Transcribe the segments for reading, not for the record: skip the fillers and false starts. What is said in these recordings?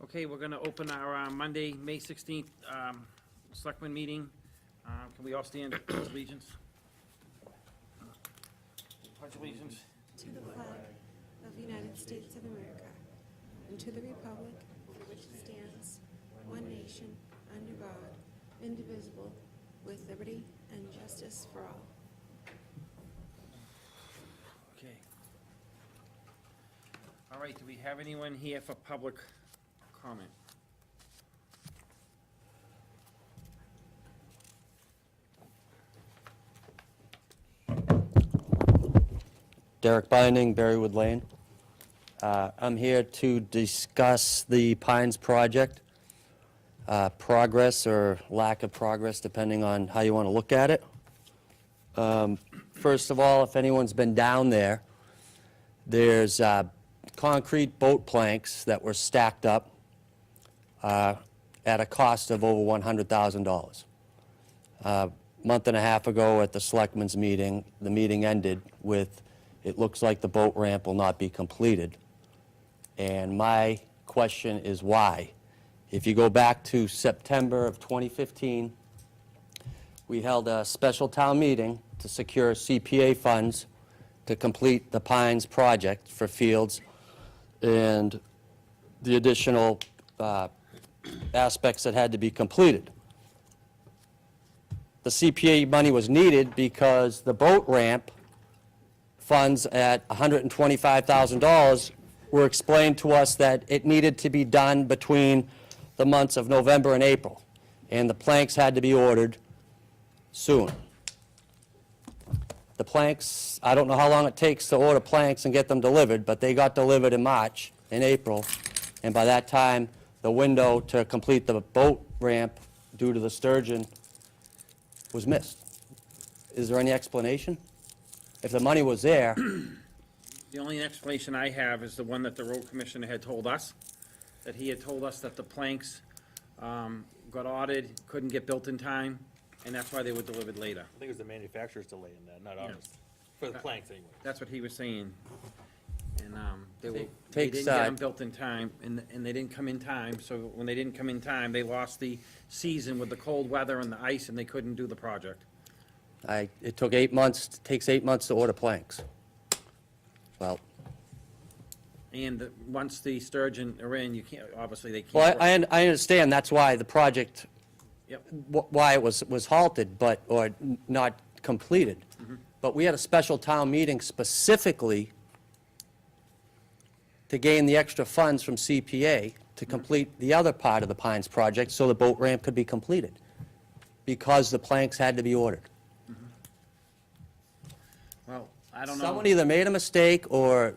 Okay, we're gonna open our Monday, May 16th, Selectmen meeting. Can we all stand at pledge allegiance? Pledge allegiance. To the flag of the United States of America and to the republic for which it stands, one nation, under God, indivisible, with liberty and justice for all. Okay. All right, do we have anyone here for public comment? Derek Binding, Berrywood Lane. I'm here to discuss the Pines project, progress or lack of progress, depending on how you want to look at it. First of all, if anyone's been down there, there's concrete boat planks that were stacked up at a cost of over $100,000. A month and a half ago at the Selectmen's meeting, the meeting ended with, it looks like the boat ramp will not be completed. And my question is why? If you go back to September of 2015, we held a special town meeting to secure CPA funds to complete the Pines project for fields and the additional aspects that had to be completed. The CPA money was needed because the boat ramp funds at $125,000 were explained to us that it needed to be done between the months of November and April, and the planks had to be ordered soon. The planks, I don't know how long it takes to order planks and get them delivered, but they got delivered in March, in April, and by that time, the window to complete the boat ramp due to the sturgeon was missed. Is there any explanation? If the money was there, The only explanation I have is the one that the road commissioner had told us, that he had told us that the planks got ordered, couldn't get built in time, and that's why they were delivered later. I think it was the manufacturer's delay in that, not ours. For the planks anyway. That's what he was saying. And they Takes, didn't get them built in time, and they didn't come in time, so when they didn't come in time, they lost the season with the cold weather and the ice, and they couldn't do the project. it took 8 months, takes 8 months to order planks. Well, And once the sturgeon are in, you can't, obviously, they can't. well, work. I understand that's why the project, Yep. why it was halted, but, or not completed. But we had a special town meeting specifically to gain the extra funds from CPA to complete the other part of the Pines project so the boat ramp could be completed, because the planks had to be ordered. Well, I don't know. Someone either made a mistake or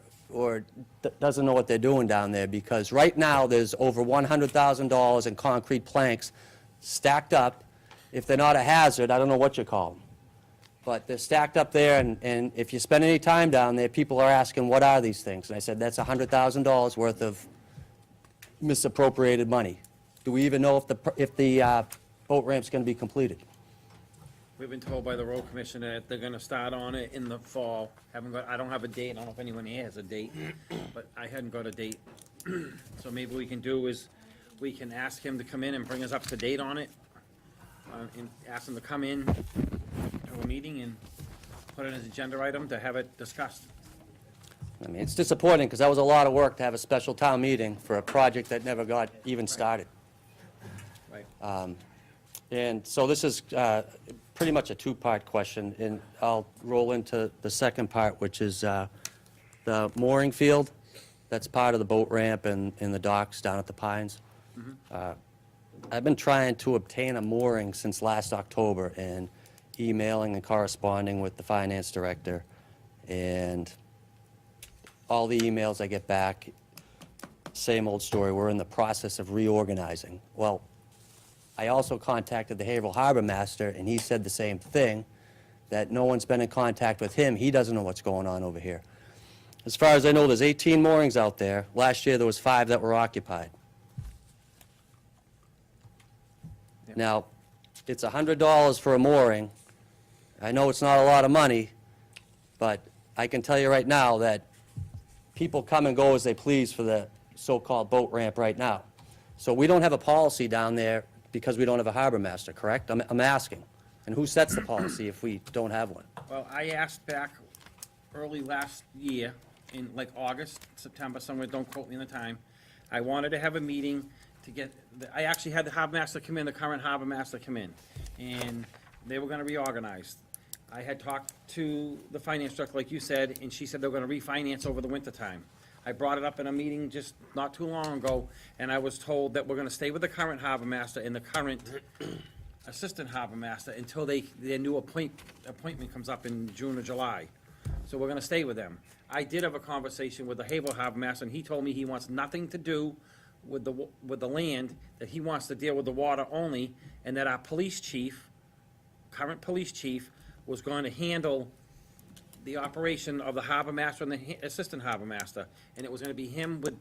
doesn't know what they're doing down there, because right now, there's over $100,000 in concrete planks stacked up. If they're not a hazard, I don't know what you call them. But they're stacked up there, and if you spend any time down there, people are asking, what are these things? And I said, that's $100,000 worth of misappropriated money. Do we even know if the boat ramp's going to be completed? We've been told by the road commissioner that they're gonna start on it in the fall. I don't have a date, I don't know if anyone here has a date, but I hadn't got a date. So maybe we can do is, we can ask him to come in and bring us up to date on it, and ask him to come in to a meeting and put it as an agenda item to have it discussed. I mean, it's disappointing, because that was a lot of work to have a special town meeting for a project that never got even started. Right. And so this is pretty much a two-part question, and I'll roll into the second part, which is the mooring field. That's part of the boat ramp and the docks down at the Pines. I've been trying to obtain a mooring since last October, and emailing and corresponding with the finance director, and all the emails I get back, same old story, we're in the process of reorganizing. Well, I also contacted the Haverhill Harbor Master, and he said the same thing, that no one's been in contact with him. He doesn't know what's going on over here. As far as I know, there's 18 moorings out there. Last year, there was 5 that were occupied. Yeah. Now, it's $100 for a mooring. I know it's not a lot of money, but I can tell you right now that people come and go as they please for the so-called boat ramp right now. So we don't have a policy down there because we don't have a harbor master, correct? I'm asking. And who sets the policy if we don't have one? Well, I asked back early last year, in like August, September, somewhere, don't quote me on the time. I wanted to have a meeting to get, I actually had the harbor master come in, the current harbor master come in, and they were gonna reorganize. I had talked to the finance director, like you said, and she said they were gonna refinance over the winter time. I brought it up in a meeting just not too long ago, and I was told that we're gonna stay with the current harbor master and the current assistant harbor master until their new appointment comes up in June or July. So we're gonna stay with them. I did have a conversation with the Havel harbor master, and he told me he wants nothing to do with the land, that he wants to deal with the water only, and that our police chief, current police chief, was going to handle the operation of the harbor master and the assistant harbor master. And it was gonna be him with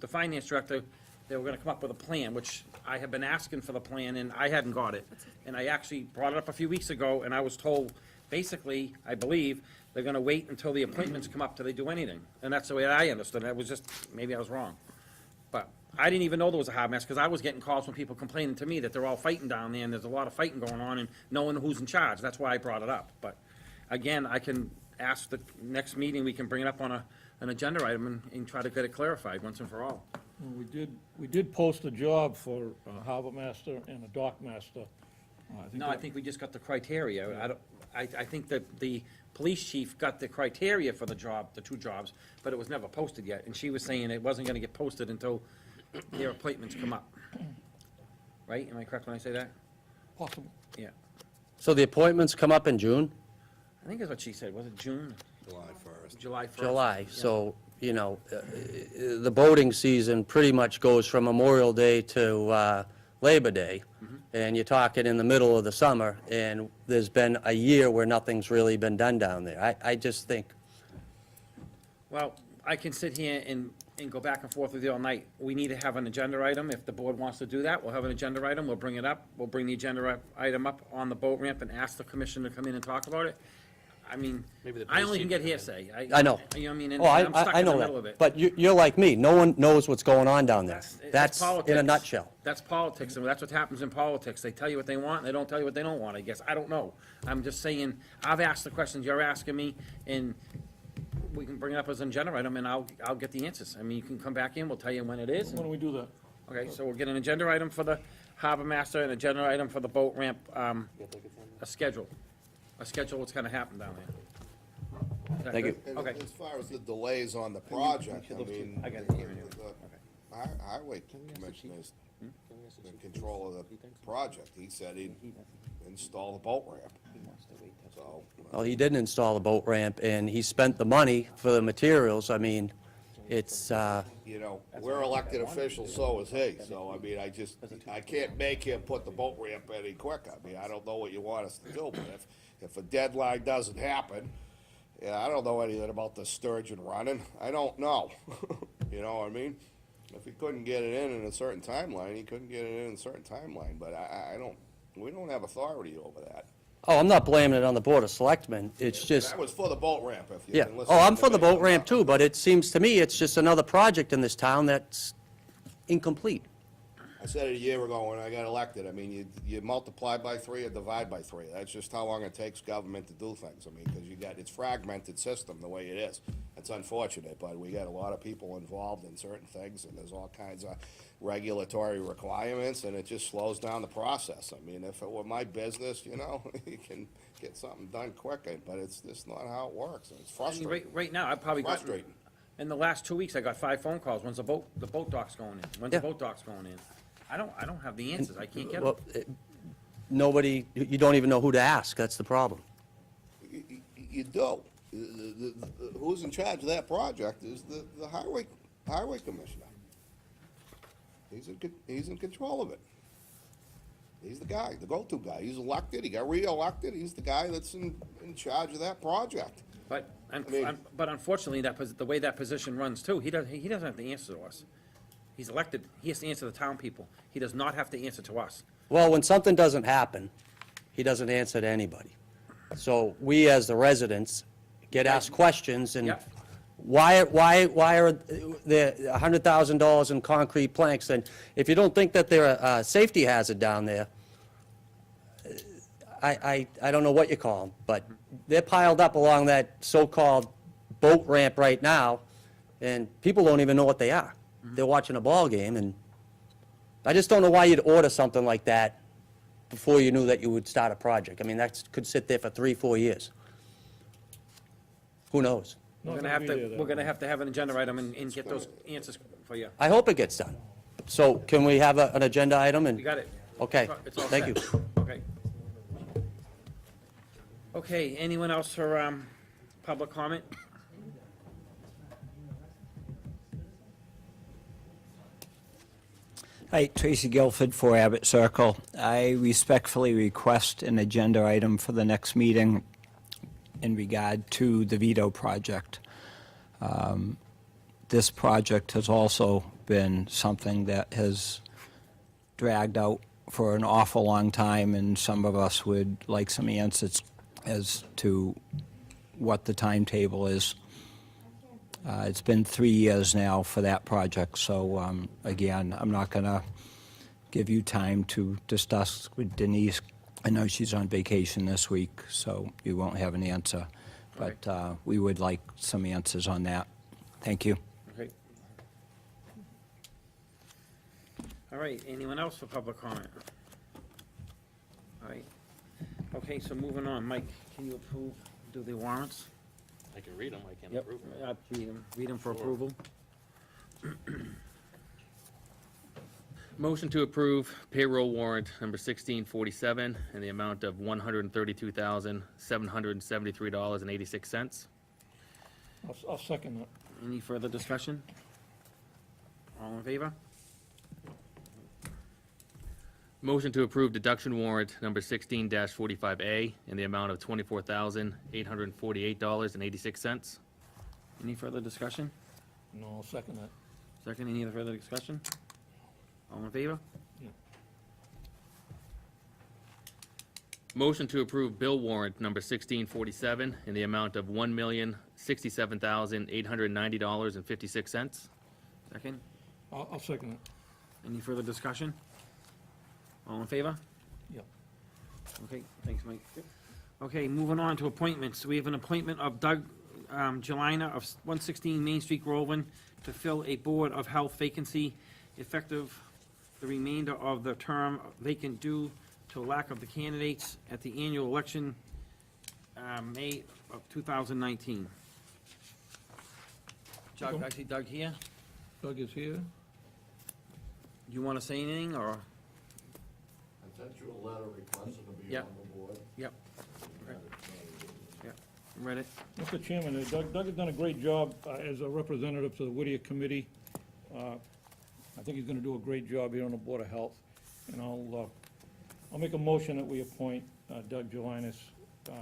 the finance director. They were gonna come up with a plan, which I have been asking for the plan, and I hadn't got it. And I actually brought it up a few weeks ago, and I was told, basically, I believe, they're gonna wait until the appointments come up till they do anything. And that's the way I understood it. It was just, maybe I was wrong. But I didn't even know there was a harbor master, because I was getting calls from people complaining to me that they're all fighting down there, and there's a lot of fighting going on, and no one who's in charge. That's why I brought it up. But, again, I can ask the next meeting, we can bring it up on an agenda item and try to get it clarified once and for all. Well, we did post a job for a harbor master and a dock master. No, I think we just got the criteria. I think that the police chief got the criteria for the job, the two jobs, but it was never posted yet. And she was saying it wasn't gonna get posted until their appointments come up. Right? Am I correct when I say that? Possible. Yeah. So the appointments come up in June? I think that's what she said. Was it June? July 1st. July 1st? July, Yeah. so, the boating season pretty much goes from Memorial Day to Labor Day, and you're talking in the middle of the summer, and there's been a year where nothing's really been done down there. I just think, Well, I can sit here and go back and forth with you all night. We need to have an agenda item. If the board wants to do that, we'll have an agenda item. We'll bring it up. We'll bring the agenda item up on the boat ramp and ask the commission to come in and talk about it. I mean, Maybe the I only police can get chief hearsay. I know. You know what I mean? And oh, I'm stuck I in the know middle of that. it. But you're like me, no one knows what's going on down there. That's in a politics. nutshell. That's politics, and that's what happens in politics. They tell you what they want, and they don't tell you what they don't want, I guess. I don't know. I'm just saying, I've asked the questions you're asking me, and we can bring it up as an agenda item, and I'll get the answers. I mean, you can come back in, we'll tell you when it is. When do we do that? Okay, so we'll get an agenda item for the harbor master, and an agenda item for the boat ramp, a schedule what's gonna happen down there. Is that Thank good? And Okay. as far as the delays on the project, I mean, I got it here, anyway. the highway commissioner's in control of the project. He said he'd install the boat ramp, so. Well, he didn't install the boat ramp, and he spent the money for the materials. I mean, it's, You know, we're elected officials, so is he, so, I mean, I can't make him put the boat ramp any quicker. I mean, I don't know what you want us to do, but if a deadline doesn't happen, yeah, I don't know anything about the sturgeon running, I don't know, you know what I mean? If he couldn't get it in a certain timeline, he couldn't get it in a certain timeline, but we don't have authority over that. oh, I'm not blaming it on the Board of Selectmen. It's just, That was for the boat ramp, if you yeah. can listen. Oh, I'm to for the me. boat ramp too, but it seems to me it's just another project in this town that's incomplete. I said it a year ago when I got elected, I mean, you multiply by 3 or divide by 3. That's just how long it takes government to do things, I mean, because it's fragmented system the way it is. It's unfortunate, but we got a lot of people involved in certain things, and there's all kinds of regulatory requirements, and it just slows down the process. I mean, if it were my business, you know, you can get something done quicker, but it's just not how it works, and it's I mean, frustrating. right now, I've probably got, Frustrating. in the last 2 weeks, I got 5 phone calls. When's the boat dock's going in? When's the Yeah. boat dock's going in? I don't have the answers. I can't get them. Well, nobody, you don't even know who to ask. That's the problem. You do. Who's in charge of that project is the highway commissioner. He's in control of it. He's the guy, the go-to guy. He's elected, he got re-elected, he's the guy that's in charge of that project. But, mean- but unfortunately, the way that position runs too, he doesn't have to answer to us. He's elected, he has to answer the town people. He does not have to answer to us. Well, when something doesn't happen, he doesn't answer to anybody. So we, as the residents, get asked questions, and Yep. Why are there $100,000 in concrete planks? And if you don't think that they're a safety hazard down there, I don't know what you call them, but they're piled up along that so-called boat ramp right now, and people don't even know what they are. They're watching a ball game, and I just don't know why you'd order something like that before you knew that you would start a project. I mean, that could sit there for 3-4 years. Who knows? We're Not gonna have be to, there that we're gonna way. have to have an agenda item and get those answers for you. I hope it gets done. So can we have an agenda item? And You got it? okay, It's all thank set. you. Okay. Okay, anyone else for, public comment? Hi, Tracy Guilford, 4 Abbott Circle. I respectfully request an agenda item for the next meeting in regard to the Vito project. This project has also been something that has dragged out for an awful long time, and some of us would like some answers as to what the timetable is. It's been 3 years now for that project, so again, I'm not going to give you time to discuss with Denise. I know she's on vacation this week, so you won't have an answer, but we would like some answers on that. Thank you. Okay. All right, anyone else for public comment? All right. Okay, so moving on, Mike, can you do the warrants? I can read them, I can't Yep, approve them. read them for approval. Motion to approve payroll warrant number 1647 in the amount of $132,773.86. I'll second that. Any further discussion? All in favor? Motion to approve deduction warrant number 16-45A in the amount of $24,848.86. Any further discussion? No, I'll second that. Second, any other further discussion? All in favor? Motion to approve bill warrant number 1647 in the amount of $1,067,890.56. Second, I'll second it. any further discussion? All in favor? Yeah. Okay, thanks, Mike. Okay, moving on to appointments. We have an appointment of Doug Jelina of 116 Main Street, Groveland, to fill a Board of Health vacancy effective the remainder of the term vacant due to lack of the candidates at the annual election, May of 2019. Doug, I see Doug here. Doug is here. You want to say anything, or? I sent you a letter requesting to be Yep. on the board. Yep. Yep, read it. Mr. Chairman, Doug has done a great job as a representative to the Whittier Committee. I think he's gonna do a great job here on the Board of Health. And I'll make a motion that we appoint Doug Jelinas to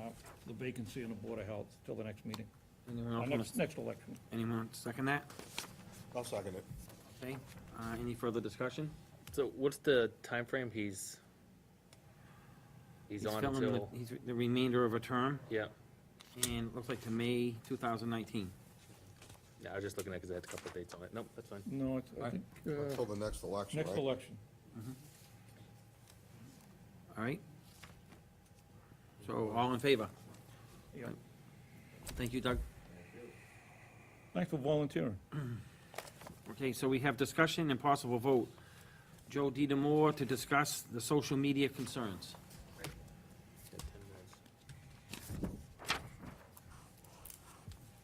the vacancy on the Board of Health till the next meeting, Anyone else want to, next election. anyone second that? I'll second it. Okay, any further discussion? So what's the time frame he's on filling until? He's the remainder of a term, Yeah, and it looks like to May 2019. yeah, I was just looking at, because I had a couple of dates on it. Nope, that's fine. No, I think, Until the next election, next right? election. All right? So, all in favor? Yeah. Thank you, Doug. Thanks for volunteering. Okay, so we have discussion and possible vote. Joe DeDemore to discuss the social media concerns.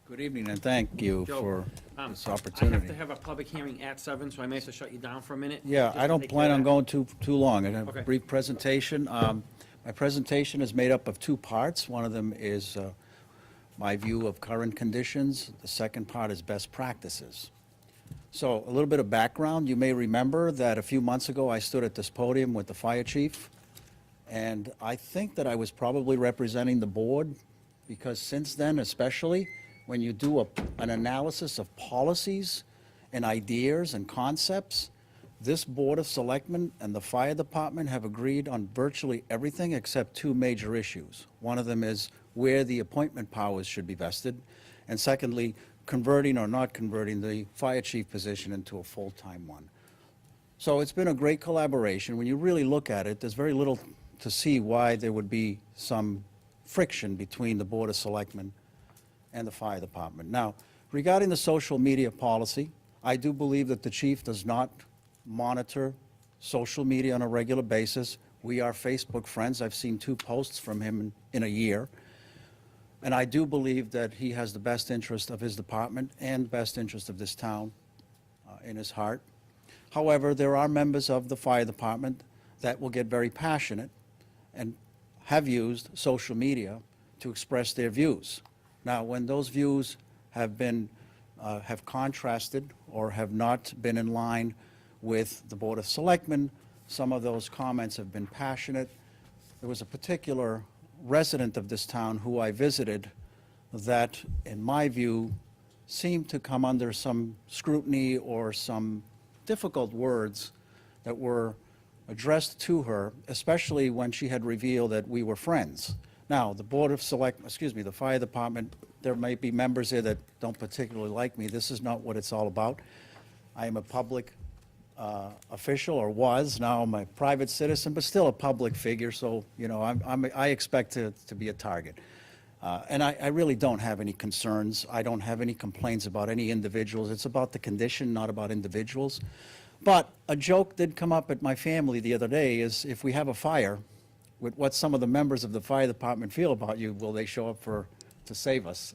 Good evening, and thank you Joe, for I this have opportunity. to have a public hearing at 7, so I may have to shut you down for a minute. Yeah, just I to don't take plan care on of going too long. I have Okay. a brief presentation. My presentation is made up of 2 parts. One of them is my view of current conditions. The second part is best practices. So a little bit of background. You may remember that a few months ago, I stood at this podium with the fire chief, and I think that I was probably representing the board, because since then especially, when you do an analysis of policies and ideas and concepts, this Board of Selectmen and the fire department have agreed on virtually everything except 2 major issues. One of them is where the appointment powers should be vested, and secondly, converting or not converting the fire chief position into a full-time one. So it's been a great collaboration. When you really look at it, there's very little to see why there would be some friction between the Board of Selectmen and the fire department. Now, regarding the social media policy, I do believe that the chief does not monitor social media on a regular basis. We are Facebook friends. I've seen 2 posts from him in a year. And I do believe that he has the best interest of his department and best interest of this town in his heart. However, there are members of the fire department that will get very passionate and have used social media to express their views. Now, when those views have been, have contrasted or have not been in line with the Board of Selectmen, some of those comments have been passionate. There was a particular resident of this town who I visited that, in my view, seemed to come under some scrutiny or some difficult words that were addressed to her, especially when she had revealed that we were friends. Now, the Board of the fire department, there may be members here that don't particularly like me. This is not what it's all about. I am a public official, or was. Now I'm a private citizen, but still a public figure, so, you know, I expect to be a target. And I really don't have any concerns. I don't have any complaints about any individuals. It's about the condition, not about individuals. But a joke did come up at my family the other day, is if we have a fire, with what some of the members of the fire department feel about you, will they show up to save us?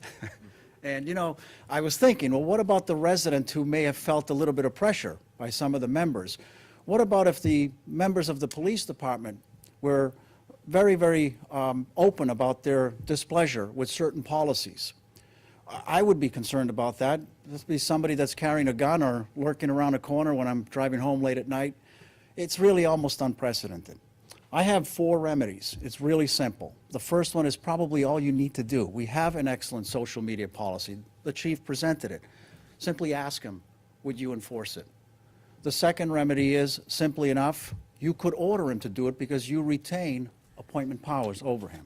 And, you know, I was thinking, well, what about the resident who may have felt a little bit of pressure by some of the members? What about if the members of the police department were very, very open about their displeasure with certain policies? I would be concerned about that. This would be somebody that's carrying a gun or lurking around a corner when I'm driving home late at night. It's really almost unprecedented. I have 4 remedies. It's really simple. The first one is probably all you need to do. We have an excellent social media policy. The chief presented it. Simply ask him, would you enforce it? The second remedy is, simply enough, you could order him to do it because you retain appointment powers over him.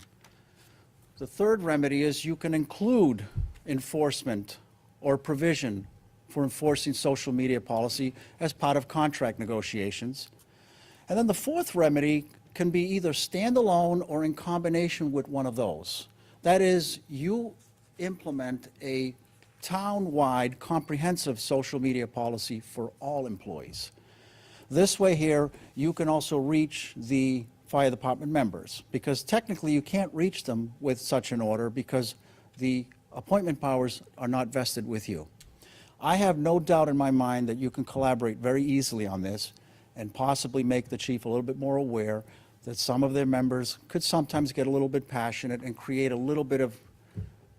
The third remedy is you can include enforcement or provision for enforcing social media policy as part of contract negotiations. And then the fourth remedy can be either standalone or in combination with one of those. That is, you implement a town-wide comprehensive social media policy for all employees. This way here, you can also reach the fire department members, because technically you can't reach them with such an order because the appointment powers are not vested with you. I have no doubt in my mind that you can collaborate very easily on this and possibly make the chief a little bit more aware that some of their members could sometimes get a little bit passionate and create a little bit of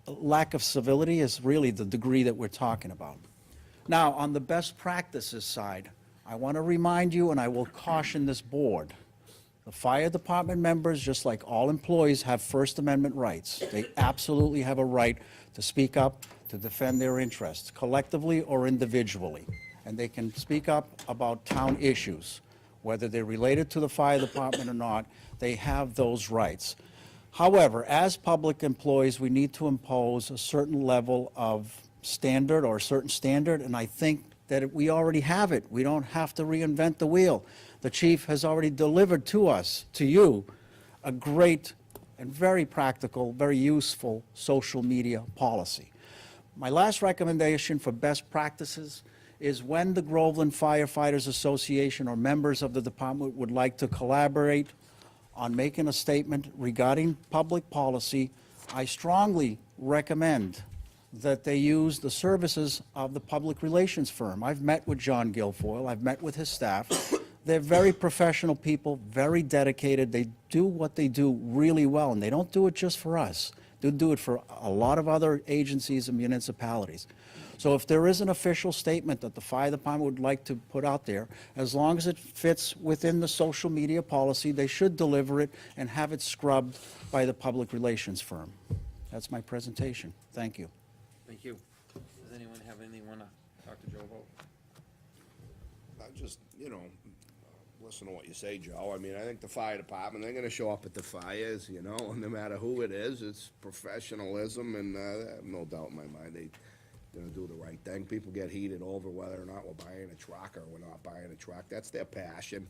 lack of civility, is really the degree that we're talking about. Now, on the best practices side, I want to remind you, and I will caution this board, the fire department members, just like all employees, have First Amendment rights. They absolutely have a right to speak up, to defend their interests, collectively or individually. And they can speak up about town issues, whether they're related to the fire department or not. They have those rights. However, as public employees, we need to impose a certain level of standard, or a certain standard, and I think that we already have it. We don't have to reinvent the wheel. The chief has already delivered to us, to you, a great and very practical, very useful social media policy. My last recommendation for best practices is, when the Groveland Firefighters Association or members of the department would like to collaborate on making a statement regarding public policy, I strongly recommend that they use the services of the public relations firm. I've met with John Guilfoyle, I've met with his staff. They're very professional people, very dedicated. They do what they do really well, and they don't do it just for us. They do it for a lot of other agencies and municipalities. So if there is an official statement that the fire department would like to put out there, as long as it fits within the social media policy, they should deliver it and have it scrubbed by the public relations firm. That's my presentation. Thank you. Thank you. Does anyone have anything want to talk to Joe about? I just, you know, listen to what you say, Joe. I mean, I think the fire department, they're gonna show up at the fires, you know, no matter who it is. It's professionalism, and I have no doubt in my mind, gonna do the right thing. People get heated over whether or not we're buying a truck or we're not buying a truck. That's their passion.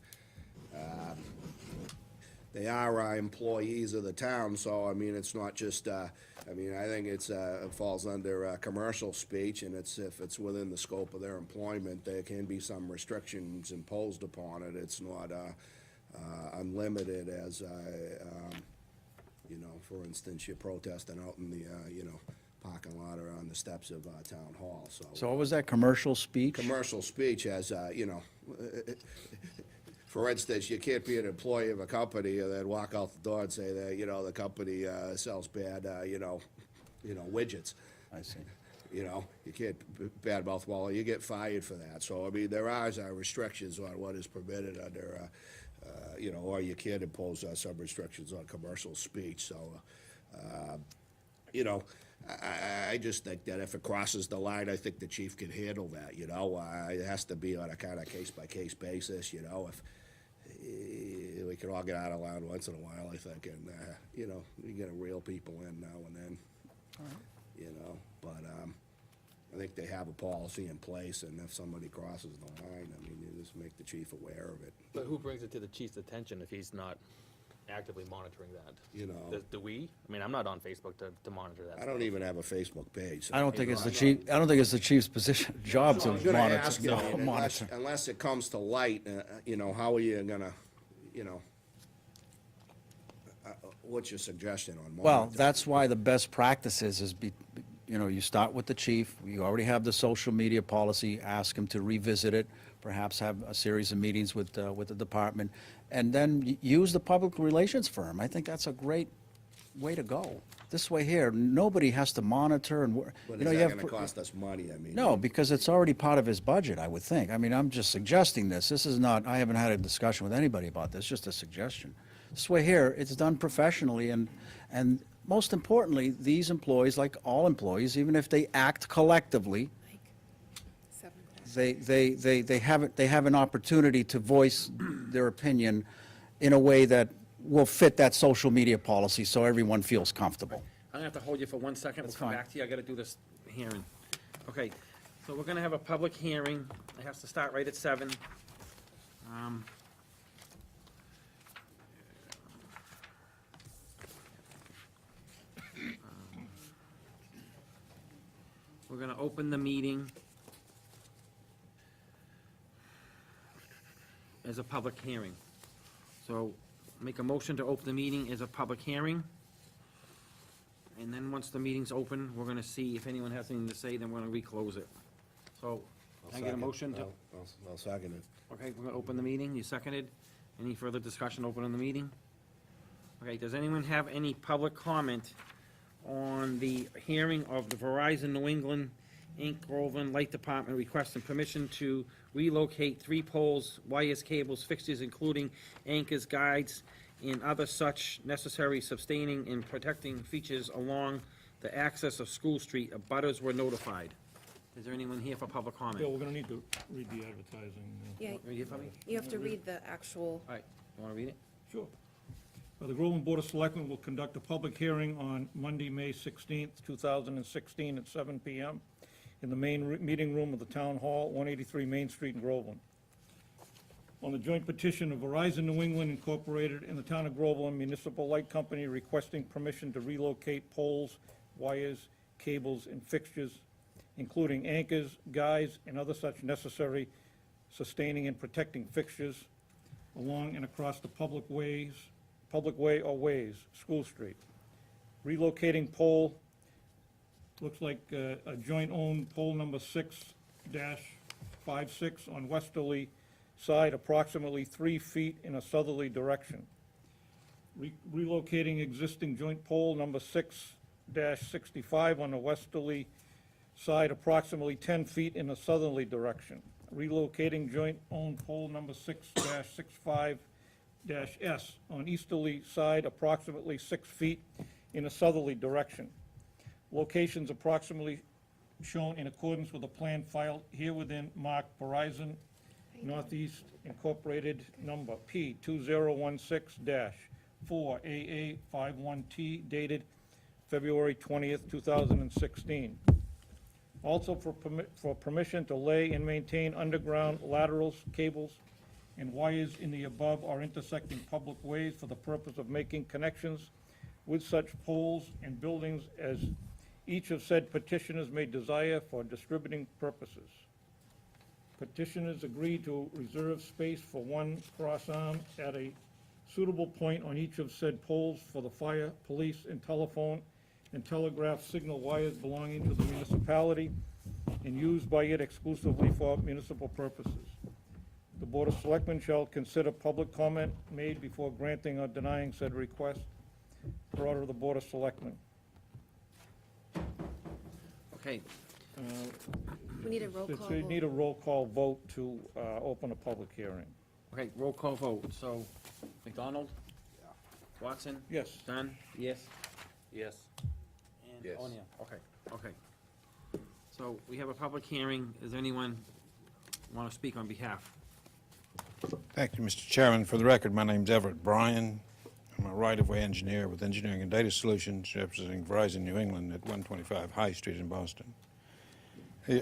They are employees of the town, so, I mean, it's not just, I mean, I think it falls under commercial speech, and if it's within the scope of their employment, there can be some restrictions imposed upon it. It's not unlimited as, you know, for instance, you're protesting out in the, you know, parking lot or on the steps of Town Hall, So what was that, commercial speech? commercial speech has, you know, for instance, you can't be an employee of a company and then walk out the door and say that, you know, the company sells bad, you know, widgets. I see. You know, you can't badmouth Wally, you get fired for that. So, I mean, there are restrictions on what is permitted under, you know, or you can impose some restrictions on commercial speech, so, you know, I just think that if it crosses the line, I think the chief can handle that, you know? It has to be on a kind of case-by-case basis, you know? If we can all get out of line once in a while, I think, and, you know, you get reel people in now and then, you know? But I think they have a policy in place, and if somebody crosses the line, I mean, you just make the chief aware of it, But who brings it to the chief's attention if he's not actively monitoring that? you know? Do we? I mean, I'm not on Facebook to monitor that. I don't even have a Facebook page. so- I don't think it's the chief, I don't think it's the chief's position, job to I was gonna ask you, monitor. unless, unless it comes to light, you know, how are you gonna, you know, what's your suggestion on monitoring? Well, that's why the best practices is you know, you start with the chief, you already have the social media policy, ask him to revisit it, perhaps have a series of meetings with the department, and then use the public relations firm. I think that's a great way to go. This way here, nobody has to monitor and, But you know, is you that have. gonna cost us money, I mean? No, because it's already part of his budget, I would think. I mean, I'm just suggesting this. This is not, I haven't had a discussion with anybody about this, just a suggestion. This way here, it's done professionally, and most importantly, these employees, like all employees, even if they act collectively, they have an opportunity to voice their opinion in a way that will fit that social media policy, so everyone feels comfortable. I'm gonna have to hold you for 1 second, we'll That's come fine. back to you, I gotta do this hearing. Okay, so we're gonna have a public hearing, it has to start right at 7. We're gonna open the meeting as a public hearing. So, make a motion to open the meeting as a public hearing. And then, once the meeting's open, we're gonna see if anyone has anything to say, then we're gonna reclose it. So, can I get a motion to, I'll second it. okay, we're gonna open the meeting, you seconded. Any further discussion, open on the meeting? Okay, does anyone have any public comment on the hearing of the Verizon New England, Inc. Groveland Light Department requesting permission to relocate 3 poles, wires, cables, fixtures, including anchors, guides, and other such necessary sustaining and protecting features along the access of School Street? Abutters were notified. Is there anyone here for public Bill, comment? we're gonna need to read the advertising. Yeah, Read it for me? you have to read the actual, All right, you wanna read it? Sure. The Groveland Board of Selectmen will conduct a public hearing on Monday, May 16th, 2016, at 7 PM in the main meeting room of the Town Hall, 183 Main Street in Groveland, on the joint petition of Verizon New England Incorporated and the Town of Groveland Municipal Light Company requesting permission to relocate poles, wires, cables, and fixtures, including anchors, guides, and other such necessary sustaining and protecting fixtures along and across the public way or ways, School Street. Relocating pole, looks like a joint-owned pole number 6-56 on westerly side, approximately 3 feet in a southerly direction. Relocating existing joint pole number 6-65 on the westerly side, approximately 10 feet in a southerly direction. Relocating joint-owned pole number 6-65-S on easterly side, approximately 6 feet in a southerly direction. Locations approximately shown in accordance with a plan filed here within marked Verizon Northeast Incorporated number P 2016-4AA51T dated February 20th, 2016. Also for permission to lay and maintain underground laterals, cables, and wires in the above or intersecting public ways for the purpose of making connections with such poles and buildings as each of said petitioners may desire for distributing purposes. Petitioners agree to reserve space for one cross arm at a suitable point on each of said poles for the fire, police, and telephone and telegraph signal wires belonging to the municipality and used by it exclusively for municipal purposes. The Board of Selectmen shall consider public comment made before granting or denying said request per order of the Board of Selectmen. Okay, We need a roll call So you need vote. a roll call vote to open a public hearing. okay, roll call vote, so, McDonald? Watson? Yes. Dunn? Yes? Yes. And Yes. O'Neill, okay, okay. So, we have a public hearing, does anyone want to speak on behalf? Thank you, Mr. Chairman. For the record, my name's Everett Bryan. I'm a right-of-way engineer with Engineering and Data Solutions representing Verizon New England at 125 High Street in Boston.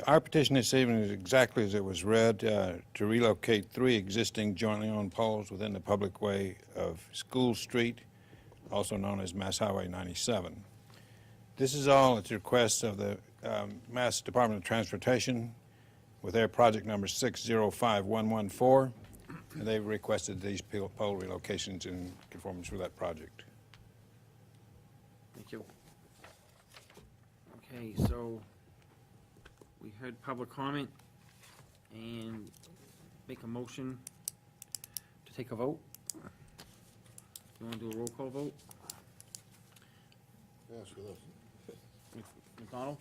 Our petition this evening is exactly as it was read, to relocate 3 existing jointly owned poles within the public way of School Street, also known as Mass Highway 97. This is all at the request of the Mass Department of Transportation with their project number 605114. And they've requested these pole relocations in conformance with that project. Thank you. Okay, so, we heard public comment, and make a motion to take a vote. You want to do a roll call vote? Yes, for this. McDonald?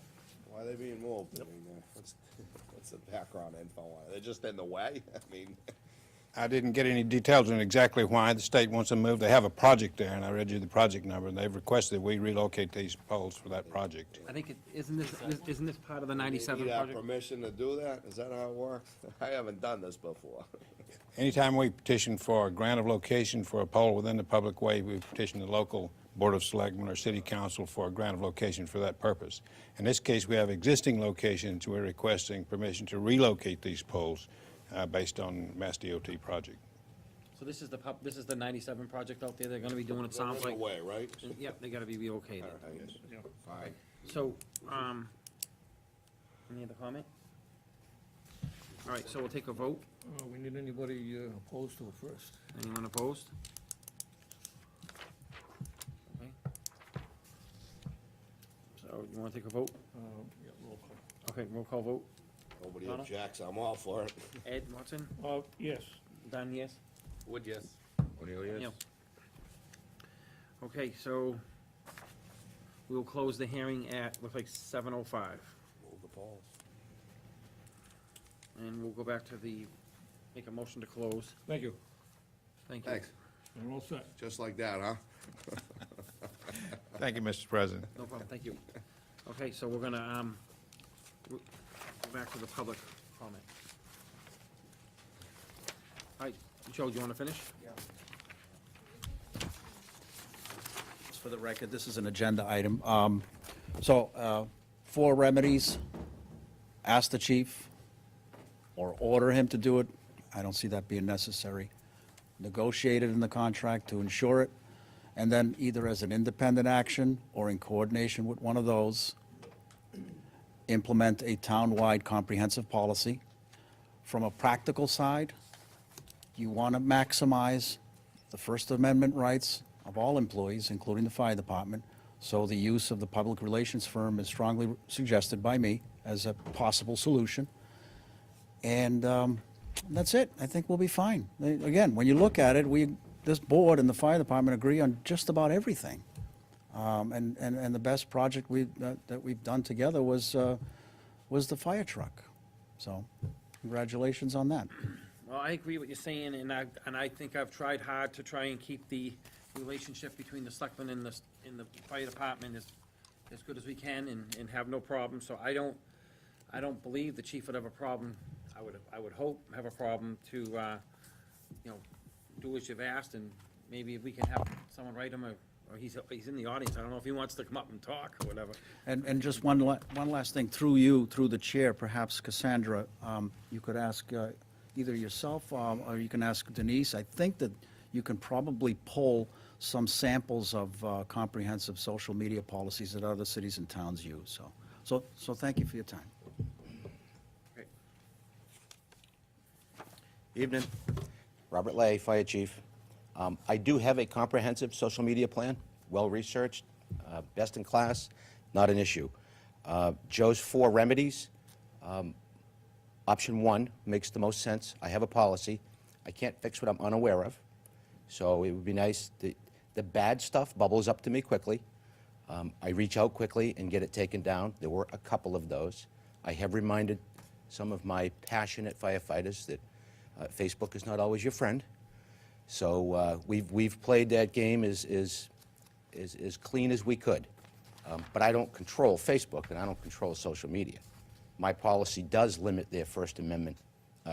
Why are they being moved? I mean, what's the background info on it? They're just in the way? I mean, I didn't get any details on exactly why the state wants them moved. They have a project there, and I read you the project number, and they've requested we relocate these poles for that project. I think isn't this part of the they 97 need our project? permission to do that? Is that how it works? I haven't done this before. Anytime we petition for a grant of location for a pole within the public way, we petition the local Board of Selectmen or City Council for a grant of location for that purpose. In this case, we have existing locations. We're requesting permission to relocate these poles based on Mass DOT project. So this is the 97 project out there they're gonna be doing, it sounds They're like? in the way, right? Yep, they gotta be relocated. All right, fine. So, any other comment? All right, so we'll take a vote. We need anybody opposed to it first. Anyone opposed? Okay. So, you wanna take a vote? Yeah, roll call. Okay, roll call vote. Nobody Donna? objects, I'm all for it. Ed, Watson? Yes. Don, yes? Wood, yes. O'Neill, Neil? Okay, so we will close the hearing at, looks like 7:05. Move the poles. And we'll go back to make a motion to close. Thank you. Thank you. Thanks. We're all set. Just like that, huh? Thank you, Mr. President. No problem, thank you. Okay, so we're gonna, go back to the public comment. All right, Joe, do you wanna finish? Just for the record, this is an agenda item. So, 4 remedies: ask the chief, or order him to do it. I don't see that being necessary. Negotiate it in the contract to ensure it, and then either as an independent action or in coordination with one of those, implement a town-wide comprehensive policy. From a practical side, you want to maximize the First Amendment rights of all employees, including the fire department, so the use of the public relations firm is strongly suggested by me as a possible solution. And that's it. I think we'll be fine. Again, when you look at it, this board and the fire department agree on just about everything. And the best project that we've done together was the fire truck. So congratulations on that. Well, I agree with what you're saying, and I think I've tried hard to try and keep the relationship between the selectmen and the fire department as good as we can and have no problem, so I don't believe the chief would have a problem. I would hope have a problem to, do as you've asked, and maybe if we can have someone write him a or he's in the audience, I don't know if he wants to come up and talk or whatever. And just one last thing, through you, through the chair, perhaps Cassandra, you could ask either yourself or you can ask Denise. I think that you can probably pull some samples of comprehensive social media policies that other cities and towns use, so thank you for your time. Great. Evening. Robert Lay, Fire Chief. I do have a comprehensive social media plan, well-researched, best in class, not an issue. Joe's 4 remedies, option 1 makes the most sense. I have a policy. I can't fix what I'm unaware of, so it would be nice. The bad stuff bubbles up to me quickly. I reach out quickly and get it taken down. There were a couple of those. I have reminded some of my passionate firefighters that Facebook is not always your friend. So we've played that game as clean as we could. But I don't control Facebook and I don't control social media. My policy does limit their First Amendment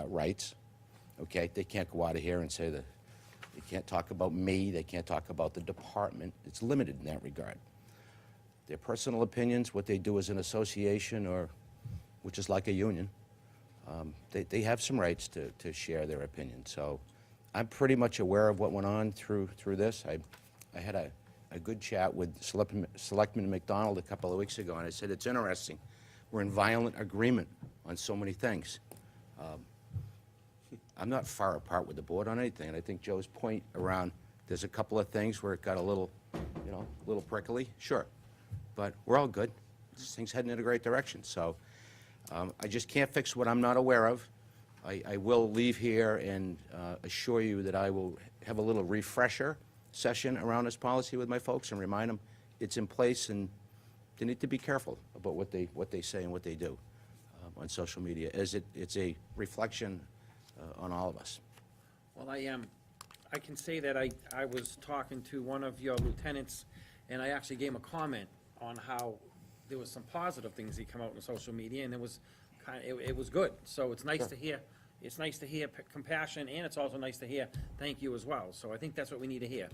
rights. Okay, they can't go out of here and say that they can't talk about me, they can't talk about the department. It's limited in that regard. Their personal opinions, what they do as an association or which is like a union, they have some rights to share their opinion. So I'm pretty much aware of what went on through this. I had a good chat with Selectman McDonald a couple of weeks ago, and I said, it's interesting. We're in violent agreement on so many things. I'm not far apart with the board on anything, and I think Joe's point around there's a couple of things where it got a little, a little prickly, sure. But we're all good. This thing's heading in a great direction. So I just can't fix what I'm not aware of. I will leave here and assure you that I will have a little refresher session around this policy with my folks and remind them it's in place and they need to be careful about what they say and what they do on social media, as it's a reflection on all of us. Well, I can say that I was talking to one of your lieutenants, and I actually gave him a comment on how there was some positive things that come out in social media, and it was it was good. So it's nice to hear. It's nice to hear compassion, and it's also nice to hear thank you as well. So I think that's what we need to hear.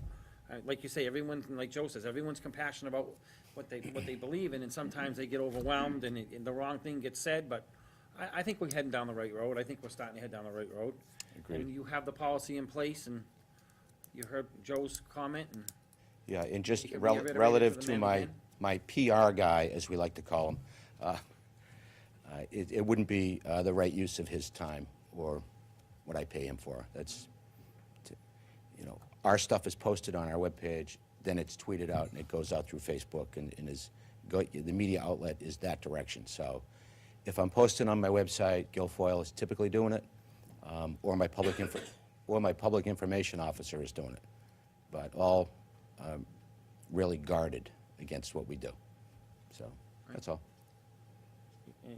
Like you say, everyone, like Joe says, everyone's compassionate about what they believe in, and sometimes they get overwhelmed and the wrong thing gets said, but I think we're heading down the right road. I think we're starting to head down the right road. Agreed. And you have the policy in place, and you heard Joe's comment, and Yeah, and just You can reiterate it relative for the to men my again? PR guy, as we like to call him, it wouldn't be the right use of his time or what I pay him for. That's, our stuff is posted on our webpage, then it's tweeted out and it goes out through Facebook and the media outlet is that direction. So if I'm posting on my website, Guilfoyle is typically doing it, or my public information officer is doing it, but all really guarded against what we do. So that's all.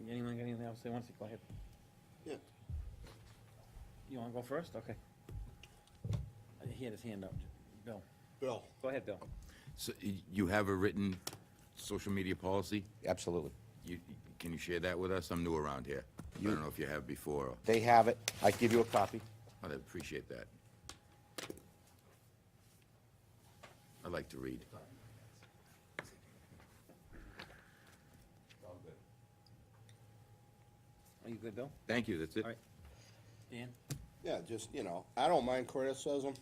anyone got anything else they want to say? Go ahead. Yeah. You want to go first? Okay. He had his hand up. Bill. Bill? Go ahead, Bill. So you have a written social media policy? Absolutely. Can you share that with us? I'm new around here. I don't know if you have before. They have it. I give you a copy. I'd appreciate that. I like to read. Are you good, Bill? Thank you, that's it. All right. Dan? Yeah, just, I don't mind criticism.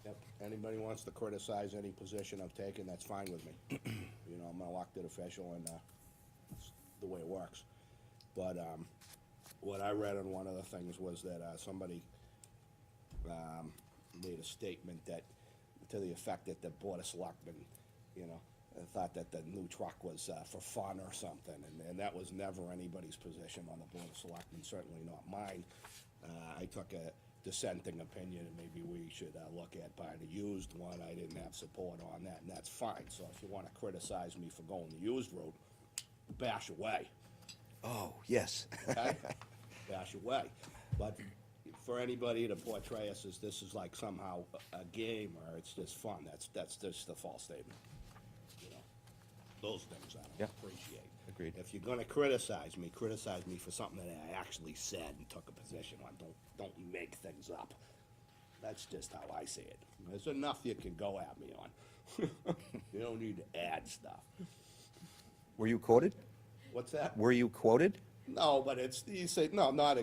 Yep. Anybody wants to criticize any position I've taken, that's fine with me. I'm an elected official and it's the way it works. But what I read on one of the things was that somebody made a statement that, to the effect that the Board of Selectmen, thought that the new truck was for fun or something, and that was never anybody's position on the Board of Selectmen, certainly not mine. I took a dissenting opinion, and maybe we should look at buying a used one. I didn't have support on that, and that's fine. So if you want to criticize me for going the used route, bash away, Oh, yes. okay? Bash away. But for anybody to portray us as this is like somehow a game or it's just fun, that's just a false statement. Those things I don't Yeah. appreciate. Agreed. If you're gonna criticize me for something that I actually said and took a position on. Don't make things up. That's just how I see it. There's enough you can go at me on. You don't need to add stuff. Were you quoted? What's that? Were you quoted? No, but it's, you say, no, not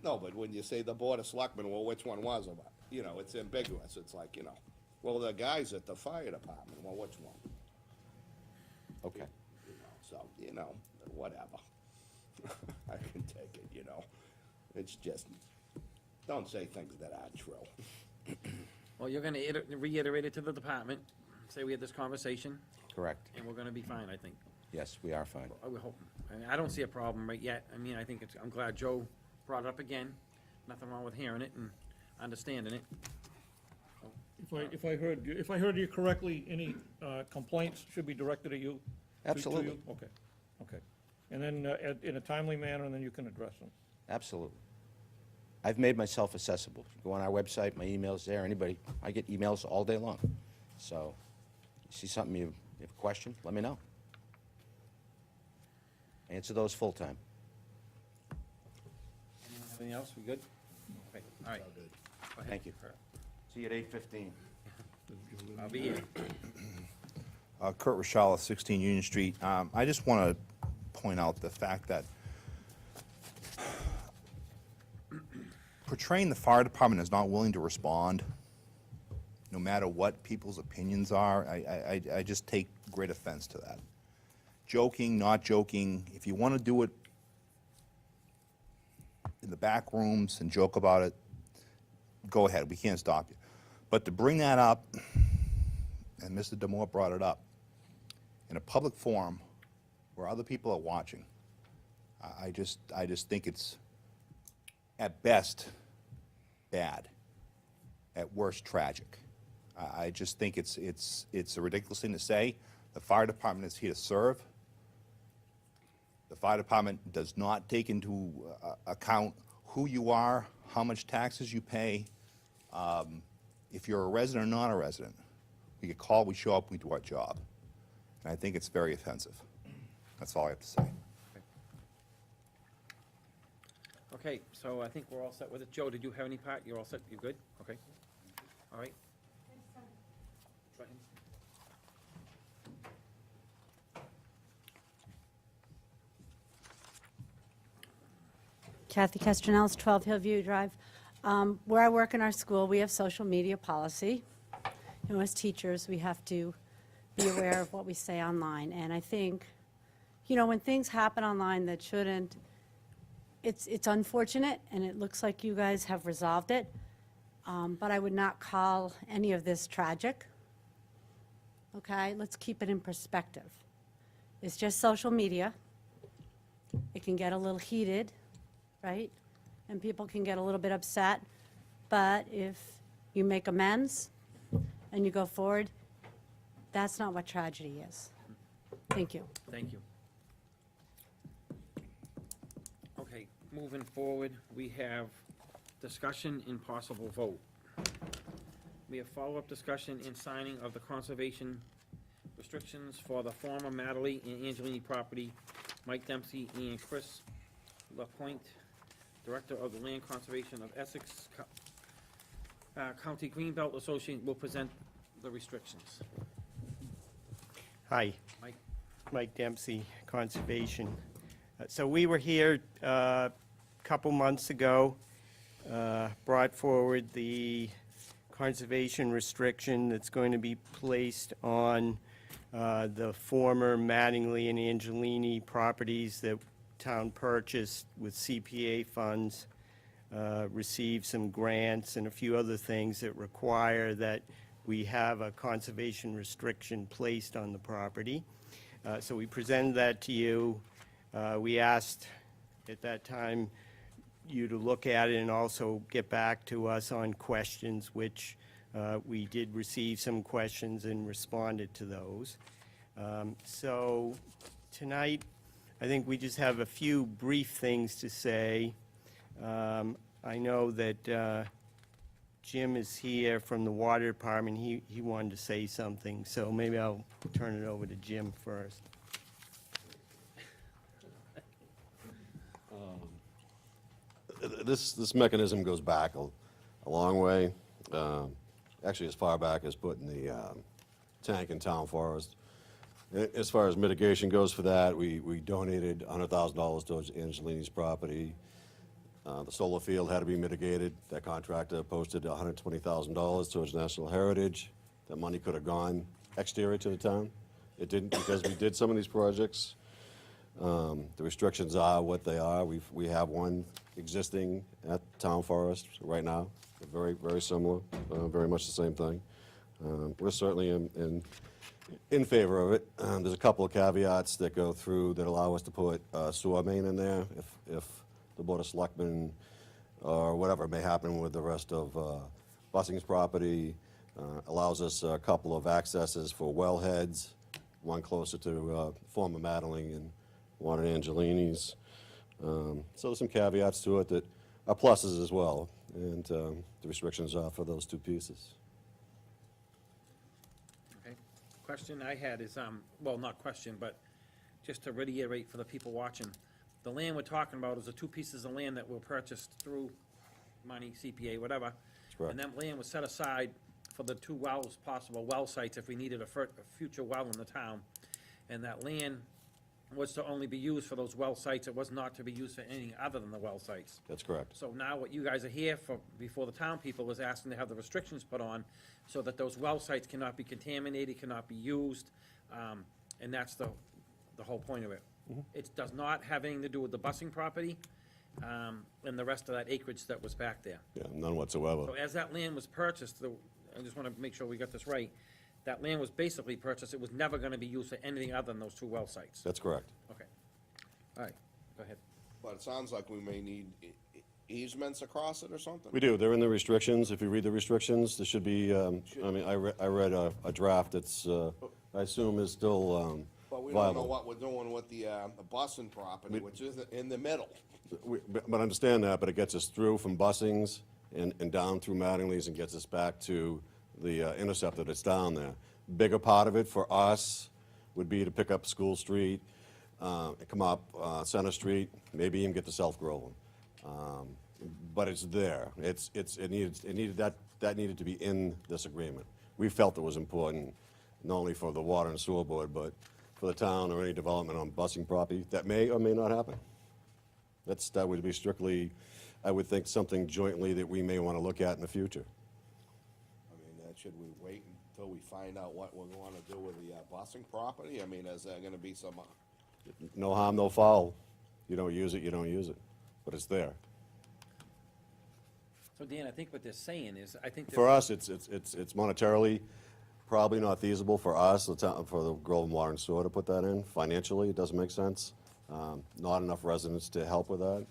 no, but when you say the Board of Selectmen, well, which one was it? You know, it's ambiguous. It's like, you know, well, the guys at the fire department, well, which one? Okay. You know, so, you know, whatever. I can take it, you know. It's just, don't say things that aren't true. Well, you're gonna reiterate it to the department, say we had this conversation, Correct. and we're gonna be fine, I think. Yes, we are fine. I would hope. I mean, I don't see a problem right yet. I mean, I think it's, I'm glad Joe brought it up again. Nothing wrong with hearing it and understanding it. If I heard you correctly, any complaints should be directed at you? to Absolutely. you? Okay, okay. And then in a timely manner, and then you can address them. Absolutely. I've made myself accessible. Go on our website, my email's there, anybody, I get emails all day long. So, you see something, you have a question, let me know. Answer those full-time. Anything else? We good? Okay, all right. Go ahead. Thank you. See you at 8:15. I'll be here. Kurt Rashala, 16 Union Street. I just want to point out the fact that portraying the fire department as not willing to respond, no matter what people's opinions are, I just take great offense to that. Joking, not joking, if you want to do it in the back rooms and joke about it, go ahead, we can't stop you. But to bring that up, and Mr. Demore brought it up, in a public forum where other people are watching, I just think it's, at best, bad, at worst, tragic. I just think it's a ridiculous thing to say. The fire department is here to serve. The fire department does not take into account who you are, how much taxes you pay, if you're a resident or not a resident. We get called, we show up, we do our job. And I think it's very offensive. That's all I have to say. Okay, so I think we're all set with it. Joe, did you have any part? You're all set? You good? Okay. All right. Go ahead. Kathy Castronels, 12 Hillview Drive. Where I work in our school, we have social media policy. You know, as teachers, we have to be aware of what we say online. And I think, you know, when things happen online that shouldn't, it's unfortunate, and it looks like you guys have resolved it. But I would not call any of this tragic. Okay, let's keep it in perspective. It's just social media. It can get a little heated, right? And people can get a little bit upset. But if you make amends and you go forward, that's not what tragedy is. Thank you. Thank you. Okay, moving forward, we have discussion and possible vote. We have follow-up discussion and signing of the conservation restrictions for the former Madeley and Angelini property, Mike Dempsey and Chris LaPointe, Director of the Land Conservation of Essex County Greenbelt Association, will present the restrictions. Hi, Mike? Mike Dempsey, Conservation. So we were here a couple months ago, brought forward the conservation restriction that's going to be placed on the former Mattingly and Angelini properties that town purchased with CPA funds, received some grants and a few other things that require that we have a conservation restriction placed on the property. So we presented that to you. We asked at that time you to look at it and also get back to us on questions, which we did receive some questions and responded to those. So tonight, I think we just have a few brief things to say. I know that Jim is here from the water department. He wanted to say something, so maybe I'll turn it over to Jim first. This mechanism goes back a long way, actually as far back as putting the tank in town forest. As far as mitigation goes for that, we donated $100,000 towards Angelini's property. The solar field had to be mitigated. That contractor posted $120,000 towards National Heritage. That money could have gone exterior to the town. It didn't, because we did some of these projects. The restrictions are what they are. We have one existing at Town Forest right now, very, very similar, very much the same thing. We're certainly in favor of it. There's a couple of caveats that go through that allow us to put a sewer main in there if the Board of Selectmen or whatever may happen with the rest of Bussing's property. Allows us a couple of accesses for wellheads, one closer to former Madeline and one at Angelini's. So there's some caveats to it that are pluses as well, and the restrictions are for those two pieces. Okay. Question I had is, well, not question, but just to reiterate for the people watching, the land we're talking about is the two pieces of land that were purchased through money, CPA, whatever. correct. And that land was set aside for the two wells, possible well sites, if we needed a future well in the town. And that land was to only be used for those well sites. It was not to be used for anything other than the well sites. That's correct. So now what you guys are here for, before the town people, is asking to have the restrictions put on so that those well sites cannot be contaminated, cannot be used, and that's the whole point of it. It does not have anything to do with the busing property, and the rest of that acreage that was back there. Yeah, none whatsoever. So as that land was purchased, I just wanna make sure we got this right, that land was basically purchased, it was never gonna be used for anything other than those two well sites. That's correct. Okay. All right, go ahead. But it sounds like we may need easements across it or something? We do, they're in the restrictions. If you read the restrictions, there should be, I mean, I read a draft that's, I assume is still But we don't know viable. what we're doing with the Bussin property, which is in the middle. But understand that, but it gets us through from Bussings and down through Mattingly's and gets us back to the interceptor that's down there. Bigger part of it for us would be to pick up School Street, come up Center Street, maybe even get to South Groveland. But it's there. It needed that needed to be in this agreement. We felt it was important, not only for the Water and Sewer Board, but for the town or any development on busing property that may or may not happen. That would be strictly, I would think, something jointly that we may want to look at in the future. I mean, should we wait until we find out what we're going to do with the Busing property? I mean, is there going to be some, No harm, no foul. You don't use it, you don't use it, but it's there. So Dan, I think what they're saying is, I think. For us, it's monetarily probably not feasible for us, the town, for the Groveland Water and Sewer to put that in. Financially, it doesn't make sense. Not enough residents to help with that.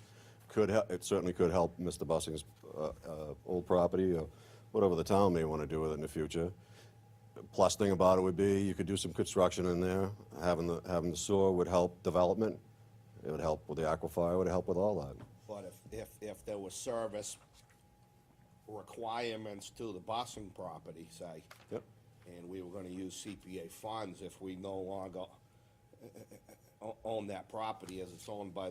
It certainly could help Mr. Bussing's old property, or whatever the town may want to do with it in the future. Plus thing about it would be, you could do some construction in there. Having the sewer would help development. It would help with the aquifer, it would help with all that. but if there was service requirements to the Busing property, say, Yep. and we were gonna use CPA funds if we no longer own that property as it's owned by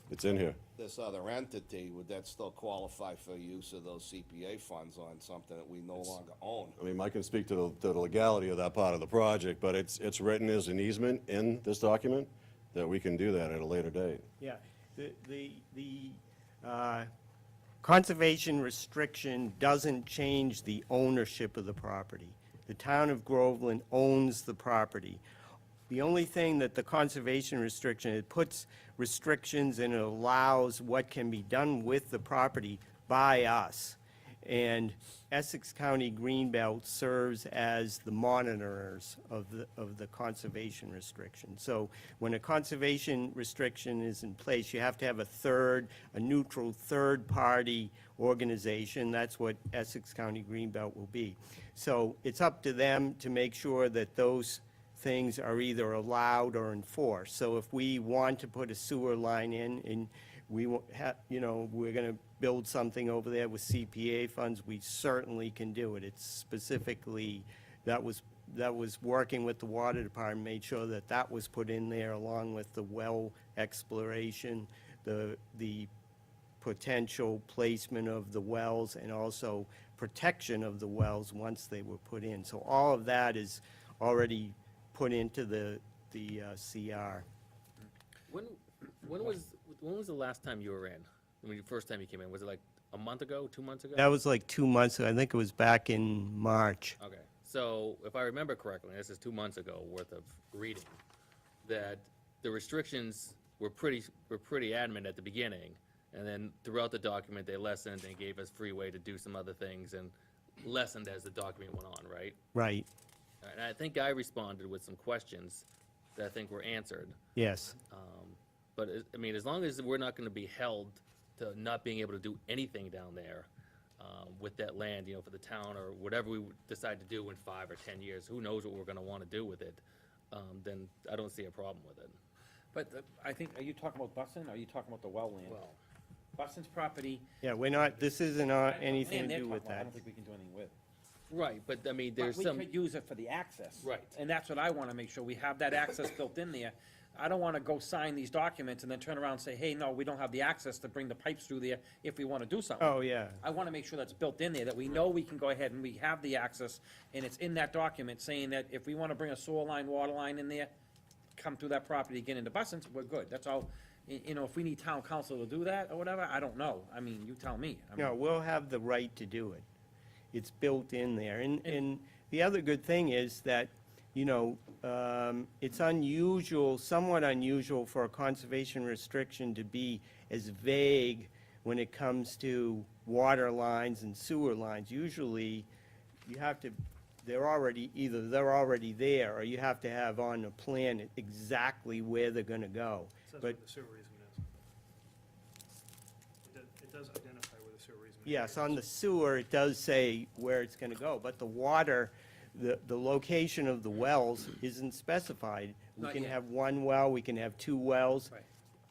It's in here. this other entity, would that still qualify for use of those CPA funds on something that we no longer own? I mean, Mike can speak to the legality of that part of the project, but it's written as an easement in this document, that we can do that at a later date. Yeah, the conservation restriction doesn't change the ownership of the property. The town of Groveland owns the property. The only thing that the conservation restriction, it puts restrictions and it allows what can be done with the property by us. And Essex County Greenbelt serves as the monitors of the conservation restriction. So when a conservation restriction is in place, you have to have a neutral third-party organization. That's what Essex County Greenbelt will be. So it's up to them to make sure that those things are either allowed or enforced. So if we want to put a sewer line in and we have, we're gonna build something over there with CPA funds, we certainly can do it. It's specifically, that was working with the water department, made sure that that was put in there along with the well exploration, the potential placement of the wells and also protection of the wells once they were put in. So all of that is already put into the CR. When was the last time you were in? When you first time you came in, was it like a month ago, 2 months ago? That was like 2 months ago. I think it was back in March. Okay, so if I remember correctly, this is 2 months ago worth of reading, that the restrictions were pretty adamant at the beginning, and then throughout the document, they lessened and gave us freeway to do some other things, and lessened as the document went on, right? Right, And I think I responded with some questions that I think were answered. yes. But, I mean, as long as we're not gonna be held to not being able to do anything down there with that land, for the town, or whatever we decide to do in 5 or 10 years, who knows what we're gonna wanna do with it, then I don't see a problem with it. But I think, are you talking about Bussin', or are you talking about the well land? Well, Bussin's property. Yeah, we're not, this isn't anything land to they're do with talking about, I that. don't think we can do anything with. right, but, I mean, there's But some, we could use it for the access. Right. And that's what I wanna make sure, we have that access built in there. I don't wanna go sign these documents and then turn around and say, hey, no, we don't have the access to bring the pipes through there if we wanna do something. Oh, yeah. I wanna make sure that's built in there, that we know we can go ahead and we have the access, and it's in that document saying that if we wanna bring a sewer line, water line in there, come through that property, get into Bussins, we're good, that's all. If we need town council to do that or whatever, I don't know, I mean, you tell me. I mean, No, we'll have the right to do it. It's built in there. And the other good thing is that, it's unusual, somewhat unusual for a conservation restriction to be as vague when it comes to water lines and sewer lines. Usually, you have to, either they're already there, or you have to have on the plan exactly where they're gonna go. Says But, where the sewer easement is. It does identify where the sewer easement is. yes, on the sewer, it does say where it's gonna go, but the water, the location of the wells isn't specified. We Not can yet. have one well, we can have 2 wells. Right.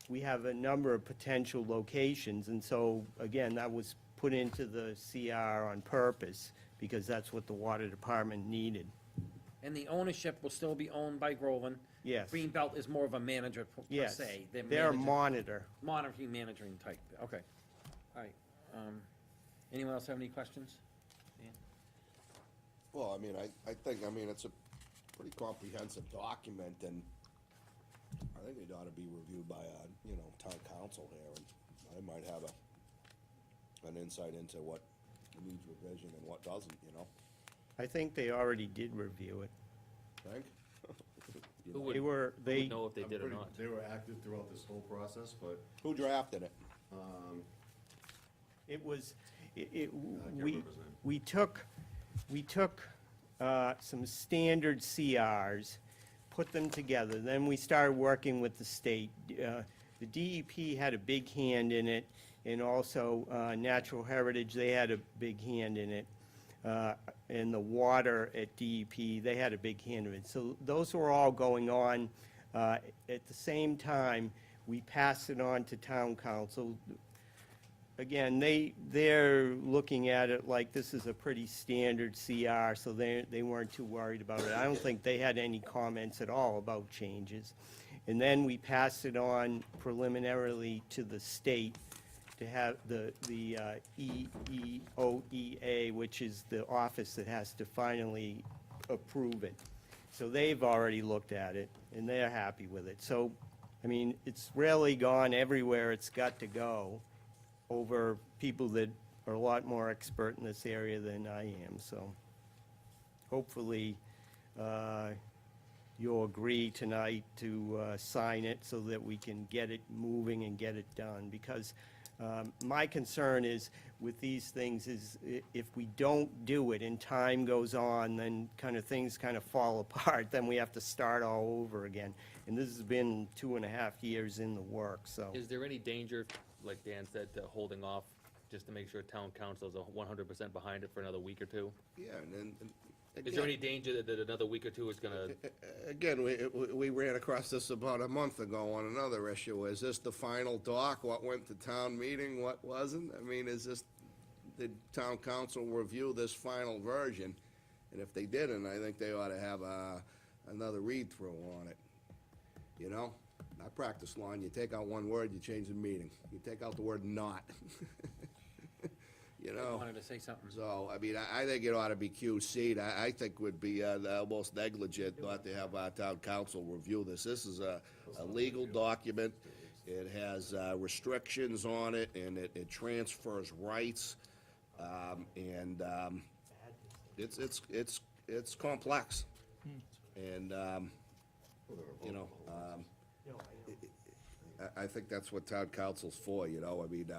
We have a number of potential locations, and so, again, that was put into the CR on purpose, because that's what the water department needed. And the ownership will still be owned by Groveland. Yes. Greenbelt is more of a manager per Yes, se. they're a managing- monitor. Monitoring, managing type, okay. All right, anyone else have any questions? Well, I mean, I think, it's a pretty comprehensive document, and I think it ought to be reviewed by, town council here, and I might have an insight into what needs revision and what doesn't, I think they already did review it. think? who would, They were, who they, would know if they did or not? They were active throughout this whole process, but Who drafted it? it was, can't we, remember his name. we took some standard CRs, put them together, then we started working with the state. The DEP had a big hand in it, and also Natural Heritage, they had a big hand in it. And the water at DEP, they had a big hand in it. So those were all going on. At the same time, we passed it on to town council. Again, they're looking at it like this is a pretty standard CR, so they weren't too worried about it. I don't think they had any comments at all about changes. And then we passed it on preliminarily to the state to have the EEOEA, which is the office that has to finally approve it. So they've already looked at it, and they're happy with it. So, I mean, it's really gone everywhere it's got to go over people that are a lot more expert in this area than I am, so hopefully you'll agree tonight to sign it so that we can get it moving and get it done, because my concern is with these things is if we don't do it and time goes on, then things fall apart, then we have to start all over again. And this has been 2.5 years in the works, so. Is there any danger, like Dan said, to holding off just to make sure town council is 100% behind it for another week or two? Yeah, and Is there any danger that another week or two is gonna, Again, we ran across this about a month ago on another issue. Is this the final doc? What went to town meeting, what wasn't? I mean, did town council review this final version? And if they didn't, I think they ought to have another read-through on it, I practice law, and you take out one word, you change the meaning. You take out the word not. You I know? wanted to say something. So, I mean, I think it ought to be QC'd. I think would be almost negligent not to have our town council review this. This is a legal document. It has restrictions on it, and it transfers rights. And it's complex. And, you know, I think that's what town council's for, you know? I mean,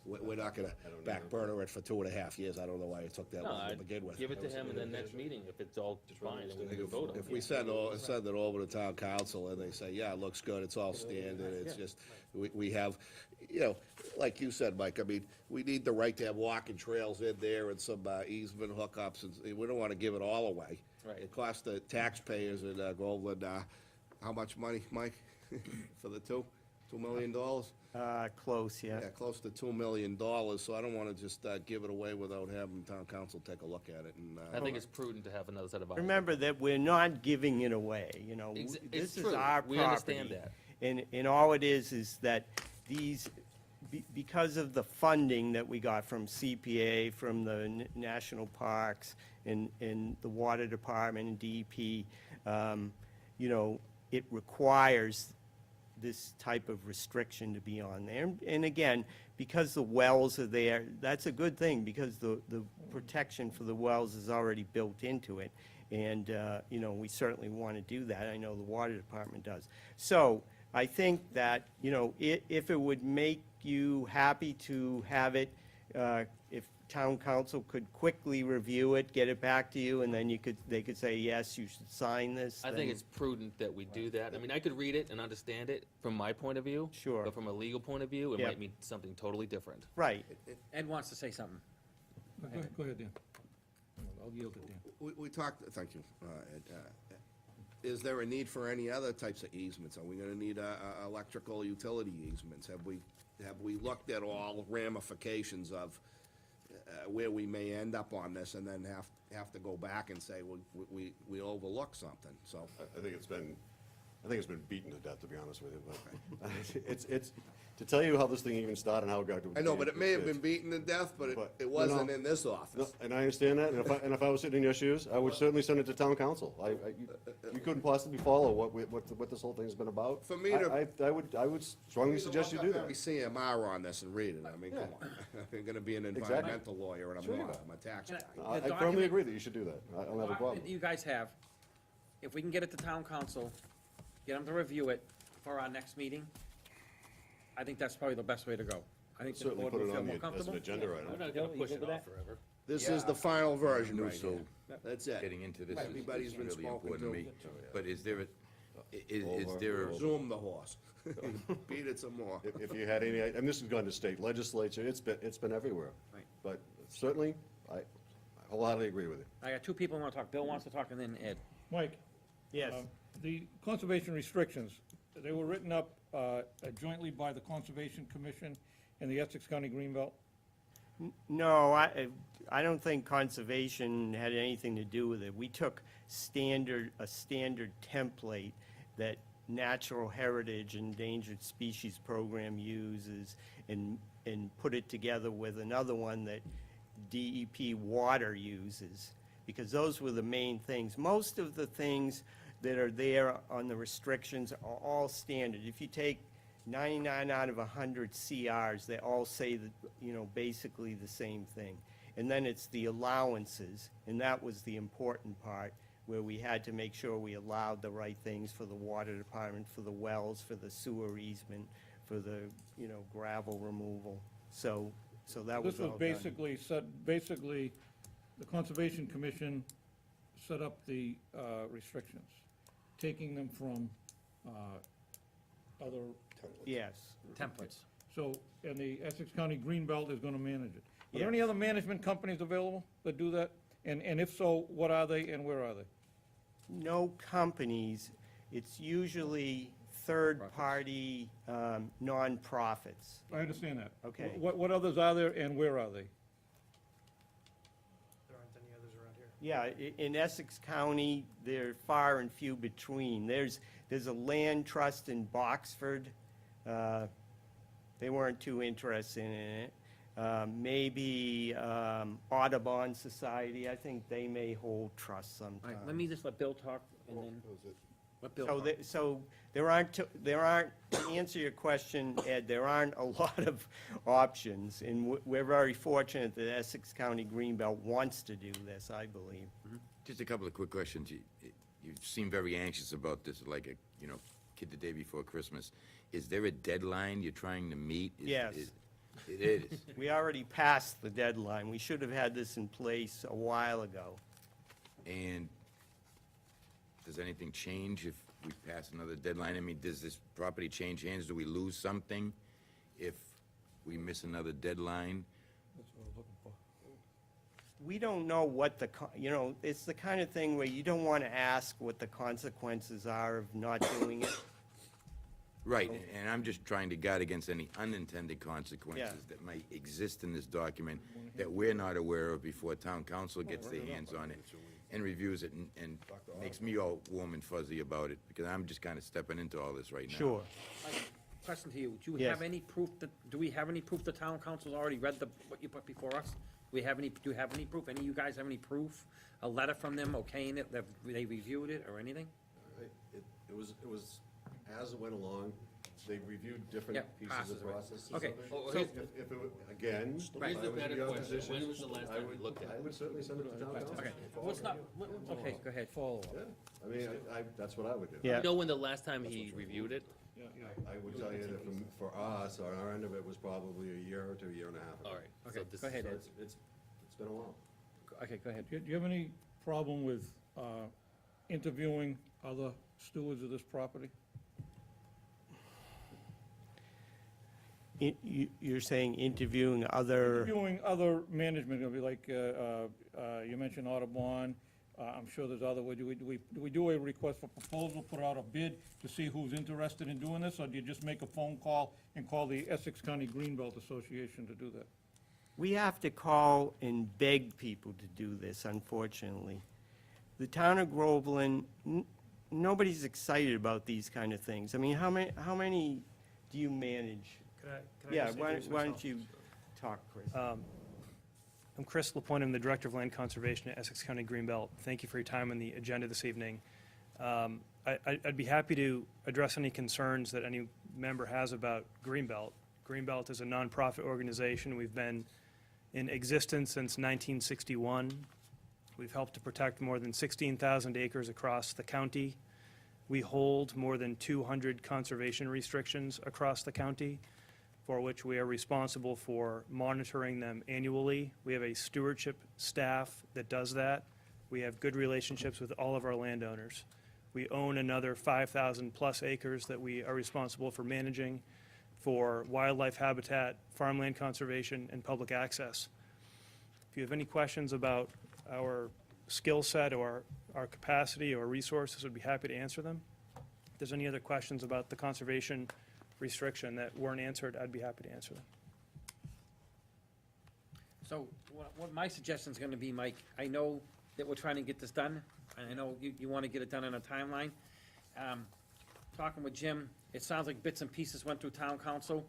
we're not gonna back burner it for 2.5 years. I don't know why it took that No, long to I'd begin with. give it to him and then next meeting, if it's all fine, then we can vote on it. If we send it over to town council and they say, yeah, it looks good, it's all standard, it's just, we have, you know, like you said, Mike, I mean, we need the right to have walking trails in there and some easement hookups, and we don't wanna give it all away. Right. It costs the taxpayers in Groveland, how much money, Mike, for the $2 million? Close, yeah. Yeah, close to $2 million, so I don't wanna just give it away without having town council take a look at it, and, I think it's prudent to have another set of eyes. Remember that we're not giving it away, you know. It's This is true. our property. We understand that. And all it is that these, because of the funding that we got from CPA, from the national parks, and the water department and DEP, you know, it requires this type of restriction to be on there. And again, because the wells are there, that's a good thing, because the protection for the wells is already built into it. And, you know, we certainly want to do that. I know the water department does. So I think that, you know, if it would make you happy to have it, if town council could quickly review it, get it back to you, and then they could say, yes, you should sign this. I then- think it's prudent that we do that. I mean, I could read it and understand it from my point of view. Sure. But from a legal point of view, it Yeah. might mean something totally different. Right. Ed wants to say something. Go ahead, Dan. I'll yield it, Dan. we talked, thank you, Ed. Is there a need for any other types of easements? Are we gonna need electrical utility easements? Have we looked at all ramifications of where we may end up on this, and then have to go back and say, well, we overlooked something, so. I think it's been beaten to death, to be honest with you, but it's, to tell you how this thing even started and how it got to. I know, but it may have been beaten to death, but it wasn't in this No, office. and I understand that, and if I was sitting in your shoes, I would certainly send it to town council. You couldn't possibly follow what this whole thing's been about. For me to- I would strongly suggest you do that. Every CMR on this and read it, I mean, come on. I'm gonna be an environmental lawyer, and I'm not, I'm a tax guy. I The firmly document- agree that you should do that. I don't have a problem. You guys have, if we can get it to town council, get them to review it for our next meeting, I think that's probably the best way to go. I think the Certainly board put will it feel on more as an comfortable. agenda We're item. not gonna push it off forever. This is the final version right here. So, That's it. getting into this is Everybody's been really spoken important to to. me. But is there a, Zoom the horse. Beat it some more. If you had any, and this has gone to state legislature, it's been everywhere. Right. But certainly, I wholeheartedly agree with you. I got two people who want to talk. Bill wants to talk, and then Ed. Mike? Yes. The conservation restrictions, they were written up jointly by the Conservation Commission and the Essex County Greenbelt? No, I don't think conservation had anything to do with it. We took a standard template that Natural Heritage Endangered Species Program uses and put it together with another one that DEP Water uses, because those were the main things. Most of the things that are there on the restrictions are all standard. If you take 99 out of 100 CRs, they all say that, you know, basically the same thing. And then it's the allowances, and that was the important part, where we had to make sure we allowed the right things for the water department, for the wells, for the sewer easement, for the, you know, gravel removal. So that was This all was done. basically, the Conservation Commission set up the restrictions, taking them from other, Yes. Templates. so, and the Essex County Greenbelt is gonna manage it. Are there Yes. any other management companies available that do that? And if so, what are they and where are they? No companies, it's usually third-party nonprofits. I understand that. Okay. What others are there and where are they? There aren't any others around here. Yeah, in Essex County, they're far and few between. There's a land trust in Boxford. They weren't too interested in it. Maybe Audubon Society, I think they may hold trusts All right, sometime. let me just let Bill talk, and then, let Bill So, talk. so there aren't, to answer your question, Ed, there aren't a lot of options, and we're very fortunate that Essex County Greenbelt wants to do this, I believe. Just a couple of quick questions. You seem very anxious about this, like a, kid the day before Christmas. Is there a deadline you're trying to meet? Yes. It is. We already passed the deadline. We should have had this in place a while ago. And does anything change if we pass another deadline? I mean, does this property change hands? Do we lose something if we miss another deadline? That's what I was looking for. We don't know what it's the kind of thing where you don't want to ask what the consequences are of not doing it. Right, and I'm just trying to guard against any unintended consequences Yeah. that might exist in this document that we're not aware of before town council gets their hands on it and reviews it and makes me all warm and fuzzy about it, because I'm just kind of stepping into all this right now. Sure. Question to you, do you Yes. have any proof do we have any proof the town council's already read what you put before us? Do you have any proof? Any of you guys have any proof? A letter from them okaying it, that they reviewed it, or anything? It was, as it went along, they reviewed different Yeah, pieces passes of it. processes. Okay, of it. so- If it were, again, if Right. I was in your position, When was the last I time you would- looked at it? I would certainly send it to town council. Okay, let's not, okay, go ahead. Follow up. Yeah, I mean, that's what I would do. Yeah. You know when the last time he reviewed it? Yeah, yeah. I would tell you that for us, on our end of it was probably a year to a year and a half ago. All right. Okay, so this go ahead, So Ed. it's been a while. Okay, go ahead. Do you have any problem with interviewing other stewards of this property? You're saying interviewing other, Interviewing other management, it'll be like, you mentioned Audubon, I'm sure there's other, do we do a request for proposal, put out a bid to see who's interested in doing this, or do you just make a phone call and call the Essex County Greenbelt Association to do that? we have to call and beg people to do this, unfortunately. The town of Groveland, nobody's excited about these kind of things. I mean, how many do you manage? Can I Yeah, just why introduce don't myself? you talk, Chris? I'm Chris Lapointe, I'm the Director of Land Conservation at Essex County Greenbelt. Thank you for your time on the agenda this evening. I'd be happy to address any concerns that any member has about Greenbelt. Greenbelt is a nonprofit organization. We've been in existence since 1961. We've helped to protect more than 16,000 acres across the county. We hold more than 200 conservation restrictions across the county, for which we are responsible for monitoring them annually. We have a stewardship staff that does that. We have good relationships with all of our landowners. We own another 5,000-plus acres that we are responsible for managing for wildlife habitat, farmland conservation, and public access. If you have any questions about our skill set or our capacity or resources, I'd be happy to answer them. If there's any other questions about the conservation restriction that weren't answered, I'd be happy to answer them. So what my suggestion's gonna be, Mike, I know that we're trying to get this done, and I know you wanna get it done on a timeline. Talking with Jim, it sounds like bits and pieces went through town council.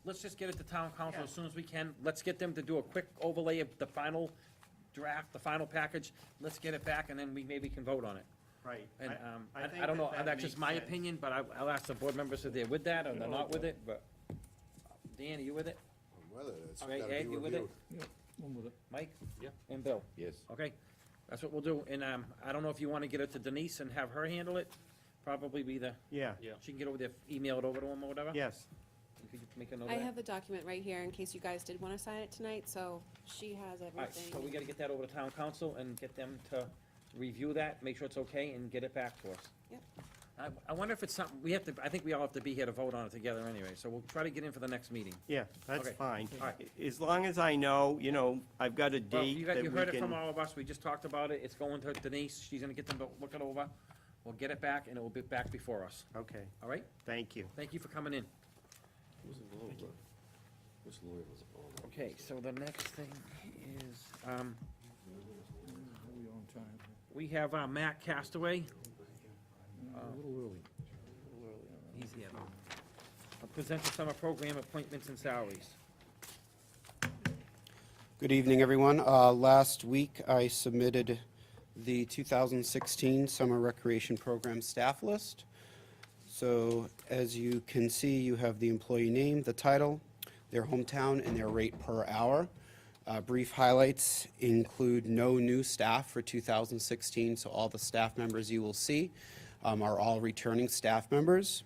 Let's just get it to town council as soon as we can. Let's get them to do a quick overlay of the final draft, the final package. Let's get it back, and then we maybe can vote on it. Right. And, think I don't know, that that's just makes my sense. opinion, but I'll ask the board members if they're with that, or they're not with it, but, Dan, are you with it? I'm with it. It's Okay, gotta Ed, be you with it? reviewed. Yeah, I'm with it. Mike? Yeah. And Bill? Yes. Okay, that's what we'll do, and, I don't know if you wanna get it to Denise and have her handle it, probably be the, Yeah, Yeah. she can get over there, email it over to him or whatever? yes. You could make a note of I that? have the document right here in case you guys did want to sign it tonight, so she has All right, everything. so we gotta get that over to town council and get them to review that, make sure it's okay, and get it back to us. Yep. I wonder if it's something, we have to, I think we all have to be here to vote on it together anyway, so we'll try to get in for the next meeting. Yeah, that's Okay. fine. All right. As long as I know, I've got a Well, date you that we heard it from can. all of us, we just talked about it, it's going to Denise, she's gonna get them to look it over. We'll get it back, and it will be back before us, Okay, all right? thank you. Thank you for coming in. Which lawyer was it? Okay, so the next thing is, Are we on time? we have Matt Castaway. A little early. He's here though. I'll present the summer program appointments and salaries. Good evening, everyone. Last week, I submitted the 2016 Summer Recreation Program staff list. So as you can see, you have the employee name, the title, their hometown, and their rate per hour. Brief highlights include no new staff for 2016, so all the staff members you will see are all returning staff members.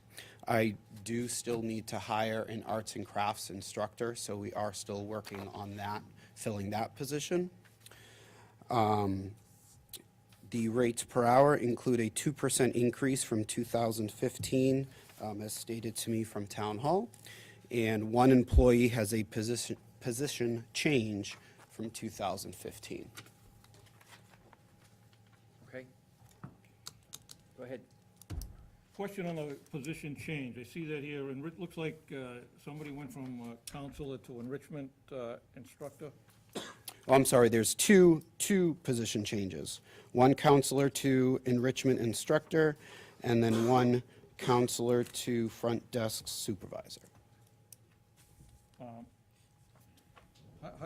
I do still need to hire an arts and crafts instructor, so we are still working on that, filling that position. The rates per hour include a 2% increase from 2015, as stated to me from Town Hall, and one employee has a position change from 2015. Okay? Go ahead. Question on the position change. I see that here, and it looks like somebody went from counselor to enrichment instructor. Oh, I'm sorry, there's two position changes. One counselor to enrichment instructor, and then one counselor to front desk supervisor. How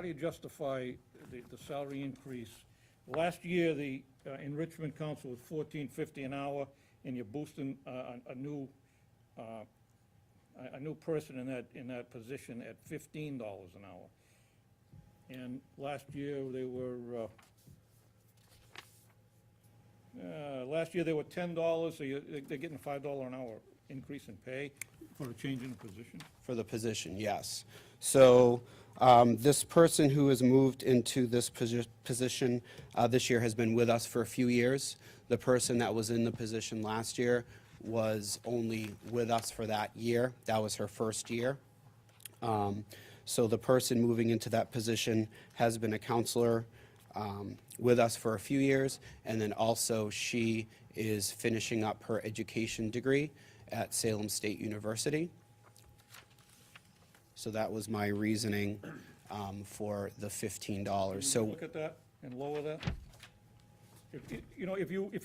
do you justify the salary increase? Last year, the enrichment counsel was $14.50 an hour, and you're boosting a new person in that position at $15 an hour. And last year, they were $10, so they're getting a $5 an hour increase in pay for a change in the position? For the position, yes. So this person who has moved into this position this year has been with us for a few years. The person that was in the position last year was only with us for that year. That was her first year. So the person moving into that position has been a counselor with us for a few years, and then also she is finishing up her education degree at Salem State University. So that was my reasoning for the $15. Can you So look at that and lower that? If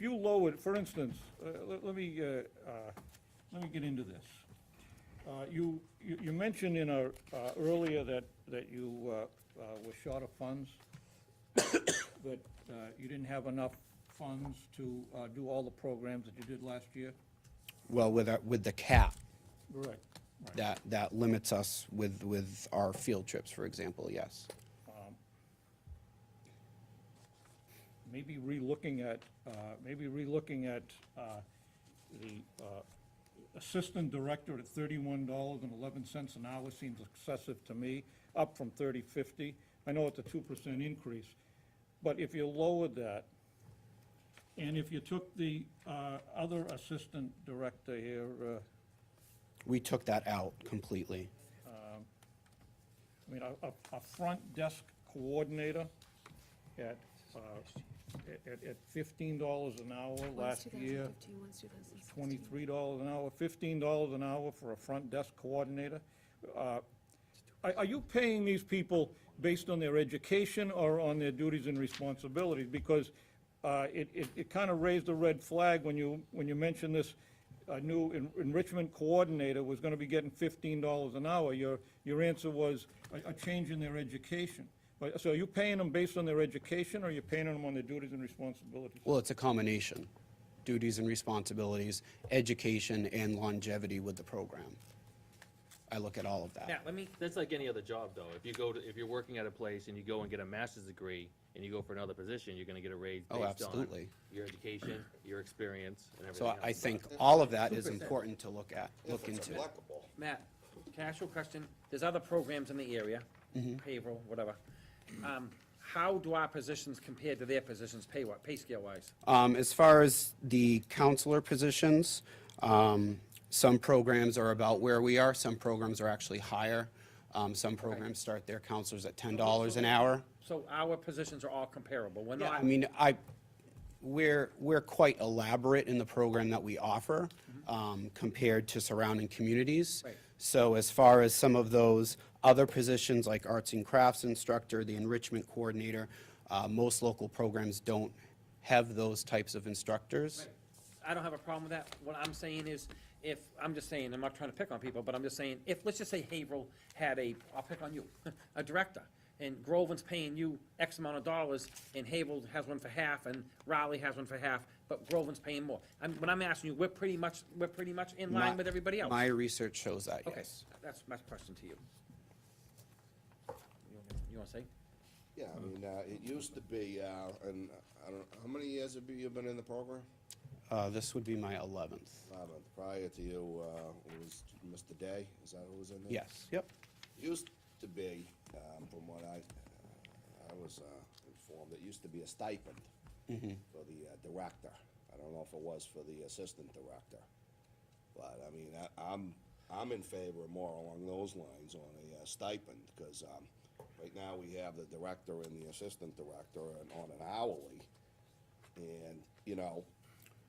you lower it, for instance, let me get into this. You mentioned earlier that you were short of funds, that you didn't have enough funds to do all the programs that you did last year? well, with the cap, Right. that limits us with our field trips, for example, yes. Maybe relooking at the assistant director at $31.11 an hour seems excessive to me, up from $30.50. I know it's a 2% increase, but if you lowered that, and if you took the other assistant director here, We took that out completely. I mean, a front desk coordinator at $15 an hour last year, $23 an hour, $15 an hour for a front desk coordinator. Are you paying these people based on their education or on their duties and responsibilities? Because it kind of raised a red flag when you mentioned this new enrichment coordinator was going to be getting $15 an hour. Your answer was a change in their education. So are you paying them based on their education, or are you paying them on their duties and responsibilities? Well, it's a combination, duties and responsibilities, education, and longevity with the program. I look at all of that. Now, let me, That's like any other job, though. If you're working at a place and you go and get a master's degree and you go for another position, you're gonna get a raise Oh, based on absolutely. your education, your experience, and So everything else. I think all of that is important to look into. Matt, can I ask you a question? There's other programs in the area, payroll, whatever. How do our positions compare to their positions, pay scale-wise? As far as the counselor positions, some programs are about where we are, some programs are actually higher. Some programs start their counselors at $10 an hour. So our positions are all comparable, we're Yeah, not. I mean, we're quite elaborate in the program that we offer, compared to surrounding communities. Right. So as far as some of those other positions, like arts and crafts instructor, the enrichment coordinator, most local programs don't have those types of instructors. I don't have a problem with that. What I'm saying is, if, I'm just saying, I'm not trying to pick on people, but I'm just saying, if, let's just say Haverhill had a, I'll pick on you, a director, and Groveland's paying you X amount of dollars, and Haverhill has one for half, and Raleigh has one for half, but Groveland's paying more. When I'm asking you, we're pretty much in line with everybody else. My research shows that, Okay, yes. that's my question to you. You wanna say? Yeah, I mean, it used to be, and I don't, how many years have you been in the program? This would be my 11th. Prior to you, it was Mr. Day, is that who was in there? Yes, yep. Used to be, from what I was informed, it used to be a stipend for the director. I don't know if it was for the assistant director. But, I mean, I'm in favor of more along those lines on a stipend, because right now we have the director and the assistant director on an hourly. And, you know,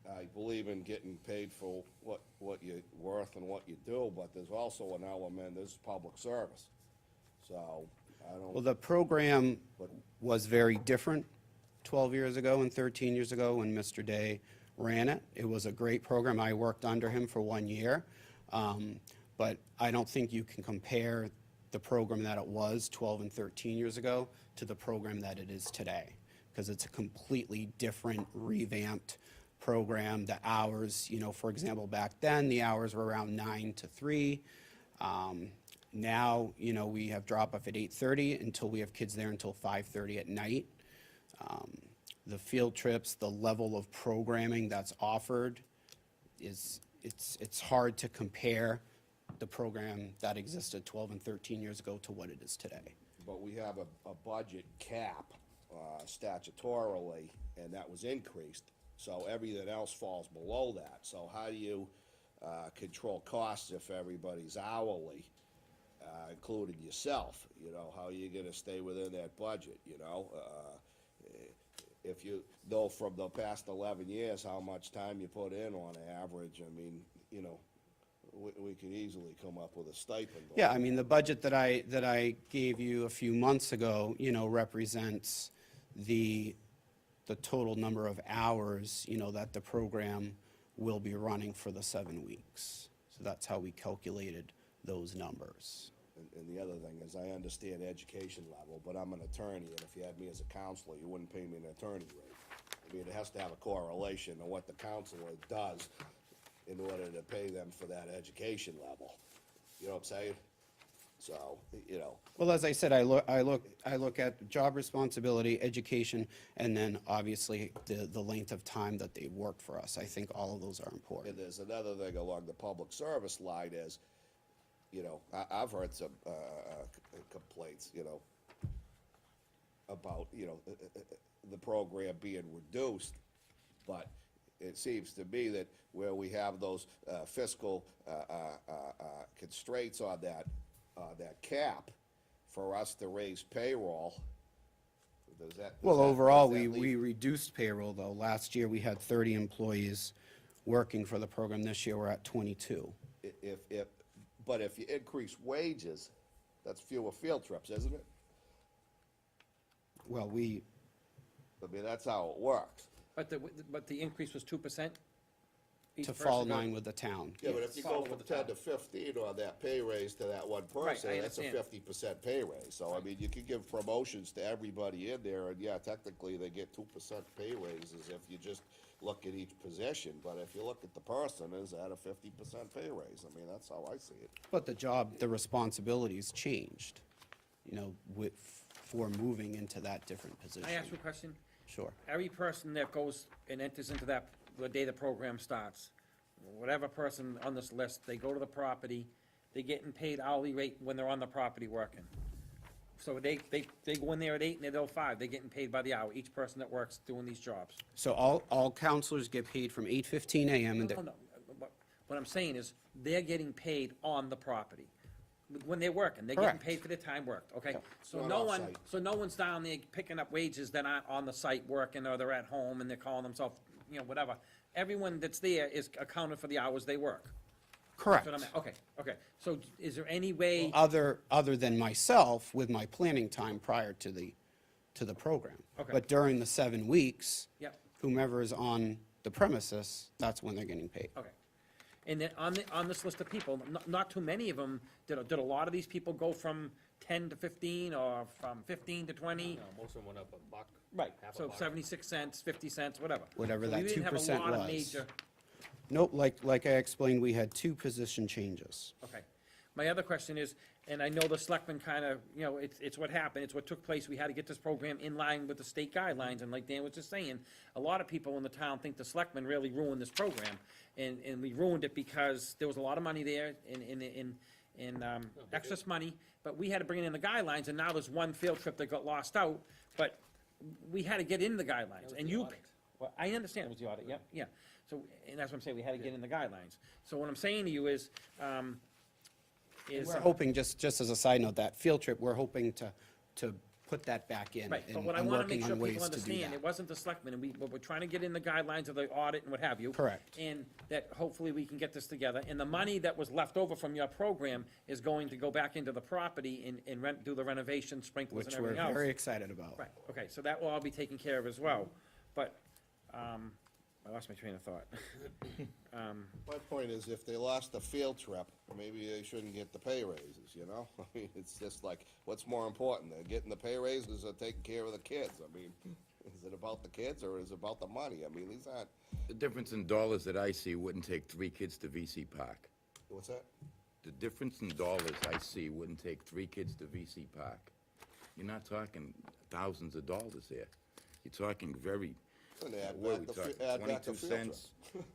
I believe in getting paid for what you're worth and what you do, but there's also an element, this is public service. So, I don't. Well, the program was very different 12 years ago and 13 years ago when Mr. Day ran it. It was a great program. I worked under him for 1 year. But I don't think you can compare the program that it was 12 and 13 years ago to the program that it is today, because it's a completely different, revamped program. The hours, you know, for example, back then, the hours were around 9 to 3. Now, you know, we have drop-off at 8:30 until we have kids there until 5:30 at night. The field trips, the level of programming that's offered it's hard to compare the program that existed 12 and 13 years ago to what it is today. But we have a budget cap statutorily, and that was increased, so everything else falls below that. So how do you control costs if everybody's hourly, including yourself? You know, how are you gonna stay within that budget, you know? If you know from the past 11 years how much time you put in on average, I mean, you know, we could easily come up with a stipend. Yeah, I mean, the budget that I gave you a few months ago, you know, represents the total number of hours, you know, that the program will be running for the 7 weeks. So that's how we calculated those numbers. And the other thing is, I understand education level, but I'm an attorney, and if you had me as a counselor, you wouldn't pay me an attorney rate. I mean, it has to have a correlation to what the counselor does in order to pay them for that education level. You know what I'm saying? So, you know. Well, as I said, I look at job responsibility, education, and then obviously the length of time that they've worked for us. I think all of those are important. And there's another thing along the public service line is, you know, I've heard some complaints, you know, about, you know, the program being reduced, but it seems to me that where we have those fiscal constraints on that cap, for us to raise payroll, Well, overall, we reduced payroll, though. Last year, we had 30 employees working for the program. This year, we're at 22. But if you increase wages, that's fewer field trips, isn't it? Well, I mean, that's how it works. But the increase was 2%? to fall in line with the town. Yeah, but if you go from 10 to 15 on that pay raise to that one person, I that's a understand. 50% pay raise. So, I mean, you could give promotions to everybody in there, and yeah, technically, they get 2% pay raises if you just look at each position. But if you look at the person, is that a 50% pay raise? I mean, that's how I see it. But the responsibilities changed, you know, for moving into that different position. Can I ask you a question? Sure. Every person that goes and enters into that, the day the program starts, whatever person on this list, they go to the property, they're getting paid hourly rate when they're on the property working. So they go in there at 8 and they're till 5, they're getting paid by the hour, each person that works doing these jobs. So all counselors get paid from 8:15 a.m. and No, no, what I'm saying is, they're getting paid on the property. When they're working, they're getting Correct. paid for their time worked, okay? So Not no one, off-site. so no one's down there picking up wages that aren't on the site working, or they're at home and they're calling themselves, you know, whatever. Everyone that's there is accounted for the hours they work. Correct. That's what I'm- Okay, so is there any way? Other than myself with my planning time prior to the program. Okay. But during the 7 weeks, Yep. whomever is on the premises, that's when they're getting paid. Okay. And then on this list of people, not too many of them, did a lot of these people go from 10 to 15, or from 15 to 20? No, most of them went up a buck. Right, half a so buck. 76 cents, 50 cents, whatever. Whatever So that we didn't have a 2% lot of was. major. Nope, like I explained, we had 2 position changes. Okay. My other question is, and I know the selectmen kind of, it's what happened, it's what took place, we had to get this program in line with the state guidelines, and like Dan was just saying, a lot of people in the town think the selectmen really ruined this program, and we ruined it because there was a lot of money there in excess money, but we had to bring it in the guidelines, and now there's one field trip that got lost out, but we had to get in the guidelines, and you. Well, I understand it was the audit, yeah. So, and that's what I'm saying, we had to get in the guidelines. So what I'm saying to you is, We're hoping, just as a side note, that field trip, we're hoping to put that back in. right, but And what I I'm wanna working make sure on ways people to do understand, that. it wasn't the selectmen, and we're trying to get in the guidelines of the audit and what have you. Correct. And that hopefully we can get this together, and the money that was left over from your program is going to go back into the property and do the renovation, sprinklers and Which we're everything else. very excited about. Right, okay, so that will all be taken care of as well, but, I lost my train of thought. My point is, if they lost the field trip, maybe they shouldn't get the pay raises, you know? I mean, it's just like, what's more important, they're getting the pay raises or taking care of the kids? I mean, is it about the kids or is it about the money? I mean, these aren't, The difference in dollars that I see wouldn't take 3 kids to VC Park. what's that? The difference in dollars I see wouldn't take 3 kids to VC Park. You're not talking thousands of dollars here. You're talking very, And they add what are back we the fi- talking, add back the 22 field trip. cents?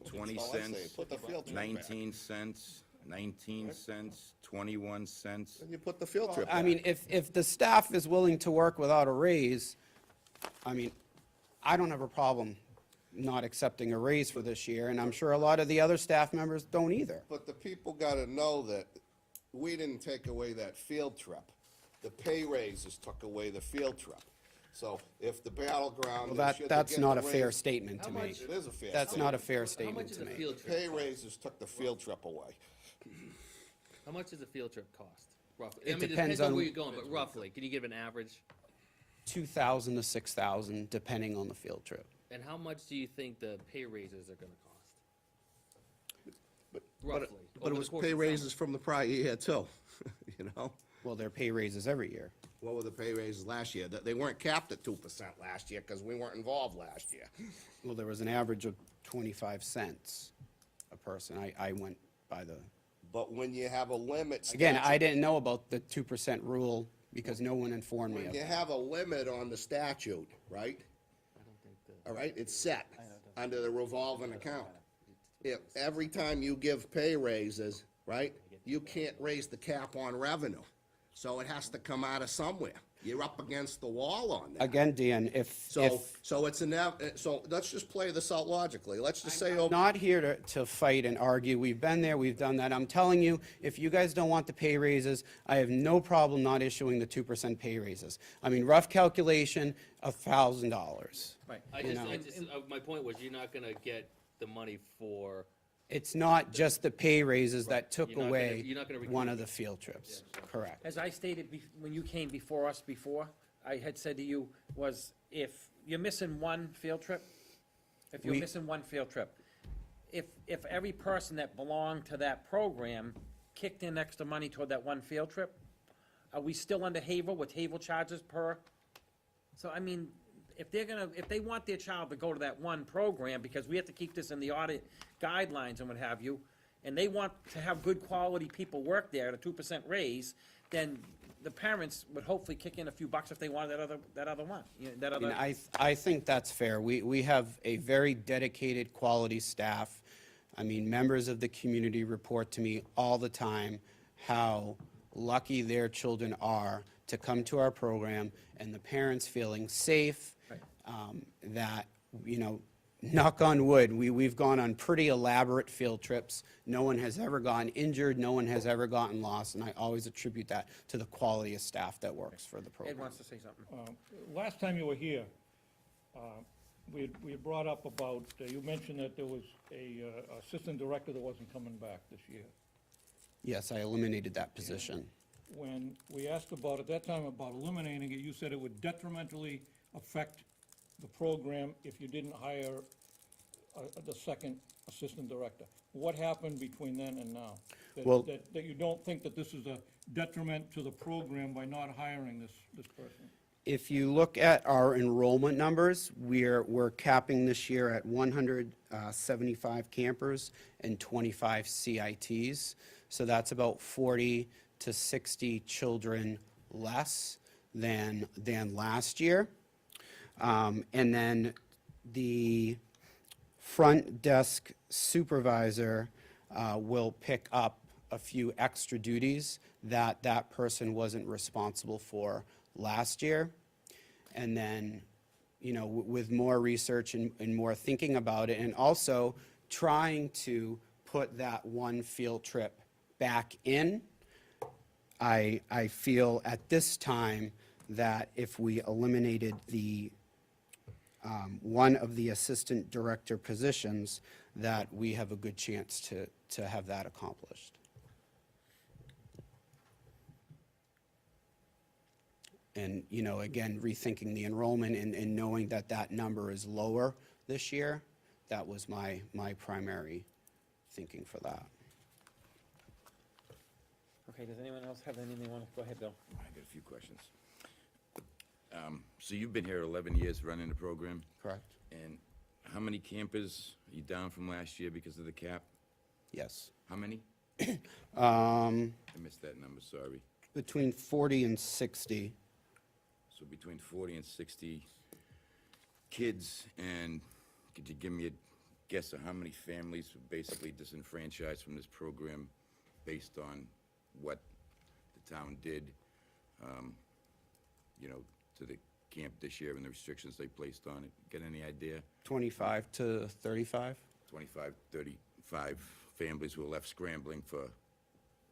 20 That's all I say, cents, put the field trip back. 19 cents, 19 cents, 21 cents. Then you put the field trip I back. mean, if the staff is willing to work without a raise, I mean, I don't have a problem not accepting a raise for this year, and I'm sure a lot of the other staff members don't either. But the people gotta know that we didn't take away that field trip. The pay raises took away the field trip. So if the battleground. Well, should they that's get not the a fair raise- statement to me. It is a fair. That's not a statement. fair How much statement is to a me. field trip? Pay raises took the field trip away. How much does a field trip cost, roughly? It I mean, depends on on- where you're going, but roughly, can you give an average? 2,000 to 6,000, depending on the field trip. And how much do you think the pay raises are gonna cost? But Roughly, But over it the was course pay of raises from the prior year too, you know? Well, their pay raises every year. What were the pay raises last year? They weren't capped at 2% last year because we weren't involved last year. Well, there was an average of 25 cents a person. I went by the, But when you have a limit. again, statute- I didn't know about the 2% rule because no one informed me When of you it. have a limit on the statute, right? All right, it's set under the revolving account. If, every time you give pay raises, right, you can't raise the cap on revenue. So it has to come out of somewhere. You're up against the wall on that. Again, Dan, So it's so let's just play this out logically. Let's just say, not here to fight and argue. We've been there, we've done that. I'm telling you, if you guys don't want the pay raises, I have no problem not issuing the 2% pay raises. I mean, rough calculation, $1,000. Right. My point was, you're not gonna get the money for, It's not just the pay raises that took You're not gonna- away you're not gonna one recoup of the field trips. Correct. As I stated when you came before us before, I had said to you, was if you're missing one field trip, if you're We- missing one field trip, if every person that belonged to that program kicked in extra money toward that one field trip, are we still under Havel with Havel charges per? So, I mean, if they want their child to go to that one program, because we have to keep this in the audit guidelines and what have you, and they want to have good quality people work there at a 2% raise, then the parents would hopefully kick in a few bucks if they wanted that other one, that I mean, other. I think that's fair. We have a very dedicated, quality staff. I mean, members of the community report to me all the time how lucky their children are to come to our program, and the parents feeling safe, that, you know, knock on wood, we've gone on pretty elaborate field trips. No one has ever gotten injured, no one has ever gotten lost, and I always attribute that to the quality of staff that works for the Ed program. wants to say something. Last time you were here, we had brought up about, you mentioned that there was a assistant director that wasn't coming back this year. Yes, I eliminated that position. When we asked about, at that time, about eliminating it, you said it would detrimentally affect the program if you didn't hire the second assistant director. What happened between then and now? Well- That you don't think that this is a detriment to the program by not hiring this person? If you look at our enrollment numbers, we're capping this year at 175 campers and 25 CITs. So that's about 40 to 60 children less than last year. And then the front desk supervisor will pick up a few extra duties that that person wasn't responsible for last year. And then, you know, with more research and more thinking about it, and also trying to put that one field trip back in, I feel at this time that if we eliminated the one of the assistant director positions, that we have a good chance to have that accomplished. And, you know, again, rethinking the enrollment and knowing that that number is lower this year, that was my primary thinking for that. Okay, does anyone else have anything they want to, go ahead, Bill. I got a few questions. So you've been here 11 years running the program, Correct? and how many campers are you down from last year because of the cap? Yes. How many? Um, I missed that number, sorry. Between 40 and 60. So between 40 and 60 kids, and could you give me a guess of how many families were basically disenfranchised from this program based on what the town did, you know, to the camp this year and the restrictions they placed on it? Get any idea? 25 to 35? 25, 35 families who were left scrambling for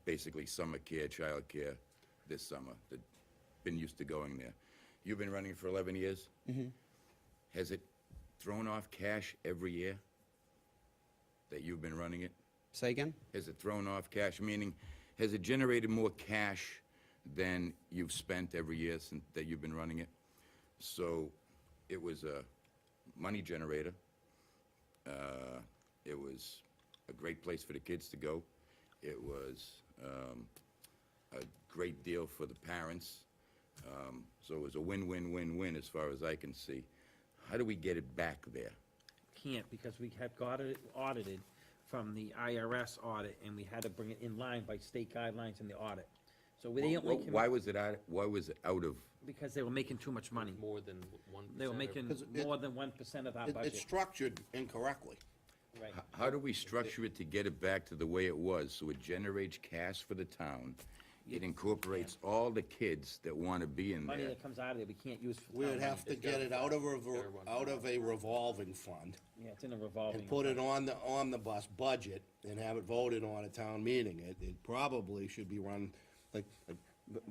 basically summer care, child care this summer, that been used to going there. You've been running for 11 years? Mm-hmm. Has it thrown off cash every year that you've been running it? Say again? Has it thrown off cash, meaning, has it generated more cash than you've spent every year since that you've been running it? So, it was a money generator. It was a great place for the kids to go. It was a great deal for the parents. So it was a win-win-win-win as far as I can see. How do we get it back there? Can't, because we have got it audited from the IRS audit, and we had to bring it in line by state guidelines in the audit. So they only came. Why was it out of, Because they were making too much money. More than 1%? They were making 'Cause it- more than 1% of our It's budget. structured incorrectly. Right. how do we structure it to get it back to the way it was, so it generates cash for the town? It incorporates all the kids that want to be in Money there. that comes out of there, we can't use for We would town have to money. get it out of a revolving fund Yeah, it's in a revolving. and put it on the omnibus budget and have it voted on at town meeting. It probably should be run, like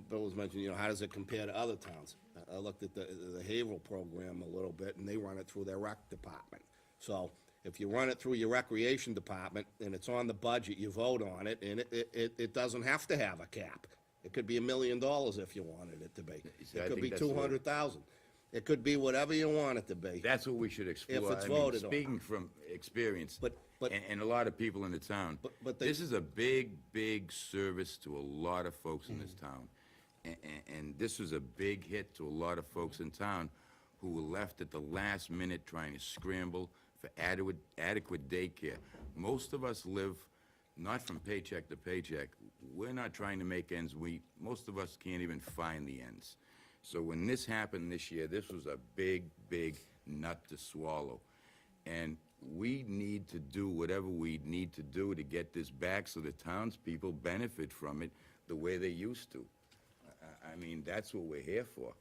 Bill was mentioning, you know, how does it compare to other towns? I looked at the Haverhill program a little bit, and they run it through their rec department. So if you run it through your recreation department and it's on the budget, you vote on it, and it doesn't have to have a cap. It could be $1 million if you wanted it to be. See, I It could think be that's the way- 200,000. It could be whatever you want it to be. That's what we should explore. it's I mean, voted on. Speaking from experience, But- and a lot of people in the town, But this is a big service to a lot of folks in this town. And this was a big hit to a lot of folks in town who were left at the last minute trying to scramble for adequate daycare. Most of us live not from paycheck to paycheck. We're not trying to make ends meet. Most of us can't even find the ends. So when this happened this year, this was a big nut to swallow. And we need to do whatever we need to do to get this back so the townspeople benefit from it the way they used to. I mean, that's what we're here for.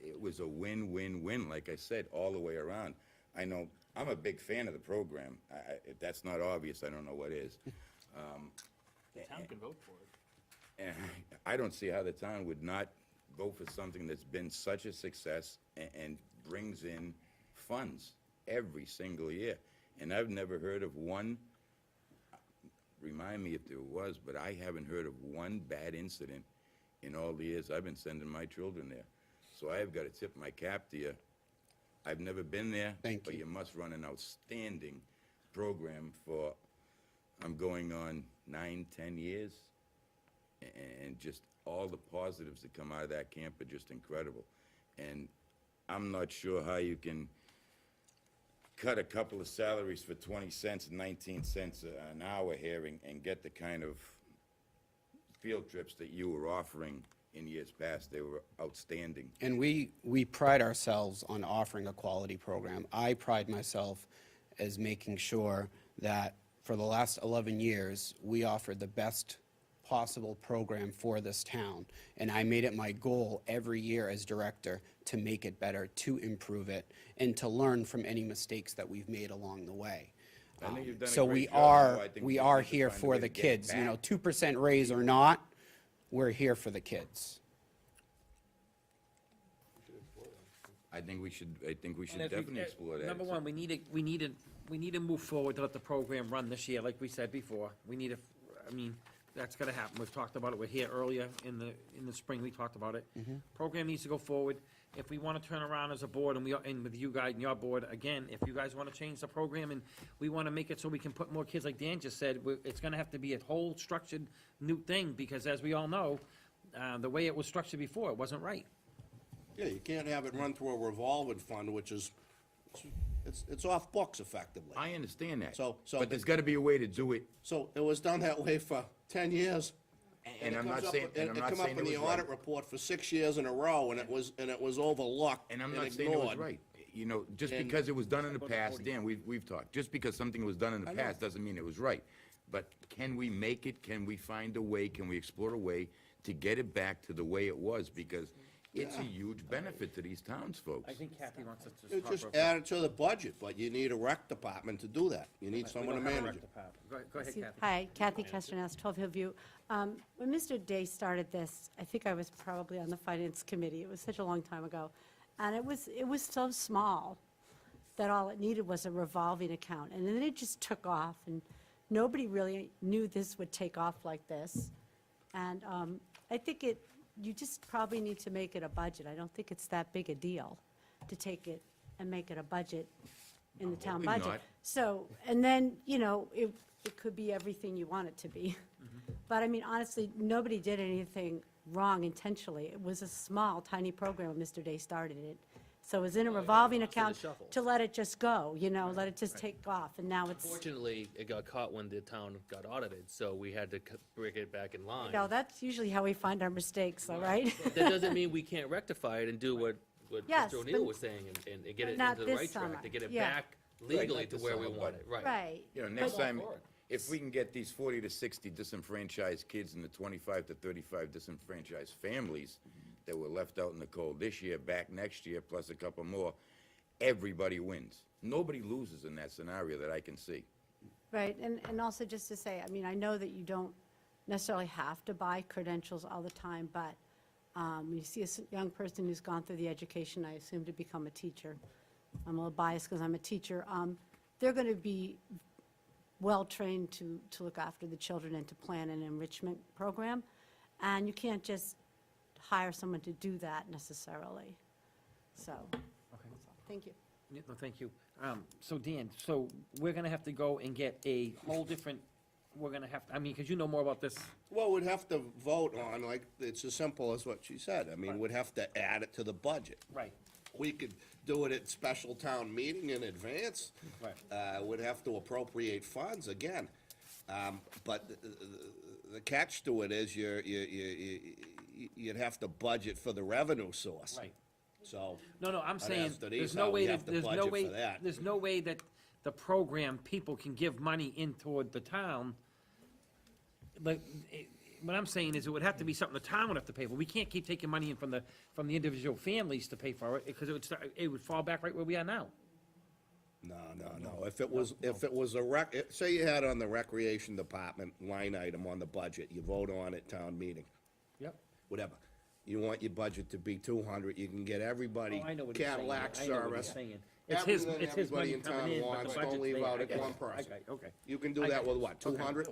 It was a win-win-win, like I said, all the way around. I know, I'm a big fan of the program. If that's not obvious, I don't know what is. The town can vote for it. And I don't see how the town would not vote for something that's been such a success and brings in funds every single year. And I've never heard of one, remind me if there was, but I haven't heard of one bad incident in all the years I've been sending my children there. So I have got to tip my cap to you. I've never been there. Thank But you. you must run an outstanding program for, I'm going on 9, 10 years. And just all the positives that come out of that camp are just incredible. And I'm not sure how you can cut a couple of salaries for 20 cents and 19 cents an hour here and get the kind of field trips that you were offering in years past. They were outstanding. And we pride ourselves on offering a quality program. I pride myself as making sure that for the last 11 years, we offered the best possible program for this town. And I made it my goal every year as director to make it better, to improve it, and to learn from any mistakes that we've made along the way. I think you've done a So great we job. Now, are, I think we we are need to here find a for way the to get it kids, you know, back. 2% raise or not, we're here for the kids. I think we should And if we- definitely explore that. Number one, we need to move forward to let the program run this year, like we said before. We need to, I mean, that's gonna happen. We've talked about it. We're here earlier in the spring, we talked about it. Program needs to go forward. If we wanna turn around as a board, and with you guys and your board, again, if you guys wanna change the program and we wanna make it so we can put more kids, like Dan just said, it's gonna have to be a whole structured new thing, because as we all know, the way it was structured before, it wasn't right. Yeah, you can't have it run through a revolving fund, which is, it's off books effectively. I understand that. So But there's gotta be a way to do it. So it was done that way for 10 years. And it I'm not comes up- saying, and I'm it not come saying up it in the was right. audit report for 6 years in a row, and it was overlooked And I'm and not saying it was ignored. right. You know, just And- because it was done in the past, Dan, we've talked, just because something was done in the past doesn't mean it was right. But can we make it, can we find a way, can we explore a way to get it back to the way it was? Because it's a huge benefit to these townsfolk. I think Kathy wants us to You talk just real add it to the budget, but you need a rec department to do that. You need quick. someone to We don't have a manage rec it. department. Go ahead, Kathy. Hi, Kathy Castanes, 12 Hillview. When Mr. Day started this, I think I was probably on the Finance Committee. It was such a long time ago. And it was so small that all it needed was a revolving account. And then it just took off, and nobody really knew this would take off like this. And I think you just probably need to make it a budget. I don't think it's that big a deal to take it and make it a budget in the town hoping budget. not. So, and then, you know, it could be everything you want it to be. But I mean, honestly, nobody did anything wrong intentionally. It was a small, tiny program when Mr. Day started it. So it was in a revolving account shuffle. to let it just go, you know, let it just take off, and now it's, Fortunately, it got caught when the town got audited, so we had to bring it back in line. you know, that's usually how we find our mistakes, all right? That doesn't mean we can't rectify it and do what Yes, Mr. O'Neill but- was saying and get it not into the this right summer. track, to get it Yeah. back legally Right, to not where this we summer, want but- it, right. Right. You know, next But- time, if we can get these 40 to 60 disenfranchised kids and the 25 to 35 disenfranchised families that were left out in the cold this year, back next year, plus a couple more, everybody wins. Nobody loses in that scenario that I can see. Right, and also just to say, I mean, I know that you don't necessarily have to buy credentials all the time, but when you see a young person who's gone through the education, I assume, to become a teacher, I'm a little biased because I'm a teacher, they're going to be well-trained to look after the children and to plan an enrichment program, and you can't just hire someone to do that necessarily. So, thank you. Yeah, no, thank you. So Dan, so we're gonna have to go and get a whole different, we're gonna have, I mean, because you know more about this. Well, we'd have to vote on, like, it's as simple as what she said. I mean, we'd have to add it to the budget. Right. We could do it at special town meeting in advance. Right. Would have to appropriate funds again. But the catch to it is you'd have to budget for the revenue source. Right. So. No, I'm I'd saying, ask Denise there's how no we way have that, to there's no budget way, for that. there's no way that the program, people can give money in toward the town. Like, what I'm saying is, it would have to be something the town would have to pay for. We can't keep taking money in from the individual families to pay for it, because it would fall back right where we are now. No. If it was a say you had on the recreation department line item on the budget, you vote on it town meeting, Yep. whatever. You want your budget to be 200, you can get everybody Oh, I know what he's saying. Cadillac I know what he's service. saying. It's his Everything money everybody in coming town in, but wants, the don't budget's leave there. out I at got one it. person. Okay. You can do I that got with it. what, 200?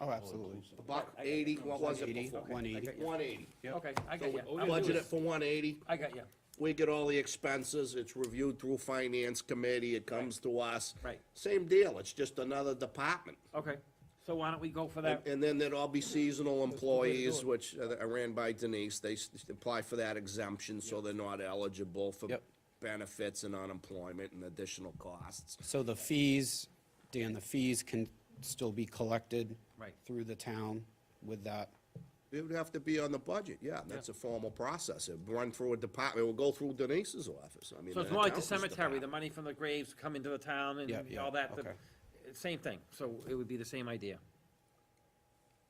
Oh, absolutely. $180, what was it 180, before? 180. 180. Okay, I got you. Budget it for 180. I got you. we get all the expenses, it's reviewed through finance committee, it comes to us. Right. Same deal, it's just another department. Okay, so why don't we go for that? And then there'd all be seasonal employees, which I ran by Denise, they apply for that exemption, so they're not eligible for Yep. benefits and unemployment and additional costs. So the fees, Dan, the fees can still be collected Right. through the town with that? It would have to be on the budget, yeah, that's a formal process, it'd run through a department, it would go through Denise's office, I mean. So it's the more like the accountant's cemetery, the department. money from the graves come into the town and Yeah, yeah, all that, okay. same thing, so it would be the same idea.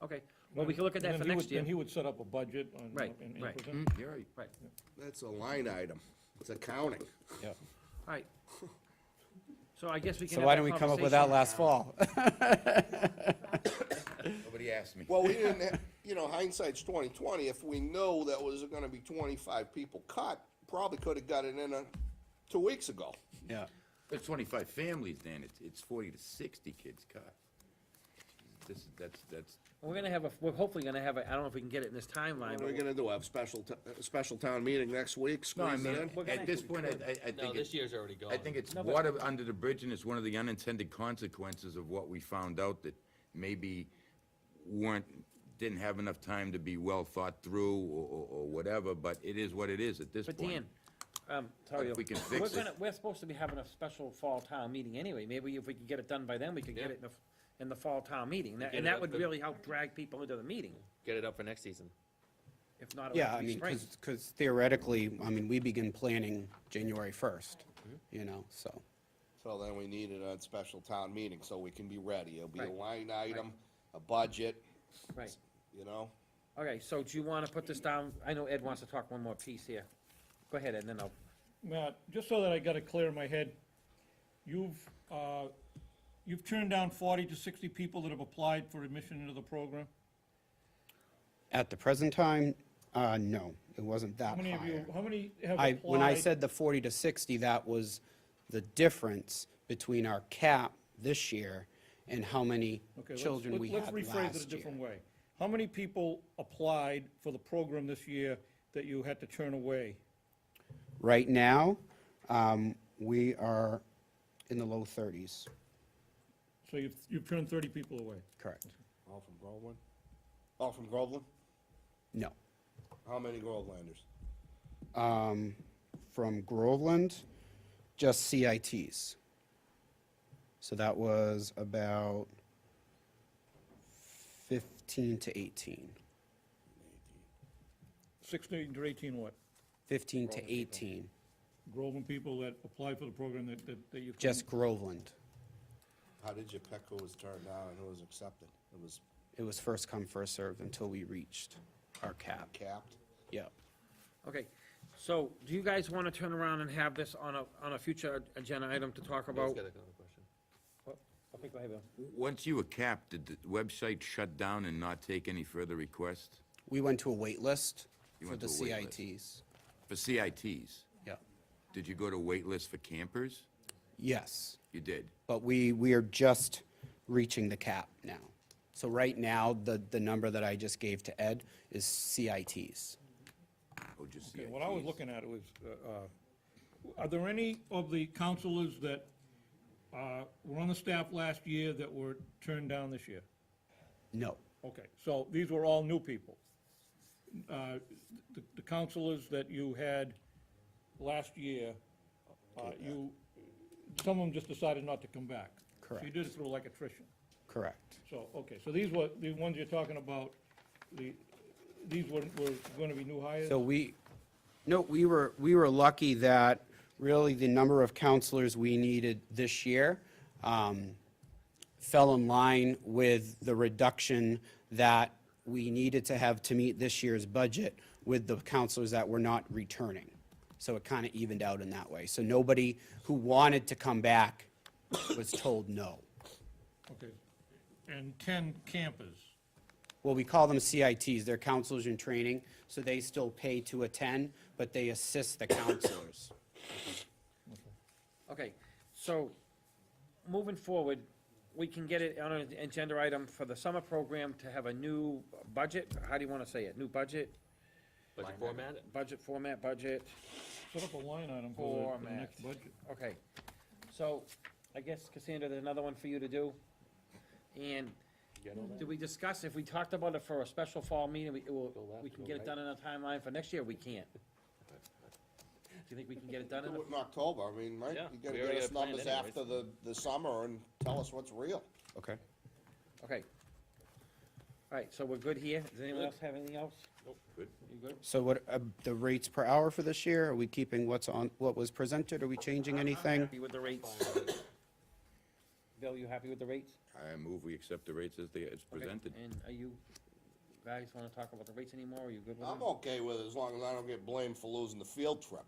Okay, well, we can look at that And for he next would- year. And he would set up a budget on. Right, and right. present. You're right. Right, That's a line item, it's accounting. Yeah. all right. So I guess we can So have why that don't we come up with that conversation. last fall? Nobody asked me. Well, we didn't, you know, hindsight's 20/20, if we know that was gonna be 25 people cut, probably could've got it in 2 weeks ago. Yeah. There's 25 families, Dan, it's 40 to 60 kids cut. That's, We're gonna have we're hopefully gonna have I don't know if we can get it in this timeline, What are but we gonna do, have special town meeting next week, no, I squeeze it mean, in? We're gonna- at this point, I No, think this it, year's already gone. I think it's No, but- water under the bridge, and it's one of the unintended consequences of what we found out that maybe didn't have enough time to be well thought through or whatever, but it is what it is at this But point. Dan, sorry, If we can fix it. we're supposed to be having a special fall town meeting anyway, maybe if we could get it done by then, we could get it in the fall town meeting, Get and it that up would for- really help drag people into the meeting, Get it up for next season. if not, it would Yeah, have I to be mean, spring. because theoretically, I mean, we begin planning January 1st, you know, so. So then we need it on special town meeting, so we can be ready, it'll be a Right. line item, a budget, Right, you know? okay, so do you wanna put this down, I know Ed wants to talk one more piece here, go ahead, Ed, and then I'll, Matt, just so that I got it clear in my head, you've turned down 40 to 60 people that have applied for admission into the program? At the present time, no, it wasn't that How many of you, high. how many have When I applied? said the 40 to 60, that was the difference between our cap this year and how many Okay, let's- children we had Let's rephrase it a last year. different way. How many people applied for the program this year that you had to turn away? Right now, we are in the low 30s, So you've turned 30 people away. correct? All from Groveland? All from Groveland? No. How many Grovelanders? From Groveland, just CITs. So that was about 15 to 18. 16 to 18 what? 15 to 18, Groveland people that applied for the program that you. just Groveland. How did you pick who was turned down and who was accepted? It was It was first come, first served until we reached our cap. capped? Yep. okay, so, do you guys wanna turn around and have this on a future agenda item to talk Bill's about? got another question. Okay, go ahead, Bill. Once you were capped, did the website shut down and not take any further requests? We went to a wait list You for went the to a wait list. CITs. For CITs? Yep. Did you go to wait list for campers? Yes, You did? but we are just reaching the cap now. So right now, the number that I just gave to Ed is CITs. Or just Okay, what I was CITs? looking at was, are there any of the counselors that were on the staff last year that were turned down this year? No, Okay, so these were all new people. The counselors that you had last year, some of them just decided not to come back. So you Correct. did it through like attrition. correct. So, okay, so these were, the ones you're talking about, these were gonna be new hires? So we were lucky that really the number of counselors we needed this year fell in line with the reduction that we needed to have to meet this year's budget with the counselors that were not returning. So it kind of evened out in that way. So nobody who wanted to come back was told no. Okay, and 10 campers. Well, we call them CITs, they're counselors in training, so they still pay to attend, but they assist the counselors. Okay, so, moving forward, we can get it on an agenda item for the summer program to have a new budget, how do you wanna say it, new budget? Budget format? Budget format, budget, set up a line item For for the next Matt. budget. Okay, so, I guess, Cassandra, there's another one for you to do. And did we discuss, if we talked about it for a special fall meeting, we can get it done in a timeline for next year, we can't? Do you think we can get it done in Do a? it in October, I mean, right? Yeah, You gotta we get already us got it planned numbers anyways. after the summer and tell us what's real. Okay. Okay. All right, so we're good here. Does anyone else have anything else? Nope, good. You good? So what, the rates per hour for this year, are we keeping what was presented? Are we changing anything? Happy with the rates? Bill, you happy with the rates? I move we accept the rates as Okay, presented. And are you guys wanna talk about the rates anymore? Are you good with I'm them? okay with it as long as I don't get blamed for losing the field trip.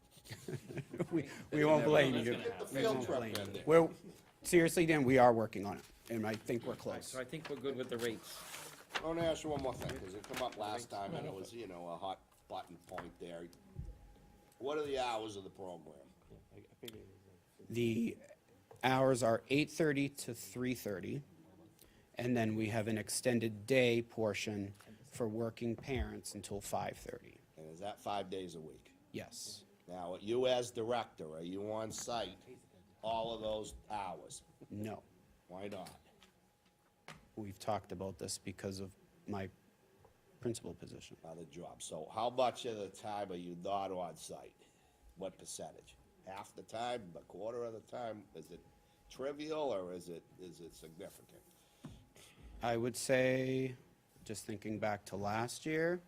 We won't blame you. Get the We field won't trip blame in you. there. We're, seriously, Dan, we are working on it, and I think we're All right, close. so I think we're good with the rates. I want to ask you one more thing, because it come up last time, and it was, you know, a hot button point there. What are the hours of the program? The hours are 8:30 to 3:30, and then we have an extended day portion for working parents until 5:30. And is that 5 days a week? Yes. Now, you as director, are you on site all of those hours? No. Why not? We've talked about this because of my principal position. Other job. So how much of the time are you not on site? What percentage? Half the time, a quarter of the time? Is it trivial or is it significant? I would say, just thinking back to last year,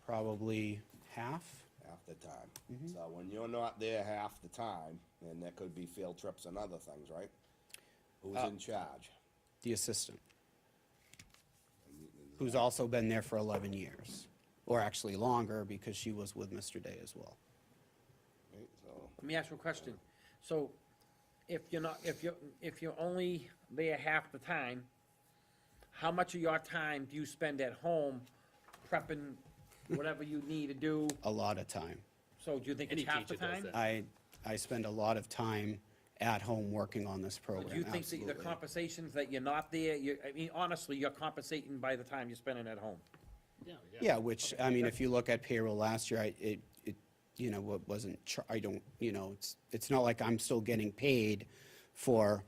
probably half. Half the time. So when you're not there half the time, and there could be field trips and other things, right? Who's in charge? The assistant, who's also been there for 11 years, or actually longer, because she was with Mr. Day as well. Right, so, Let me ask you a question. So, if you're only there half the time, how much of your time do you spend at home prepping whatever you need to do? A lot of time. So do you think Any it's half the teacher does time? that. I spend a lot of time at home working on this Or program, do you think that the absolutely. compensations that you're not there, I mean, honestly, you're compensating by the time you're spending at home? Yeah, which, I mean, if you look at payroll last year, you know, what wasn't, I don't, you know, it's not like I'm still getting paid for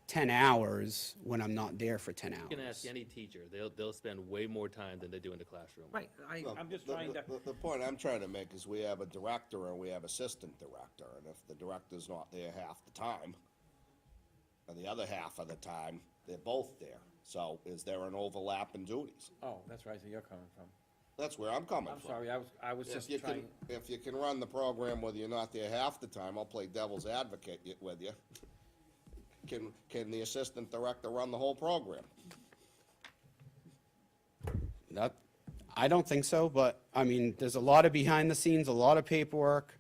10 hours when I'm not there for 10 hours. You can ask any teacher, they'll spend way more time than they do in the classroom. Right, I'm just the- trying to, The point I'm trying to make is we have a director and we have assistant director, and if the director's not there half the time, and the other half of the time, they're both there. So is there an overlap in duties? oh, that's right, so you're coming from. That's where I'm coming I'm from. sorry, I was If just you can, trying, if you can run the program whether you're not there half the time, I'll play devil's advocate with you. Can the assistant director run the whole program? That, I don't think so, but, I mean, there's a lot of behind the scenes, a lot of paperwork,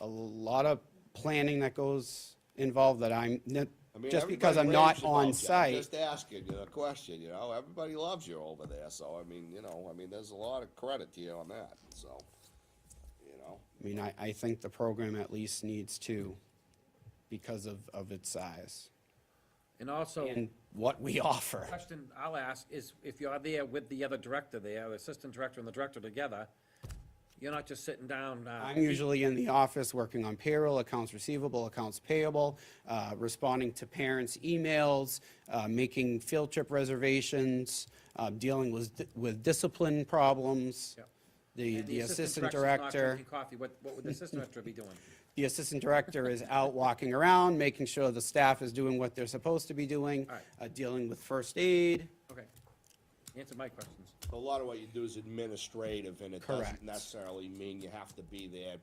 a lot of planning that goes involved that I mean, just because I'm everybody not raves about on you. I'm site. just asking you a question, you know, everybody loves you over there, so, I mean, you know, there's a lot of credit to you on that, so, you know. I mean, I think the program at least needs to, because of its size and also. and what we offer. Question I'll ask is, if you're there with the other director there, the assistant director and the director together, you're not just sitting down, I'm usually in the office working on payroll, accounts receivable, accounts payable, responding to parents' emails, making field trip reservations, dealing with discipline problems. Yep. The and the assistant director's not director, drinking coffee, what would the assistant director be doing? the assistant director is out walking around, making sure the staff is doing what they're supposed to be doing, All dealing with first aid. Okay, answer my questions. A lot of what you do is administrative, and it Correct. doesn't necessarily mean you have to be there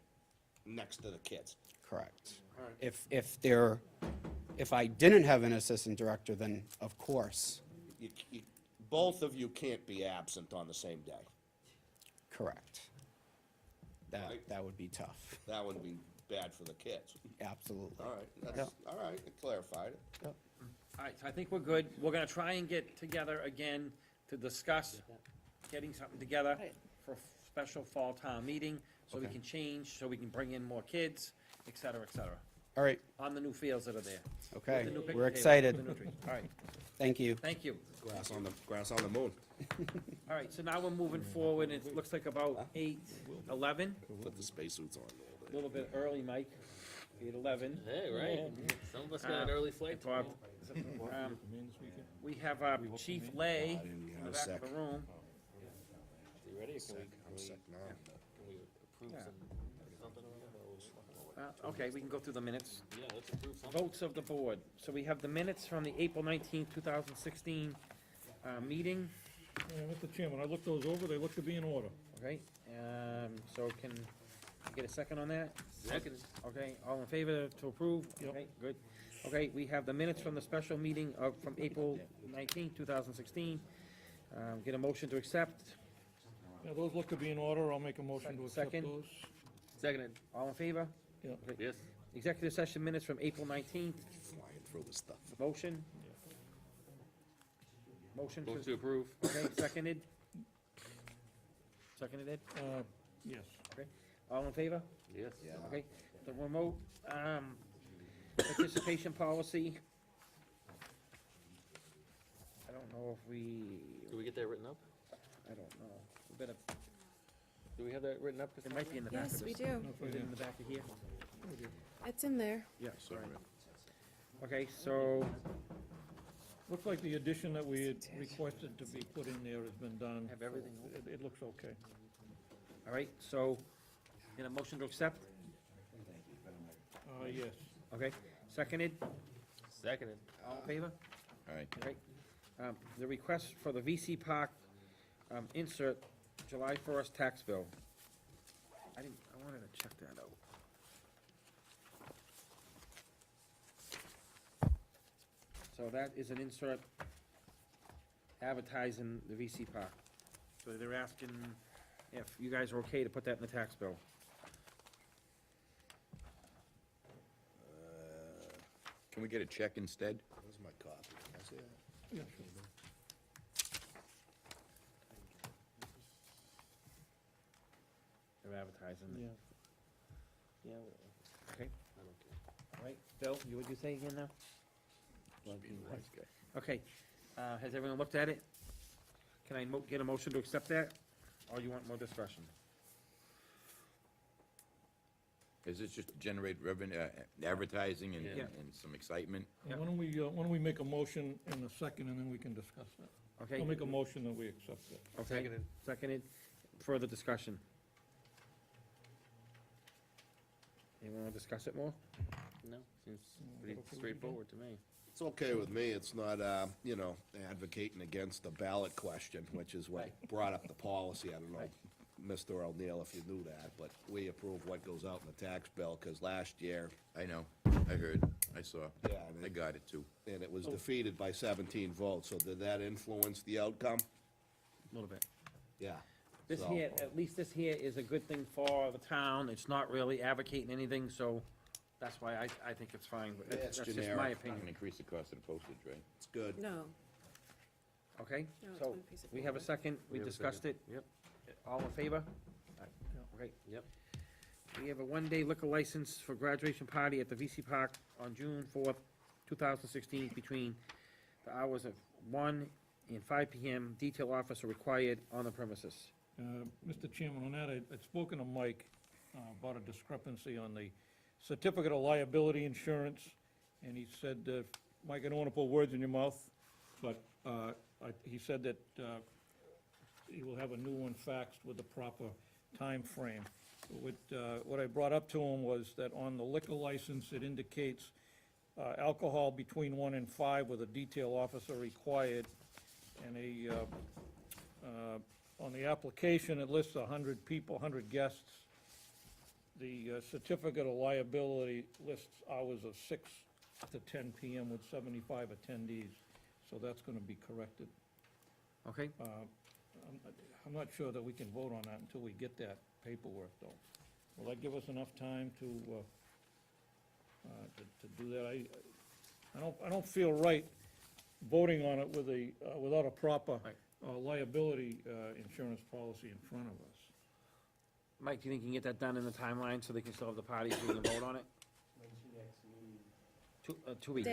next to the kids. Correct. If I didn't have an assistant director, then of course, Both of you can't be absent on the same day. correct. Right. That would be tough, That would be bad for the kids. absolutely. All right, that's, all right, it clarified it. All right, so I think we're good. We're gonna try and get together again to discuss getting something together for special fall town meeting, so we Okay. can change, so we can bring in more kids, et cetera, All right, on the new fields that are there. okay, With the new picnic we're tables, excited. with the new trees. All right, Thank you. thank you. Grass on the moon. All right, so now we're moving forward. It looks like about 8:11. Put the spacesuits on all day. a little bit early, Mike, 8:11. Hey, right? Some of us got an early flight Bob, tomorrow. we have Chief Lay in the back of the room. Is he ready, or can we, I'm sick now. can we approve Yeah. something on that, or- Okay, we can go through the minutes. Yeah, let's approve something. Votes of the board. So we have the minutes from the April 19th, 2016 meeting, Yeah, Mr. Chairman, I looked those over, they look to be in order. okay? So can I get a second on that? Second. Okay, all in favor to approve? Yep. Okay, good. Okay, we have the minutes from the special meeting from April 19th, 2016. Get a motion to accept. Yeah, those look to be in order, I'll make a motion to accept Second. those. Seconded. All in favor? Yeah. Okay. Yes. Executive session minutes from April 19th. Flying through the stuff. Motion? Motion Vote to, to approve. okay, seconded? Seconded it? Yes. Okay. All in favor? Yes. Okay. The remote participation policy. I don't know if we, Do we get that written up? I don't know. We better, Do we have that written up? it might be in the back of Yes, this. we do. Is it in the back of here? It's in there. Yeah, sorry. Okay, so, Looks like the addition that we had requested to be put in there has been done. Have everything It looks okay. all right, so, get a motion to accept? Yes. Okay, seconded? Seconded. All in favor? All right. Okay. The request for the VC Park insert July 1st tax bill. I wanted to check that out. So that is an insert advertising the VC Park. So they're asking if you guys are okay to put that in the tax bill. Can we get a check instead? Where's my copy? Can I see that? Yeah, sure. They're advertising. Yeah. Yeah. Okay. All right, Bill, what'd you say again now? Okay, has everyone looked at it? Can I get a motion to accept that, or you want more discussion? Is this just to generate revenue, advertising and, Yeah. and some excitement? Yeah. Why don't we make a motion in a second, and then we can discuss that? Okay? I'll make a motion that we accept it. Okay, seconded, further discussion. Anyone want to discuss it more? No, seems pretty straightforward to me. It's okay with me. It's not, you know, advocating against the ballot question, which is what brought up the policy. I don't know, Mr. O'Neill, if you knew that, but we approve what goes out in the tax bill, because last year, I know, I heard, I saw. Yeah, I got it too. and it was defeated by 17 votes, so did that influence the outcome? A little bit. Yeah. This So- here, at least this here is a good thing for the town, it's not really advocating anything, so that's why I think it's fine, but Yeah, that's it's just my generic. Not opinion, gonna increase the cost of the postage, right? It's good. No, okay? no, it's So, one piece of we have a paper. second, we have a discussed it, second. Yep, all in favor? Okay. yep. We have a one-day liquor license for graduation party at the VC Park on June 4th, 2016, between the hours of 1 and 5 PM. Detail officer required on the premises. Mr. Chairman, on that, I'd spoken to Mike about a discrepancy on the certificate of liability insurance, and he said, Mike, I don't want to put words in your mouth, but he said that he will have a new one faxed with the proper time frame. What I brought up to him was that on the liquor license, it indicates alcohol between 1 and 5 with a detail officer required, and on the application, it lists 100 people, 100 guests. The certificate of liability lists hours of 6 to 10 PM with 75 attendees, so that's going to be corrected. Okay? I'm not sure that we can vote on that until we get that paperwork, though. Will that give us enough time to do that? I don't feel right voting on it with without a proper liability insurance policy in front of us. Mike, do you think you can get that done in the timeline so they can still have the party so we can vote on it? 2 weeks.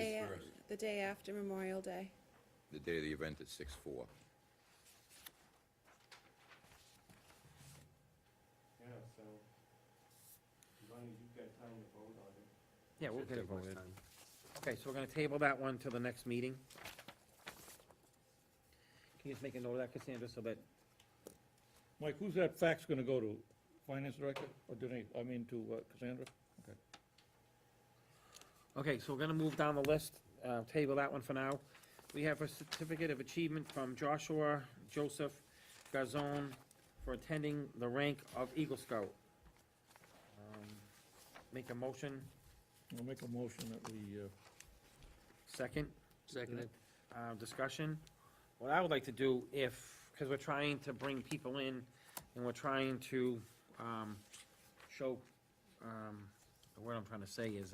The day after Memorial Day. The day of the event is 6/4. Yeah, so, you've only Yeah, we'll Shouldn't get it take much voted. time. Okay, so we're gonna table that one to the next meeting. Can you just make a note of that, Cassandra, so that, Mike, who's that fax gonna go to? Finance director, or Denise, I mean to Cassandra? Okay. okay, so we're gonna move down the list, table that one for now. We have a certificate of achievement from Joshua Joseph Gazon for attending the rank of Eagle Scout. Make a motion, I'll make a motion that we, second, Seconded. discussion. What I would like to do, because we're trying to bring people in, and we're trying to, show, the word I'm trying to say is,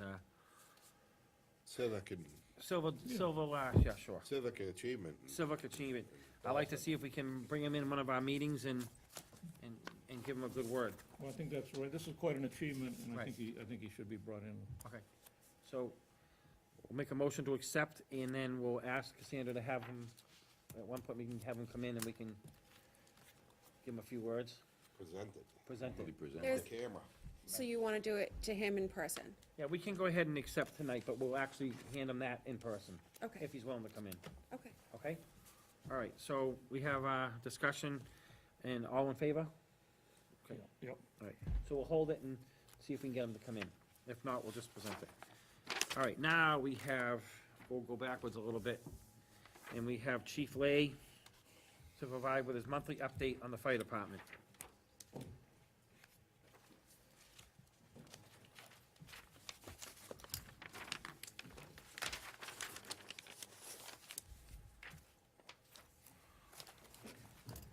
Civic and, silver, yeah, sure. civic achievement. Civic achievement. I'd like to see if we can bring him in one of our meetings and give him a good word. well, I think that's right, this is quite an achievement, and I Right. think he should be brought in. Okay, so we'll make a motion to accept, and then we'll ask Cassandra to have him, at one point, we can have him come in and we can give him a few words, Presented, present Really it. present There's- it. camera. So you want to do it to him in person? Yeah, we can go ahead and accept tonight, but we'll actually hand him that in person, Okay, if he's willing to come in, okay. okay? All right, so we have a discussion, and all in favor? Okay. Yep. All right, so we'll hold it and see if we can get him to come in. If not, we'll just present it. All right, now we have, we'll go backwards a little bit, and we have Chief Lay to provide with his monthly update on the fire department.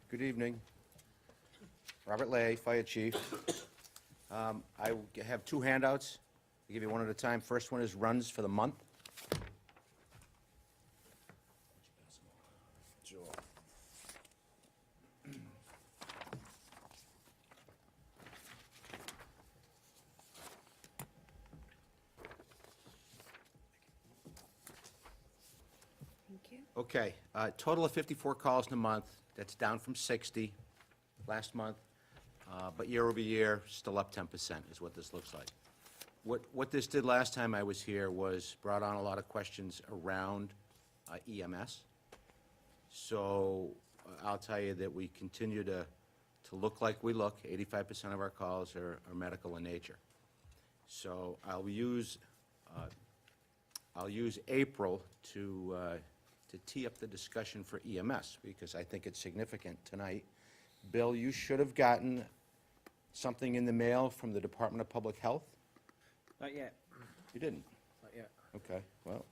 Good evening. Robert Lay, Fire Chief. I have two handouts. I'll give you one at a time. First one is runs for the month. Sure. Thank you. Okay, total of 54 calls in a month. That's down from 60 last month. But year over year, still up 10% is what this looks like. What this did last time I was here was brought on a lot of questions around EMS. So I'll tell you that we continue to look like we look. 85% of our calls are medical in nature. So I'll use April to tee up the discussion for EMS, because I think it's significant tonight. Bill, you should have gotten something in the mail from the Department of Public Health? Not yet, You didn't? not yet. Okay, well,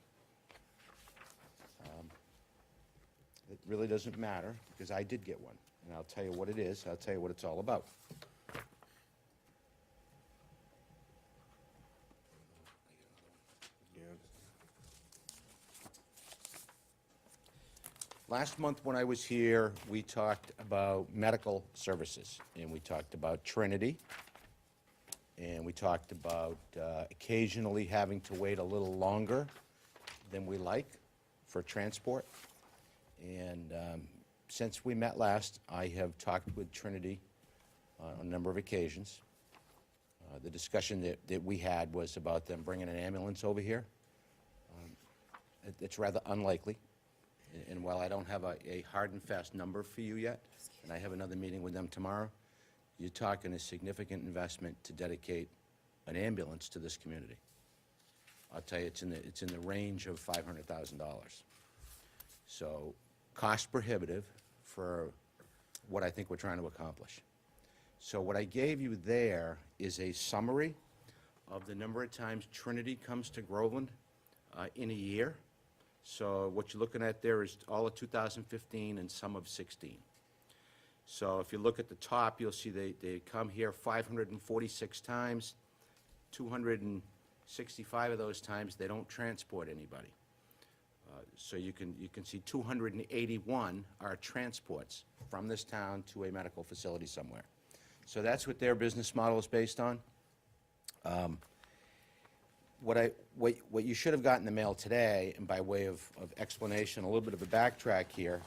it really doesn't matter, because I did get one, and I'll tell you what it is, I'll tell you what it's all about. Yeah. Last month when I was here, we talked about medical services, and we talked about Trinity, and we talked about occasionally having to wait a little longer than we like for transport. And since we met last, I have talked with Trinity on a number of occasions. The discussion that we had was about them bringing an ambulance over here. It's rather unlikely. And while I don't have a hard and fast number for you yet, and I have another meeting with them tomorrow, you're talking a significant investment to dedicate an ambulance to this community. I'll tell you, it's in the range of $500,000. So cost prohibitive for what I think we're trying to accomplish. So what I gave you there is a summary of the number of times Trinity comes to Groveland in a year. So what you're looking at there is all of 2015 and some of 16. So if you look at the top, you'll see they come here 546 times. 265 of those times, they don't transport anybody. So you can see 281 are transports from this town to a medical facility somewhere. So that's what their business model is based on. What you should have gotten in the mail today, and by way of explanation, a little bit of a backtrack here,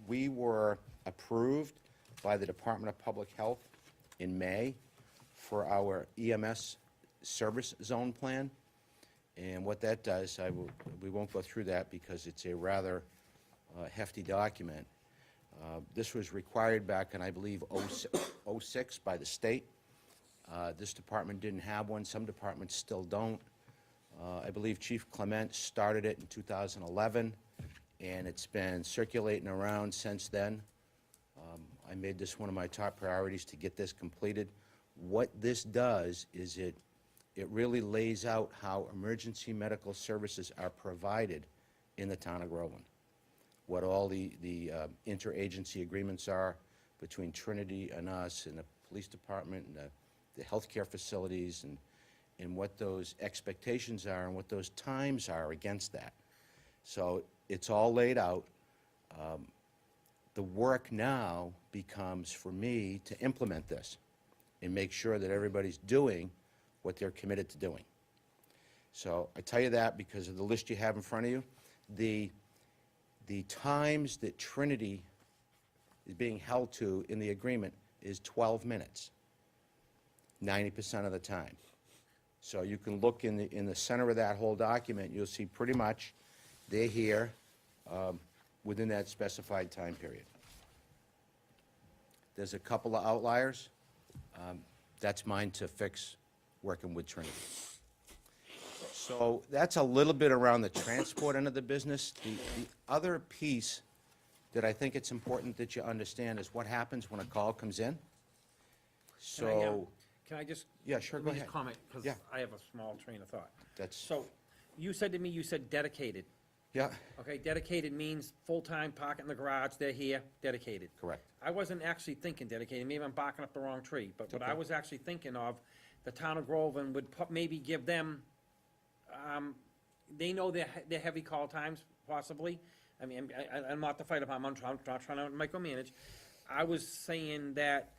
we were approved by the Department of Public Health in May for our EMS service zone plan. And what that does, we won't go through that because it's a rather hefty document. This was required back in, I believe, '06 by the state. This department didn't have one. Some departments still don't. I believe Chief Clement started it in 2011, and it's been circulating around since then. I made this one of my top priorities to get this completed. What this does is it really lays out how emergency medical services are provided in the town of Groveland, what all the interagency agreements are between Trinity and us and the police department and the healthcare facilities, and what those expectations are and what those times are against that. So it's all laid out. The work now becomes for me to implement this and make sure that everybody's doing what they're committed to doing. So I tell you that because of the list you have in front of you. The times that Trinity is being held to in the agreement is 12 minutes, 90% of the time. So you can look in the center of that whole document, you'll see pretty much they're here within that specified time period. There's a couple of outliers. That's mine to fix working with Trinity. So that's a little bit around the transport end of the business. The other piece that I think it's important that you understand is what happens when a call comes in. So, Can I just? Yeah, sure, let go me just ahead. comment, because Yeah. I have a small train of thought. That's- So, you said to me, you said dedicated. yeah, Okay, dedicated means full-time, park in the garage, they're here, dedicated. correct. I wasn't actually thinking dedicated, maybe I'm barking up the wrong tree, but what I Okay. was actually thinking of, the town of Groveland would maybe give them, they know their heavy call times, possibly. I mean, I'm not the fire department, I'm trying to micromanage. I was saying that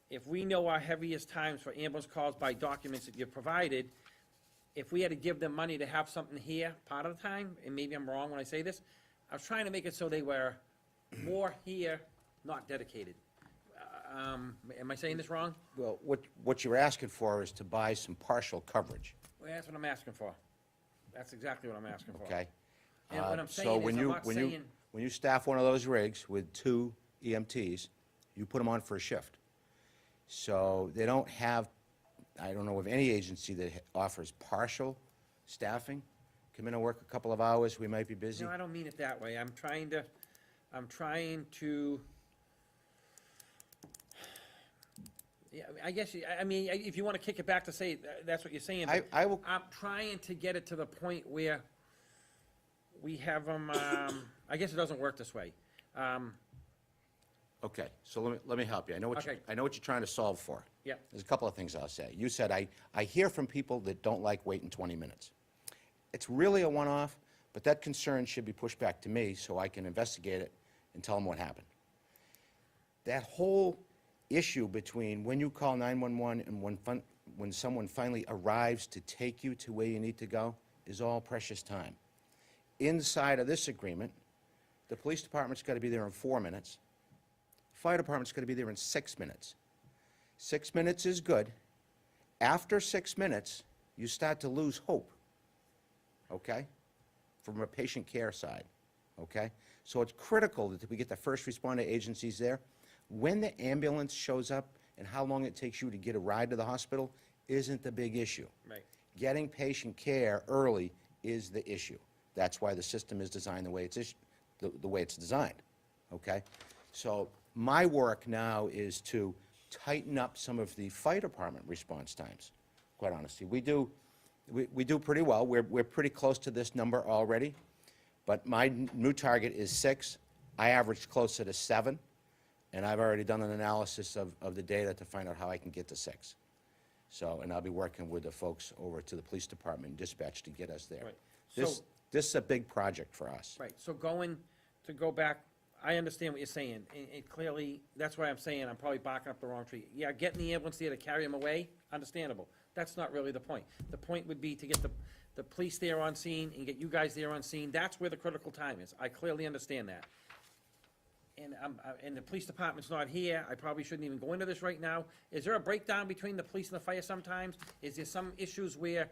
if we know our heaviest times for ambulance calls by documents that you've provided, if we had to give them money to have something here part of the time, and maybe I'm wrong when I say this, I was trying to make it so they were more here, not dedicated. Am I saying this wrong? Well, what you're asking for is to buy some partial coverage, Well, that's what I'm asking for. That's exactly what I'm asking for. okay? And what I'm So saying when is, I'm you not when saying, you when you staff one of those rigs with 2 EMTs, you put them on for a shift. So they don't have, I don't know of any agency that offers partial staffing. Come in and work a couple of hours, we might be busy. no, I don't mean it that way. I'm trying to, yeah, I guess, I mean, if you want to kick it back to say, that's what you're saying. but I will- I'm trying to get it to the point where we have them, I guess it doesn't work this way. Okay, so let me help you. I know what Okay. I know what you're trying to solve for. Yep. There's a couple of things I'll say. You said, I hear from people that don't like waiting 20 minutes. It's really a one-off, but that concern should be pushed back to me so I can investigate it and tell them what happened. That whole issue between when you call 911 and when someone finally arrives to take you to where you need to go is all precious time. Inside of this agreement, the police department's got to be there in 4 minutes. Fire department's got to be there in 6 minutes. 6 minutes is good. After 6 minutes, you start to lose hope, okay, from a patient care side, okay? So it's critical that we get the first responder agencies there. When the ambulance shows up and how long it takes you to get a ride to the hospital isn't the big issue. Right. Getting patient care early is the issue. That's why the system is designed the way it's designed, okay? So my work now is to tighten up some of the fire department response times, quite honestly. We do pretty well. We're pretty close to this number already, but my new target is 6. I averaged closer to 7, and I've already done an analysis of the data to find out how I can get to 6. So, and I'll be working with the folks over to the police department and dispatch to get us there. Right. This is a big project for us. Right, so to go back, I understand what you're saying, and clearly, that's why I'm saying I'm probably barking up the wrong tree. Yeah, getting the ambulance there to carry them away, understandable. That's not really the point. The point would be to get the police there on scene and get you guys there on scene. That's where the critical time is. I clearly understand that. And the police department's not here. I probably shouldn't even go into this right now. Is there a breakdown between the police and the fire sometimes? Is there some issues where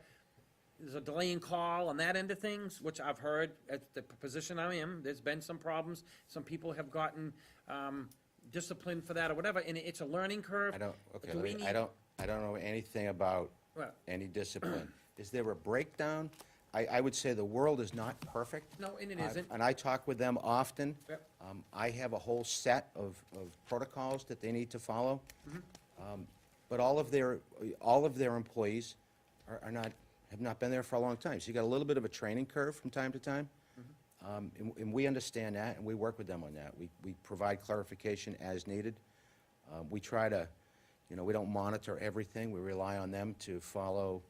there's a delay in call on that end of things, which I've heard at the position I'm in, there's been some problems. Some people have gotten, disciplined for that or whatever, and it's a learning curve. I don't, okay, Do we I need- don't know anything about Well- any discipline. Is there a breakdown? I would say the world is not perfect. No, and it I've- isn't. And I talk with them often. Yep. I have a whole set of protocols that they need to follow. But all of their employees are not, have not been there for a long time. So you got a little bit of a training curve from time to time. And we understand that, and we work with them on that. We provide clarification as needed. We try to, we don't monitor everything. We rely on them to follow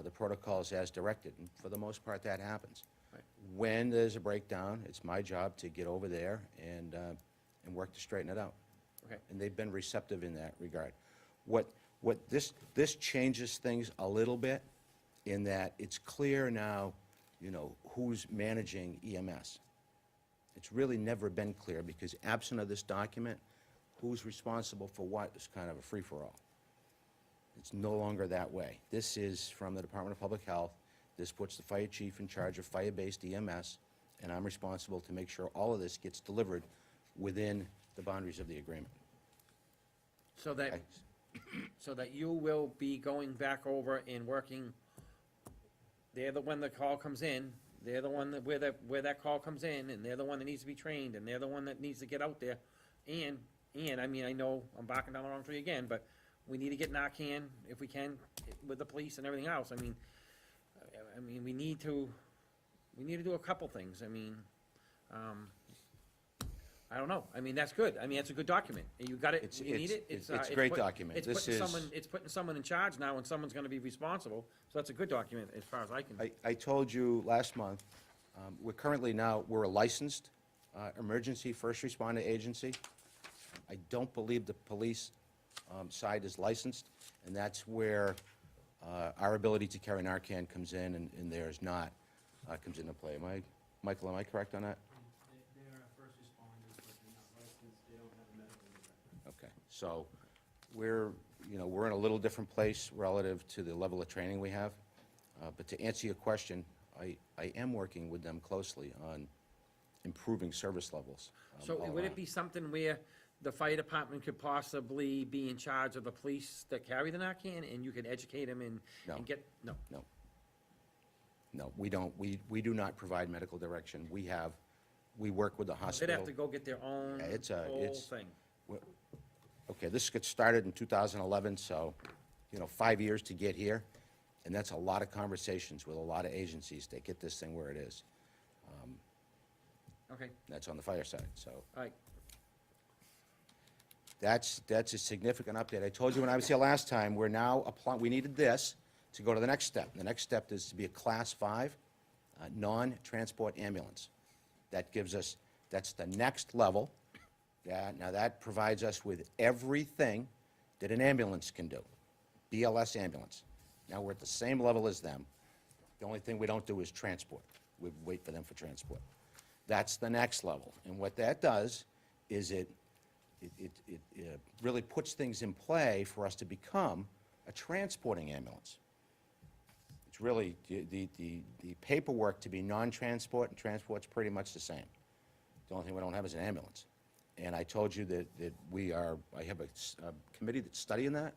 the protocols as directed, and for the most part, that happens. Right. When there's a breakdown, it's my job to get over there and work to straighten it out. Okay. And they've been receptive in that regard. What this changes things a little bit in that it's clear now, who's managing EMS. It's really never been clear because absent of this document, who's responsible for what is kind of a free-for-all. It's no longer that way. This is from the Department of Public Health. This puts the fire chief in charge of fire-based EMS, and I'm responsible to make sure all of this gets delivered within the boundaries of the agreement. So that, so that you will be going back over and working, they're the one the call comes in, they're the one that, where that call comes in, and they're the one that needs to be trained, and they're the one that needs to get out there. And, I mean, I know I'm barking down the wrong tree again, but we need to get Narcan, if we can, with the police and everything else. I mean, we need to do a couple things. I mean, I don't know. I mean, that's good. I mean, that's a good document. You got it, you need it. It's a great document. It's This putting is- someone, it's putting someone in charge now, and someone's gonna be responsible. So that's a good document, as far as I can. I told you last month, we're a licensed emergency first responder agency. I don't believe the police side is licensed, and that's where our ability to carry Narcan comes in, and theirs not, comes into play. Michael, am I correct on that? They are first responders, but they're not licensed, they don't have a medical director. Okay, so we're in a little different place relative to the level of training we have. But to answer your question, I am working with them closely on improving service levels. So all would it around. be something where the fire department could possibly be in charge of the police that carry the Narcan, and you could educate them and No. get, no? No, we don't, we do not provide medical direction. We work with the They'd hospital. have to go get their own Yeah, whole thing. Okay, this gets started in 2011, so, 5 years to get here, and that's a lot of conversations with a lot of agencies to get this thing where it is. Okay, That's on the fire side, so. all right. That's a significant update. I told you when I was here last time, we're now applying, we needed this to go to the next step. The next step is to be a Class 5 non-transport ambulance. That gives us, that's the next level. Now that provides us with everything that an ambulance can do, BLS ambulance. Now we're at the same level as them. The only thing we don't do is transport. We wait for them for transport. That's the next level. And what that does is it really puts things in play for us to become a transporting ambulance. It's really, the paperwork to be non-transport and transport's pretty much the same. The only thing we don't have is an ambulance. And I told you that I have a committee that's studying that.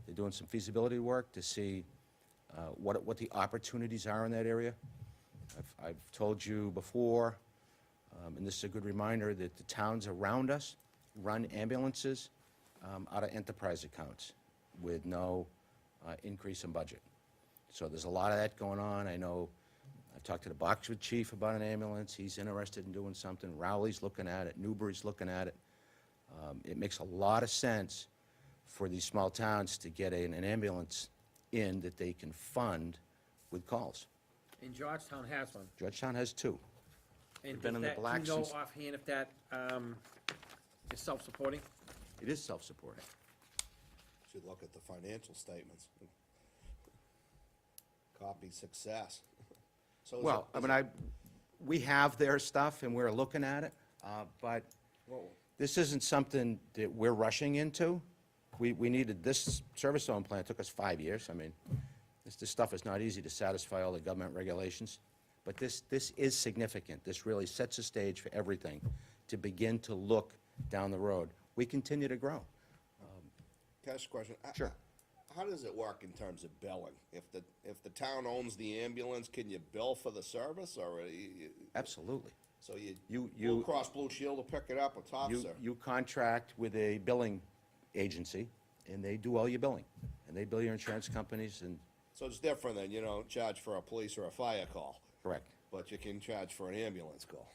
They're doing some feasibility work to see what the opportunities are in that area. I've told you before, and this is a good reminder, that the towns around us run ambulances out of enterprise accounts with no increase in budget. So there's a lot of that going on. I know, I've talked to the Boxwood chief about an ambulance. He's interested in doing something. Rowley's looking at it. Newbury's looking at it. It makes a lot of sense for these small towns to get an ambulance in that they can fund with calls. And Georgetown has one. Georgetown has two. And They've been does in the that, black do you know since- offhand if that is self-supporting? It is self-supporting. Should look at the financial statements. Copy success. So is Well, it- I mean, we have their stuff and we're looking at it, but Whoa. this isn't something that we're rushing into. We needed this service zone plan, it took us 5 years. I mean, This stuff is not easy to satisfy all the government regulations, but this is significant. This really sets a stage for everything to begin to look down the road. We continue to grow. Can I ask a question? Sure. How does it work in terms of billing? If the town owns the ambulance, can you bill for the service, or Absolutely. so You- Blue Cross Blue Shield will pick it up, or Topser? You contract with a billing agency, and they do all your billing. And they bill your insurance companies, and, So it's different than, you don't charge for a police or a fire call, correct. but you can charge for an ambulance call.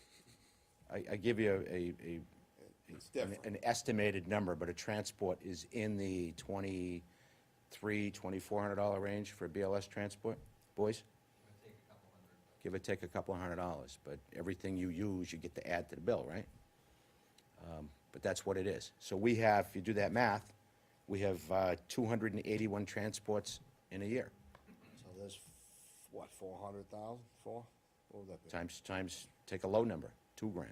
I give you It's different. an estimated number, but a transport is in the $2,300–2,400 range for a BLS transport, boys? Give or take a couple $100, but everything you use, you get to add to the bill, right? But that's what it is. So we have, if you do that math, we have 281 transports in a year. So there's, what, 400,000, What would that be? Times, take a low number, $2,000.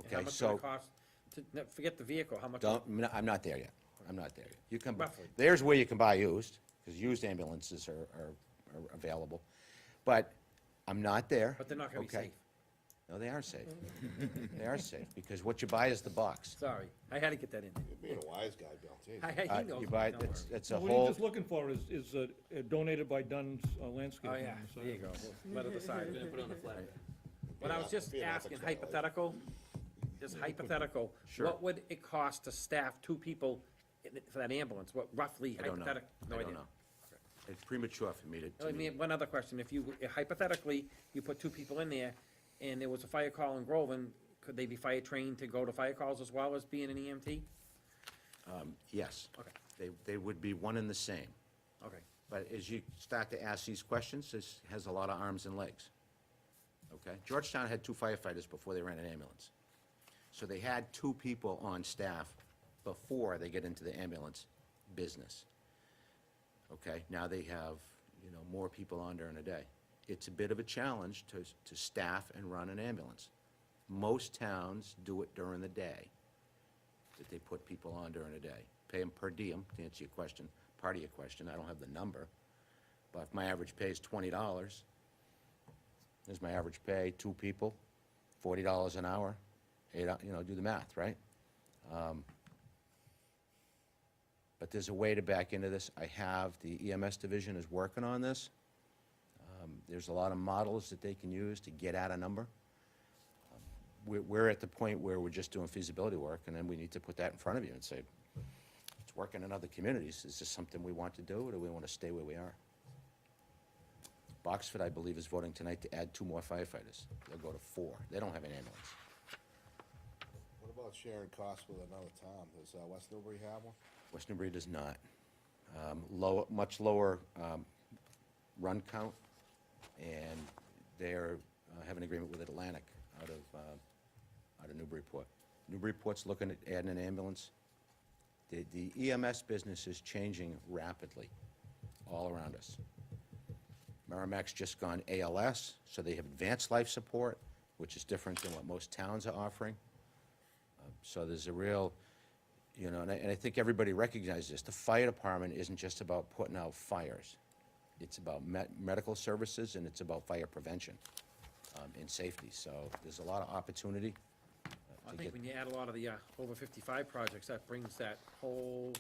And how Okay, much so, would it cost to, forget the vehicle, how much? I'm not there yet. I'm not there yet. You can, Roughly. there's where you can buy used, because used ambulances are available. But I'm not there. But they're not gonna be okay? safe. No, they are safe. They are safe, because what you buy is the box. Sorry, I had to get that in. You're being a wise guy, Bill, geez. He knows. You buy, Don't worry. it's a What whole. you're just looking for is donated by Dunn's Landscape. Oh, yeah, So- there you go. Let it decide. Put it on the flag. But I was just Be an asking, appetite. hypothetical, just hypothetical. Sure. What would it cost to staff 2 people for that ambulance? What roughly I don't know. hypothetical? I don't know. It's premature for me to. I mean, one other question, if you, hypothetically, you put 2 people in there, and there was a fire call in Groveland, could they be fire trained to go to fire calls as well as being an EMT? Yes. Okay. They would be one and the same. Okay. But as you start to ask these questions, this has a lot of arms and legs. Okay? Georgetown had 2 firefighters before they ran an ambulance. So they had 2 people on staff before they get into the ambulance business. Okay? Now they have, more people on during the day. It's a bit of a challenge to staff and run an ambulance. Most towns do it during the day, that they put people on during the day. Pay them per diem, to answer your question, part of your question. I don't have the number. But if my average pay is $20, there's my average pay, 2 people, $40 an hour, 8, do the math, right? But there's a way to back into this. I have, the EMS division is working on this. There's a lot of models that they can use to get at a number. We're at the point where we're just doing feasibility work, and then we need to put that in front of you and say, it's working in other communities. Is this something we want to do, or do we want to stay where we are? Boxford, I believe, is voting tonight to add 2 more firefighters. They'll go to 4. They don't have an ambulance. What about sharing costs with another town? Does West Newbury have one? West Newbury does not. Much lower run count, and they're have an agreement with Atlantic out of Newburyport. Newburyport's looking at adding an ambulance. The EMS business is changing rapidly all around us. Merrimack's just gone ALS, so they have advanced life support, which is different than what most towns are offering. So there's a real, and I think everybody recognizes this. The fire department isn't just about putting out fires. It's about medical services, and it's about fire prevention and safety. So there's a lot of opportunity. I think when you add a lot of the over 55 projects, that brings that whole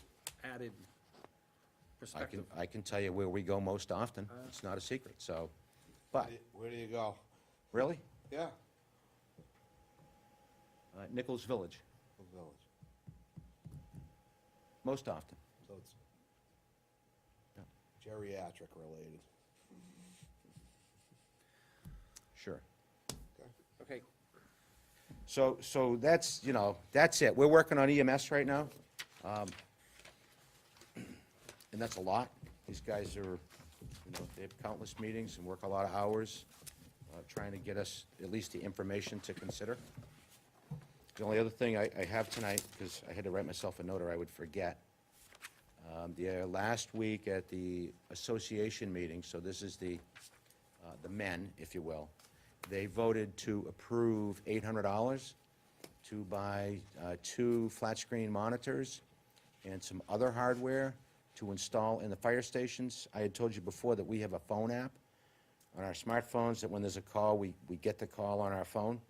added perspective. I can tell you where we go most often. It's not a secret, so, but, Where do you go? really? Yeah. Nichols Village, The village. most often. So it's geriatric related. Sure. Okay, So that's, that's it. We're working on EMS right now. And that's a lot. These guys are, they have countless meetings and work a lot of hours, trying to get us at least the information to consider. The only other thing I have tonight, because I had to write myself a note or I would forget, the last week at the association meeting, so this is the men, if you will, they voted to approve $800 to buy 2 flat-screen monitors and some other hardware to install in the fire stations. I had told you before that we have a phone app on our smartphones, that when there's a call, we get the call on our phone.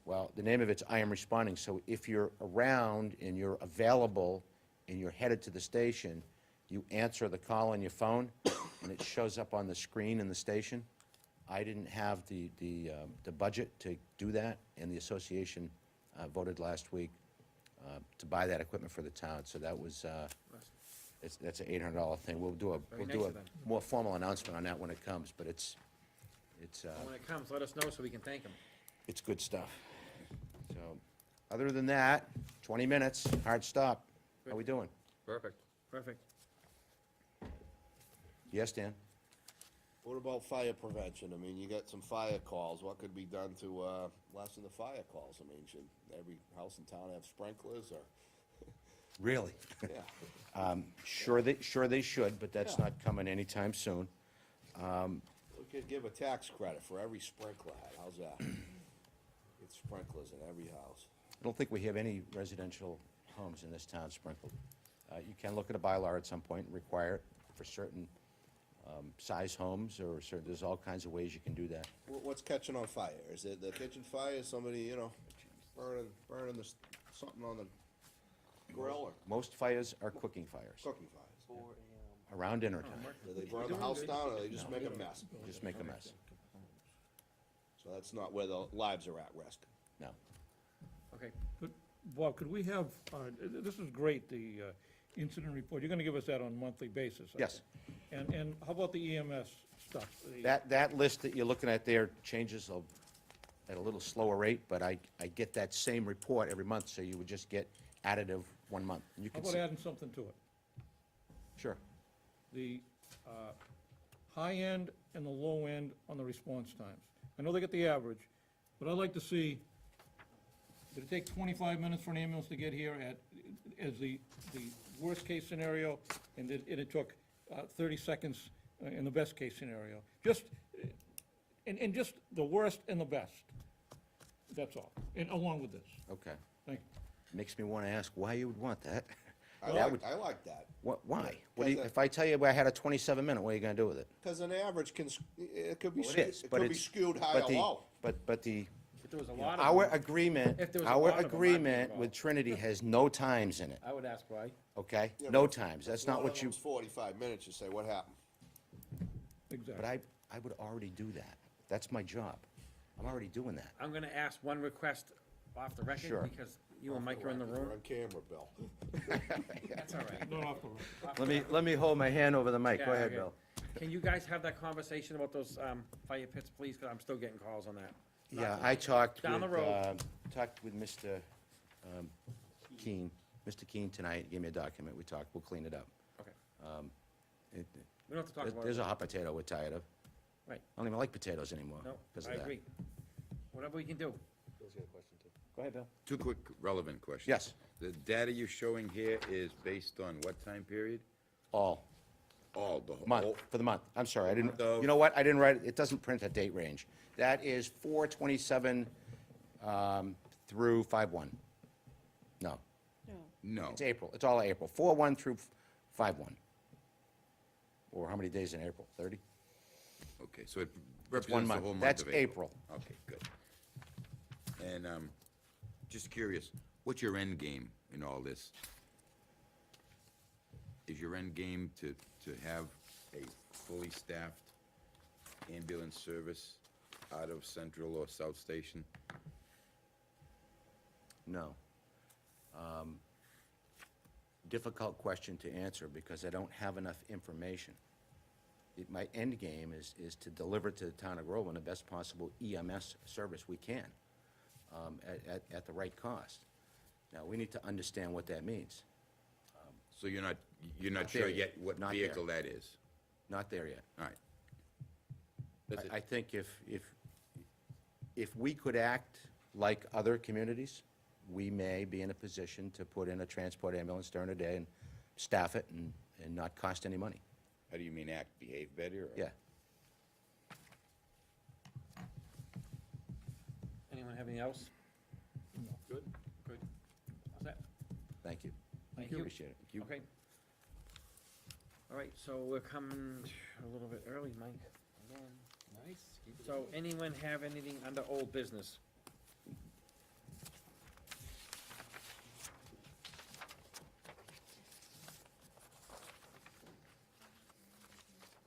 Well, the name of it's I Am Responding, so if you're around and you're available and you're headed to the station, you answer the call on your phone, and it shows up on the screen in the station. I didn't have the budget to do that, and the association voted last week to buy that equipment for the town, so that was, that's an $800 thing. We'll do Very nice a of them. more formal announcement on that when it comes, but it's, When it comes, let us know so we can thank them. it's good stuff. So, other than that, 20 minutes, hard stop. How we doing? Perfect. Perfect. Yes, Dan? What about fire prevention? I mean, you got some fire calls. What could be done to lessen the fire calls? I mean, should every house in town have sprinklers or? Really? Yeah. Sure they should, but that's not coming anytime soon. We could give a tax credit for every sprinkler head. How's that? Get sprinklers in every house. I don't think we have any residential homes in this town sprinkled. You can look at a bylaw at some point and require it for certain size homes, or certain, there's all kinds of ways you can do that. What's catching on fire? Is it the kitchen fire? Somebody, you know, burning something on the grill or Most fires are cooking fires, cooking fires? around dinner time. Do they burn the house down or they just make a mess? Just make a mess. So that's not where the lives are at risk. No. Okay. Bob, could we have, this is great, the incident report. You're going to give us that on a monthly basis? I Yes. think. And how about the EMS stuff? That list that you're looking at there changes at a little slower rate, but I get that same report every month, so you would just get additive 1 month. And you How can about see. adding something to it? Sure. The high end and the low end on the response times. I know they get the average, but I'd like to see, did it take 25 minutes for an ambulance to get here as the worst-case scenario, and it took 30 seconds in the best-case scenario? Just, and just the worst and the best. That's all, and along with this. Okay. Thank you. Makes me want to ask why you would want that. I like that. Why? If I tell you I had a 27-minute, what are you going to do with it? Because an average it could be, Well, it is, it but could be it's- skewed high but or the- low. But the, If there was a lot of our them, agreement, If there was a our lot of them, I'd be agreement involved. with Trinity has no times in it, I would ask why. okay? Yeah, No but times. That's if not one what of you, them's 45 minutes, you say, what happened? Exactly. but I would already do that. That's my job. I'm already doing that. I'm gonna ask one request off the record, Sure. because you and Mike are in the room. We're on camera, Bill. That's all right. Not off the record. Let me hold my hand over the mic. Yeah, Go ahead, okay. Bill. Can you guys have that conversation about those fire pits, please? Because I'm still getting calls on that. Yeah, I talked Down the with, road. Mr. Keene. Mr. Keene tonight, gave me a document. We talked, we'll clean it up. Okay. It- We don't have to talk about There's it. a hot potato we're tired of. Right. I don't even like potatoes anymore No, because I of that. agree. Whatever we can do. Go ahead, Bill. Two quick relevant questions. Yes. The data you're showing here is based on what time period? All. All, the whole? Month, for the month. I'm sorry, I didn't, So- you know what? I didn't write, it doesn't print a date range. That is 4/27 through 5/1. No, No. it's April. It's all April. 4/1 through 5/1. Or how many days in April? 30? Okay, so it It's one represents the month. whole month That's of April? April. Okay, good. And just curious, what's your end game in all this? Is your end game to have a fully staffed ambulance service out of Central or South Station? No. Difficult question to answer because I don't have enough information. My end game is to deliver to the town of Groveland the best possible EMS service we can, at the right cost. Now, we need to understand what that means. So you're not Not sure there yet yet. what Not vehicle there. that is? Not there yet. All right. That's it. I think if we could act like other communities, we may be in a position to put in a transport ambulance during the day and staff it and not cost any money. How do you mean act, behave better? or- Yeah. Anyone have anything else? Good. Good. How's that? Thank you. Thank you. Appreciate it. Okay. All right, so we're coming a little bit early, Mike, again. Nice. Keep it So going. anyone have anything under old business?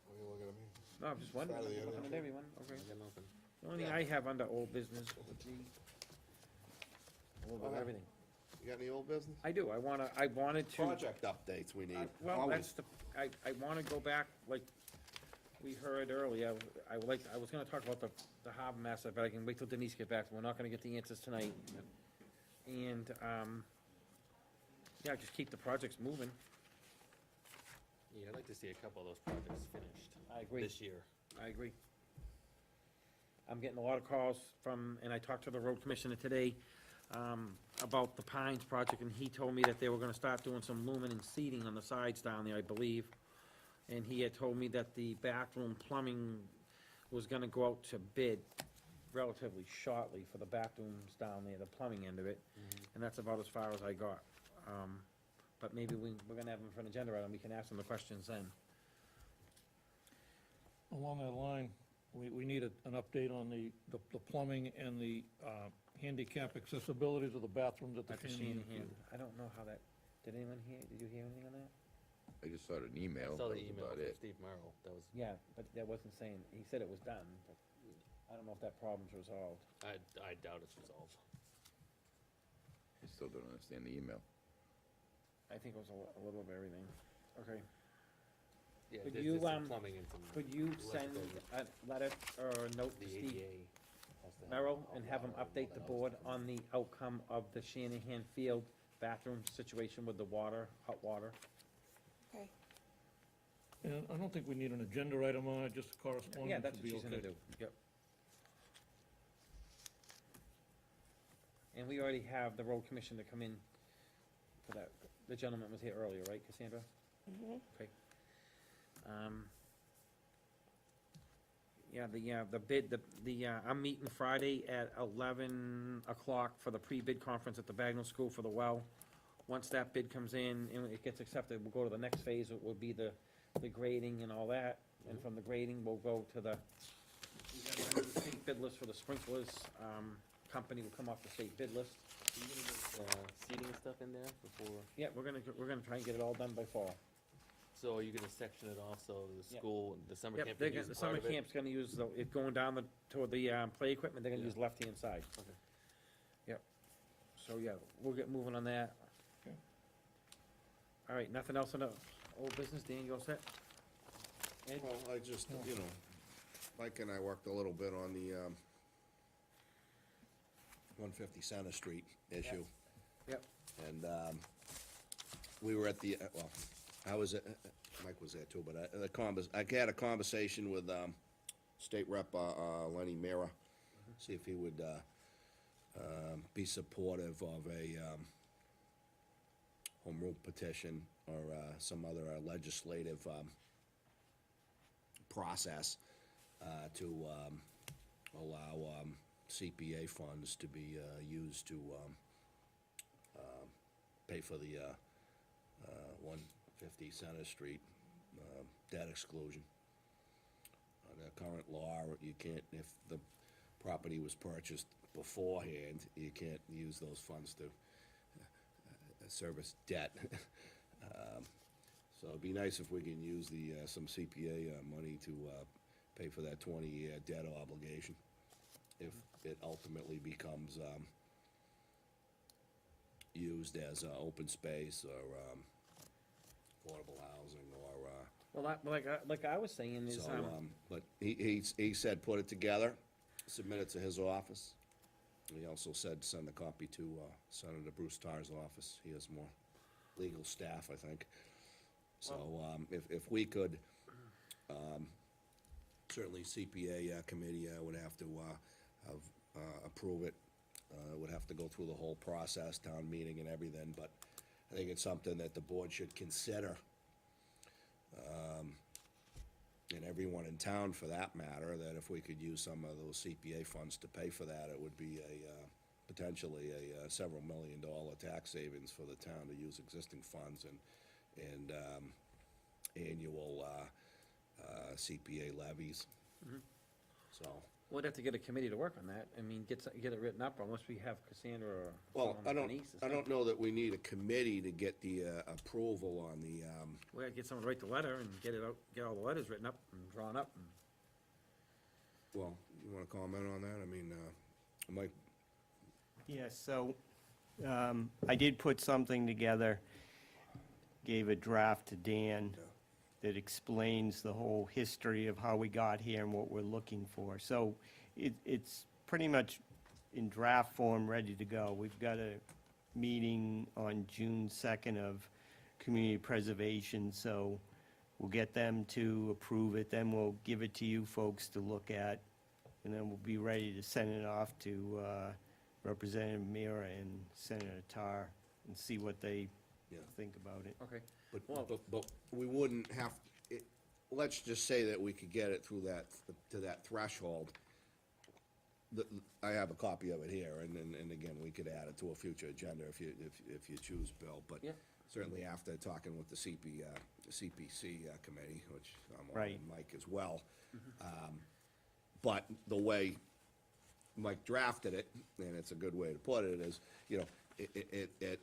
What are you looking at me? No, I'm just wondering, Sorry, I'm yeah. looking at everyone, okay. I got nothing. The only thing I have under old business would be a little bit of everything. You got any old business? I do, I wanted to. Project updates we need. Well, Always. that's the, I wanna go back, like we heard earlier, I was gonna talk about the harbor master, but I can wait till Denise gets back, we're not gonna get the answers tonight. And, yeah, just keep the projects moving. Yeah, I'd like to see a couple of those projects finished. I agree. This year. I agree. I'm getting a lot of calls from, and I talked to the road commissioner today, about the Pines project, and he told me that they were gonna start doing some lumen seating on the sides down there, I believe. And he had told me that the bathroom plumbing was gonna go out to bid relatively shortly for the bathrooms down there, the plumbing end of it. And that's about as far as I got. But maybe we're gonna have them for an agenda item, we can ask them the questions then. Along that line, we need an update on the plumbing and the handicap accessibility to the bathrooms at the At the Shanahan Shanahan. Field. I don't know how that, did anyone hear, did you hear anything on that? I just saw an email. I saw the that was email about from it. Steve Merrill. That was, Yeah, but that wasn't saying, he said it was done, but I don't know if that problem's resolved. I doubt it's resolved. I still don't understand the email. I think it was a little of everything. Okay. Yeah, Could there's you, just some plumbing and some. Could you send electrical. a letter or a note to The Steve ADA has to have Merrill all and the have him water update the and board all on the outcome of the Shanahan Field bathroom situation with the water, hot water? Okay. And I don't think we need an agenda item on it, just a Yeah, correspondence that's would what be she's gonna okay. do, yep. And we already have the road commissioner come in for that, the gentleman was here earlier, right, Cassandra? Mm-hmm. Okay. Yeah, the bid, I'm meeting Friday at 11 o'clock for the pre-bid conference at the Bagnell School for the well. Once that bid comes in and it gets accepted, we'll go to the next phase, it will be the grading and all that. And from the grading, we'll go to the state bid list for the sprinklers. Company will come off the state bid list. Are you gonna get, seating and stuff in there before? Yeah, we're gonna try and get it all done by fall. So are you gonna section it off so the Yep. school, the summer Yep, camp they're can use the part summer of it? camp's gonna use, it going down toward the, play equipment, they're gonna Yeah. use left-hand side. Okay. Yep. So, yeah, we'll get moving on that. Okay. All right, nothing else on the old business, Dan, you all set? Ed? Well, I just, Mike and I worked a little bit on the, 150 Center Street issue. Yep. And, we were at the, well, I was, Mike was there too, but I had a conversation with, State Rep, Lenny Mira, see if he would, be supportive of a, home rule petition or, some other legislative, process, to, allow, CPA funds to be, used to, pay for the, 150 Center Street, debt exclusion. Under current law, you can't, if the property was purchased beforehand, you can't use those funds to service debt. So it'd be nice if we can use some CPA money to pay for that 20-year debt obligation, if it ultimately becomes used as open space or affordable housing or, Well, like I was saying is, so, but he said put it together, submit it to his office. He also said send a copy to Senator Bruce Tarr's office. He has more legal staff, I think. So, if we could, certainly CPA committee would have to approve it. Would have to go through the whole process, town meeting and everything, but I think it's something that the board should consider. And everyone in town for that matter, that if we could use some of those CPA funds to pay for that, it would be potentially a several $1 million tax savings for the town to use existing funds and annual CPA levies. So, We'd have to get a committee to work on that. I mean, get it written up, unless we have Cassandra or well, someone, Denise or I don't know that we need a committee to get the approval on the, We gotta get someone to write the letter and get it out, get all the letters written up and drawn up. well, you wanna comment on that? I mean, Mike, Yes, so I did put something together, gave a draft to Dan that explains the whole history of how we got here and what we're looking for. So it's pretty much in draft form, ready to go. We've got a meeting on June 2nd of Community Preservation, so we'll get them to approve it, then we'll give it to you folks to look at, and then we'll be ready to send it off to Representative Mira and Senator Tar and see what they Yeah. think about it. Okay. but we wouldn't have, let's just say that we could get it through that, to that threshold. I have a copy of it here, and again, we could add it to a future agenda if you choose, Bill, but Yeah. certainly after talking with the CPC committee, which I'm on, Right. and Mike as well. But the way Mike drafted it, and it's a good way to put it, is, you know, it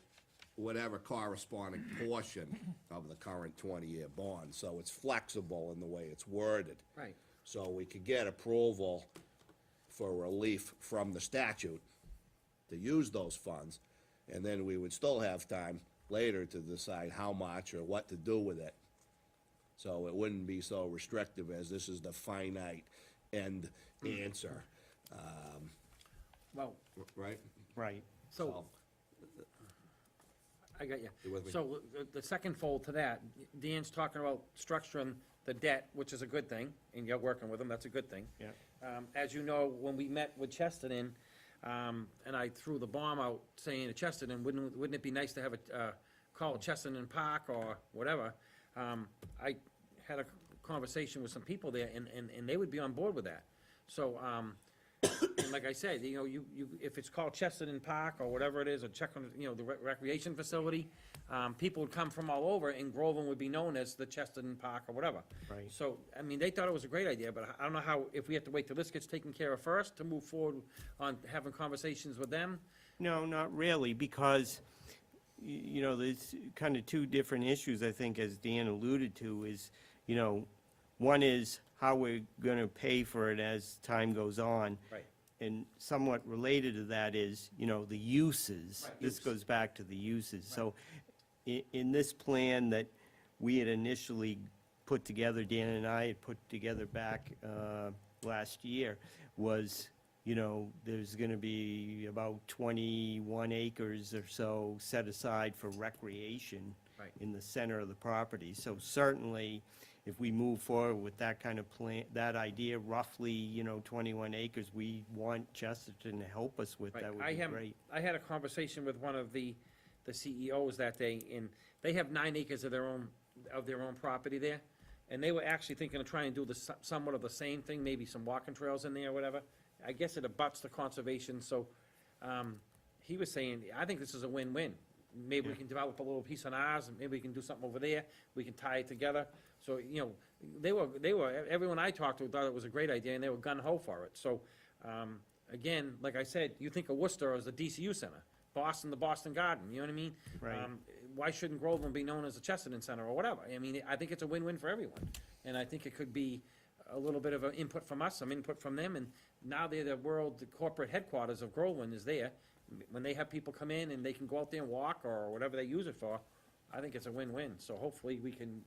whatever corresponding portion of the current 20-year bond, so it's flexible in the way it's worded. Right. So we could get approval for relief from the statute to use those funds, and then we would still have time later to decide how much or what to do with it. So it wouldn't be so restrictive as this is the finite end answer, Well, right? Right. so, I got you. You with me? So the second fold to that, Dan's talking about structuring the debt, which is a good thing, and you're working with him, that's a good thing. Yeah. As you know, when we met with Chesterton, and I threw the bomb out saying to Chesterton, wouldn't it be nice to have a, call it Chesterton Park or whatever? I had a conversation with some people there, and they would be on board with that. So, and like I said, you know, if it's called Chesterton Park or whatever it is, or check on, you know, the recreation facility, people would come from all over, and Groveland would be known as the Chesterton Park or whatever. Right. So, I mean, they thought it was a great idea, but I don't know how, if we have to wait till this gets taken care of first to move forward on having conversations with them. No, not really, because, you know, there's kind of two different issues, I think, as Dan alluded to, is, you know, one is how we're gonna pay for it as time goes on. Right. And somewhat related to that is, you know, the uses. Right, This use. goes back to the uses. So in this plan that we had initially put together, Dan and I had put together back last year, was, you know, there's gonna be about 21 acres or so set aside for recreation Right. in the center of the property. So certainly, if we move forward with that kind of plan, that idea, roughly, you know, 21 acres, we want Chesterton to help us with, Right. that would be great. I had a conversation with one of the CEOs that day, and they have 9 acres of their own property there. And they were actually thinking of trying to do somewhat of the same thing, maybe some walking trails in there or whatever. I guess it abuts the conservation, so, he was saying, I think this is a win-win. Maybe we can develop a little piece on ours, and maybe we can do something over there, we can tie it together. So, you know, everyone I talked to thought it was a great idea, and they were gung-ho for it. So, again, like I said, you think of Worcester as the DCU center, Boston, the Boston Garden, you know what I mean? Right. Why shouldn't Groveland be known as the Chesterton Center or whatever? I mean, I think it's a win-win for everyone. And I think it could be a little bit of an input from us, some input from them, and now they're the corporate headquarters of Groveland is there. When they have people come in and they can go out there and walk or whatever they use it for, I think it's a win-win. So hopefully we can,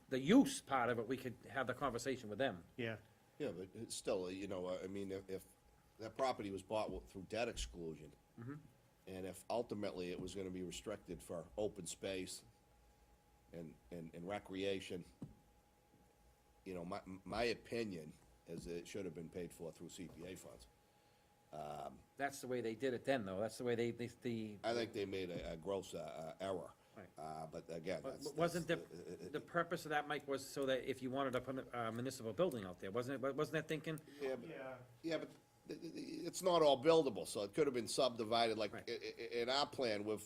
the use part of it, we could have the conversation with them. Yeah. Yeah, but it's still, you know, I mean, if that property was bought through debt exclusion, and if ultimately it was gonna be restricted for open space and recreation, you know, my opinion is that it should have been paid for through CPA funds. That's the way they did it then, though. That's the way they I think they made a gross error. Right. But again, But that's. wasn't the purpose of that, Mike, was so that if you wanted to put a municipal building out there, wasn't it? Wasn't that thinking? Yeah, but it's not all buildable, so it could have been subdivided, like, Right. in our plan, we've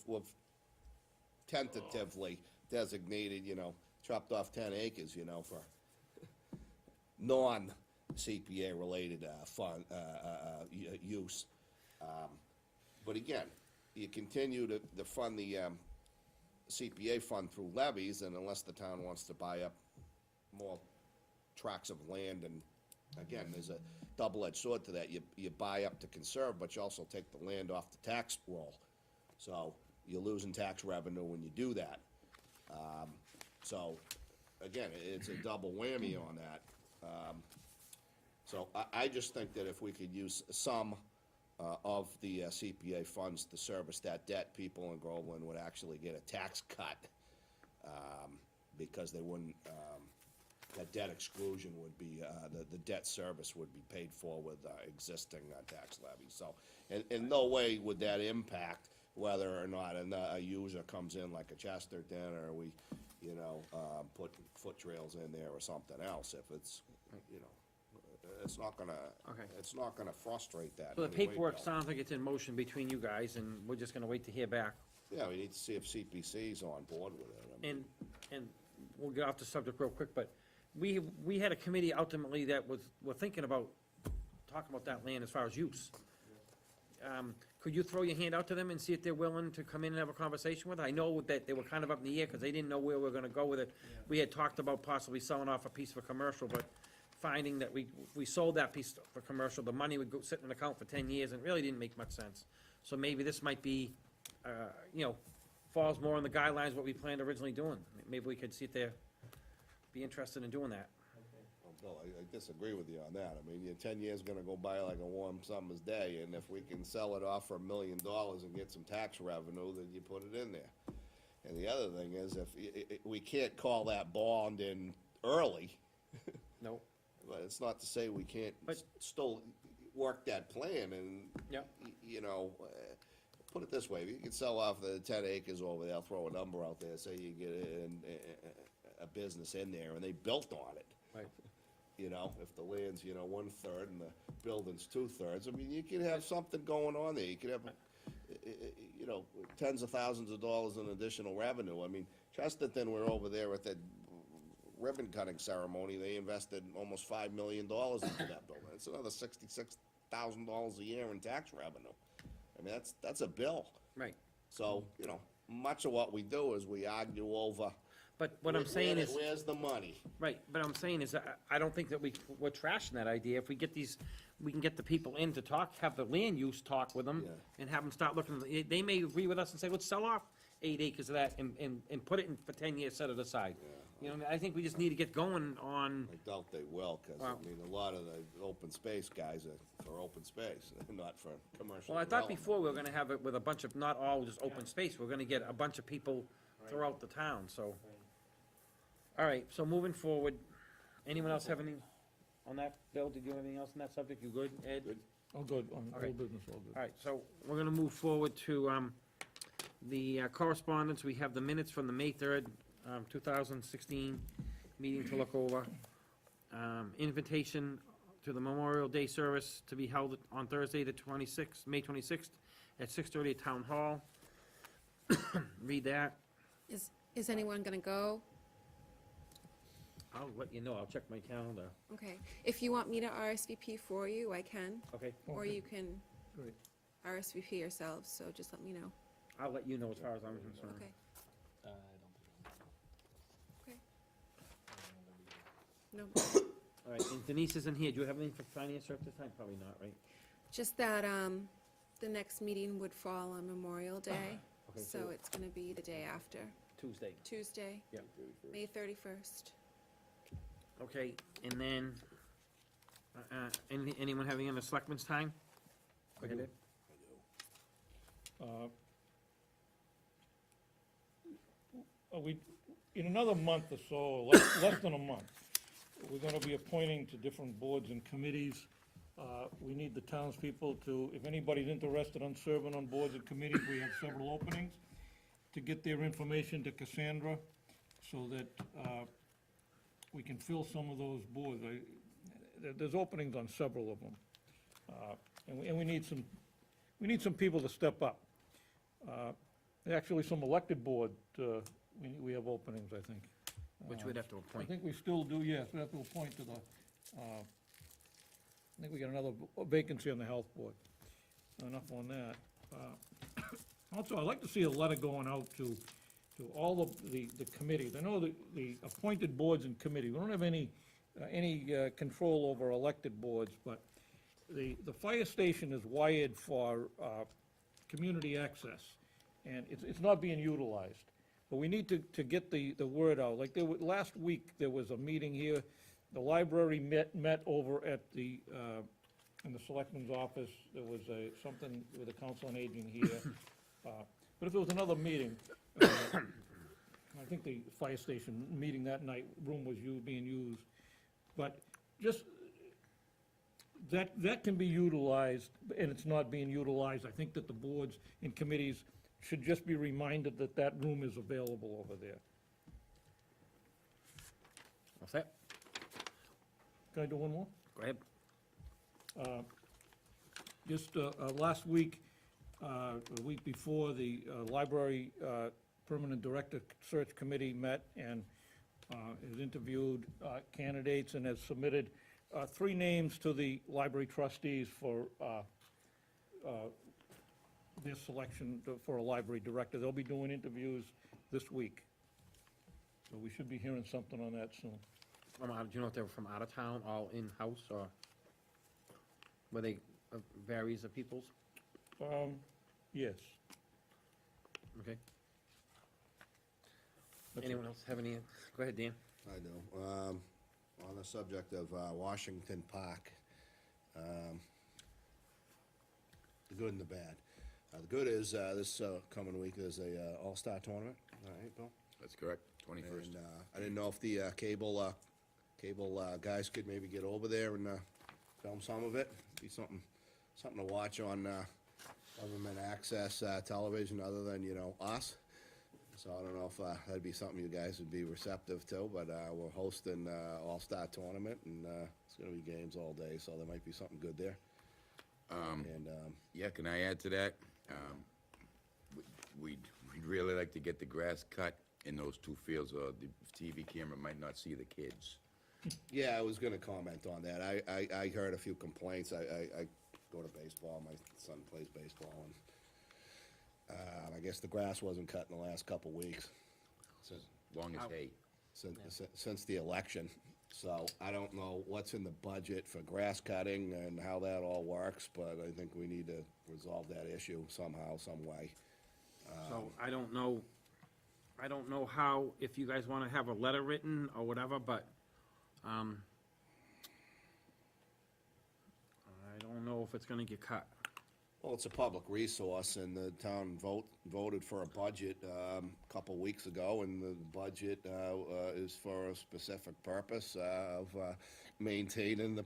tentatively designated, you know, chopped off 10 acres, you know, for non-CPA related fund, use. But again, you continue to fund the CPA fund through levies, and unless the town wants to buy up more tracts of land, and again, there's a double-edged sword to that. You buy up to conserve, but you also take the land off the tax roll. So you're losing tax revenue when you do that. So, again, it's a double whammy on that. So I just think that if we could use some of the CPA funds to service that debt, people in Groveland would actually get a tax cut, because they wouldn't, that debt exclusion would be, the debt service would be paid for with existing tax levies. So in no way would that impact whether or not a user comes in like a Chesterton, or we, you know, put foot trails in there or something else. If it's, you know, it's not gonna, Okay. it's not gonna frustrate that. So the in any way, paperwork Bill. sounds like it's in motion between you guys, and we're just gonna wait to hear back. Yeah, we need to see if CPC's on board with it. I mean, And we'll get off the subject real quick, but we had a committee ultimately that were thinking about, talking about that land as far as use. Could you throw your hand out to them and see if they're willing to come in and have a conversation with it? I know that they were kind of up in the air, because they didn't know where we were gonna go with it. We had talked about possibly selling off a piece for commercial, but finding that we sold that piece for commercial, the money would go sit in an account for 10 years, and it really didn't make much sense. So maybe this might be, you know, falls more in the guidelines of what we planned originally doing. Maybe we could see if they're, be interested in doing that. well, Bill, I disagree with you on that. I mean, your 10 years gonna go by like a warm summer's day, and if we can sell it off for $1 million and get some tax revenue, then you put it in there. And the other thing is, if, we can't call that bond in early, No. but it's not to say we can't But- still work that plan and, Yep. you know, put it this way, if you can sell off the 10 acres over there, I'll throw a number out there, say you get a business in there and they built on it. Right. You know, if the land's, you know, 1/3 and the building's 2/3, I mean, you could have something going on there. You could have, you know, tens of thousands of dollars in additional revenue. I mean, Chesterton, we're over there at the ribbon cutting ceremony, they invested almost $5 million into that building. It's another $66,000 a year in tax revenue. I mean, that's a bill. Right. So, you know, much of what we do is we argue over. But what I'm saying is, Where's the money? right, but I'm saying is, I don't think that we're trashing that idea. If we get these, we can get the people in to talk, have the land use talk with them, Yeah. and have them start looking, they may agree with us and say, let's sell off 8 acres of that and put it in for 10 years, set it aside. You know, I think we just need to get going on, I doubt they will, because, Well- I mean, a lot of the open space guys are for open space, not for commercial well, I thought development. before we were gonna have it with a bunch of, not all just open space, we're gonna get a bunch of people throughout the town, so. All right, so moving forward, anyone else have any on that? Bill, did you have anything else on that subject? You good, Ed? Good. All good, on Okay. old business, all good. All right, so we're gonna move forward to, the correspondence. We have the minutes from the May 3rd, 2016 meeting to look over. Invitation to the Memorial Day service to be held on Thursday, the 26th, May 26th, at 6:30 at Town Hall. Read that. Is anyone gonna go? I'll let you know. I'll check my calendar. Okay. If you want me to RSVP for you, I can, Okay? or Okay. you can Great. RSVP yourselves, so just let me know. I'll let you know as far as I'm concerned. Okay, I don't think okay. No, All right, and Denise isn't here. Do you have anything for finance or at this time? Probably not, right? just that, the next meeting would fall on Memorial Day, Okay, so it's gonna be the day after, Tuesday. Tuesday, Yeah. May 31st. Okay, and then, anyone having on the selectmen's time? Go ahead, Ed. In another month or so, less than a month, we're gonna be appointing to different boards and committees. We need the townspeople to, if anybody's interested in serving on boards and committees, we have several openings, to get their information to Cassandra, so that we can fill some of those boards. There's openings on several of them. And we need some people to step up. Actually, some elected board, we have openings, I think. Which we'd have to I appoint. think we still do, yes, we have to appoint to the, I think we got another vacancy on the health board. Enough on that. Also, I'd like to see a letter going out to all of the committees. I know the appointed boards and committees, we don't have any control over elected boards, but the fire station is wired for community access, and it's not being utilized. But we need to get the word out. Like last week, there was a meeting here, the library met over at the, in the selectman's office. There was something with the council on aging here. But if it was another meeting, I think the fire station meeting that night, room was being used. But just, that can be utilized, and it's not being utilized. I think that the boards and committees should just be reminded that that room is available over there. What's that? Can I do one more? Go ahead. Just last week, the week before, the Library Permanent Director Search Committee met and has interviewed candidates and has submitted 3 names to the library trustees for their selection for a library director. They'll be doing interviews this week. So we should be hearing something on that soon. Do you know if they were from out of town, all in-house, or were they varies of peoples? Yes. Okay. That's Anyone else have any? Go ahead, Dan. I do. On the subject of Washington Park, the good and the bad. The good is, this coming week, there's a all-star tournament, all right, Bill? That's correct, 21st. And I didn't know if the cable guys could maybe get over there and film some of it. Be something to watch on government access television other than, us. So I don't know if that'd be something you guys would be receptive to, but we're hosting all-star tournament, and it's gonna be games all day, so there might be something good there. And Yeah, can I add to that? We'd really like to get the grass cut in those 2 fields, or the TV camera might not see the kids. yeah, I was gonna comment on that. I heard a few complaints. I go to baseball. My son plays baseball, and I guess the grass wasn't cut in the last couple weeks. Long as hay. Since the election. So I don't know what's in the budget for grass cutting and how that all works, but I think we need to resolve that issue somehow, some way. So I don't know how, if you guys wanna have a letter written or whatever, but, I don't know if it's gonna get cut. Well, it's a public resource, and the town voted for a budget a couple weeks ago, and the budget is for a specific purpose of maintaining the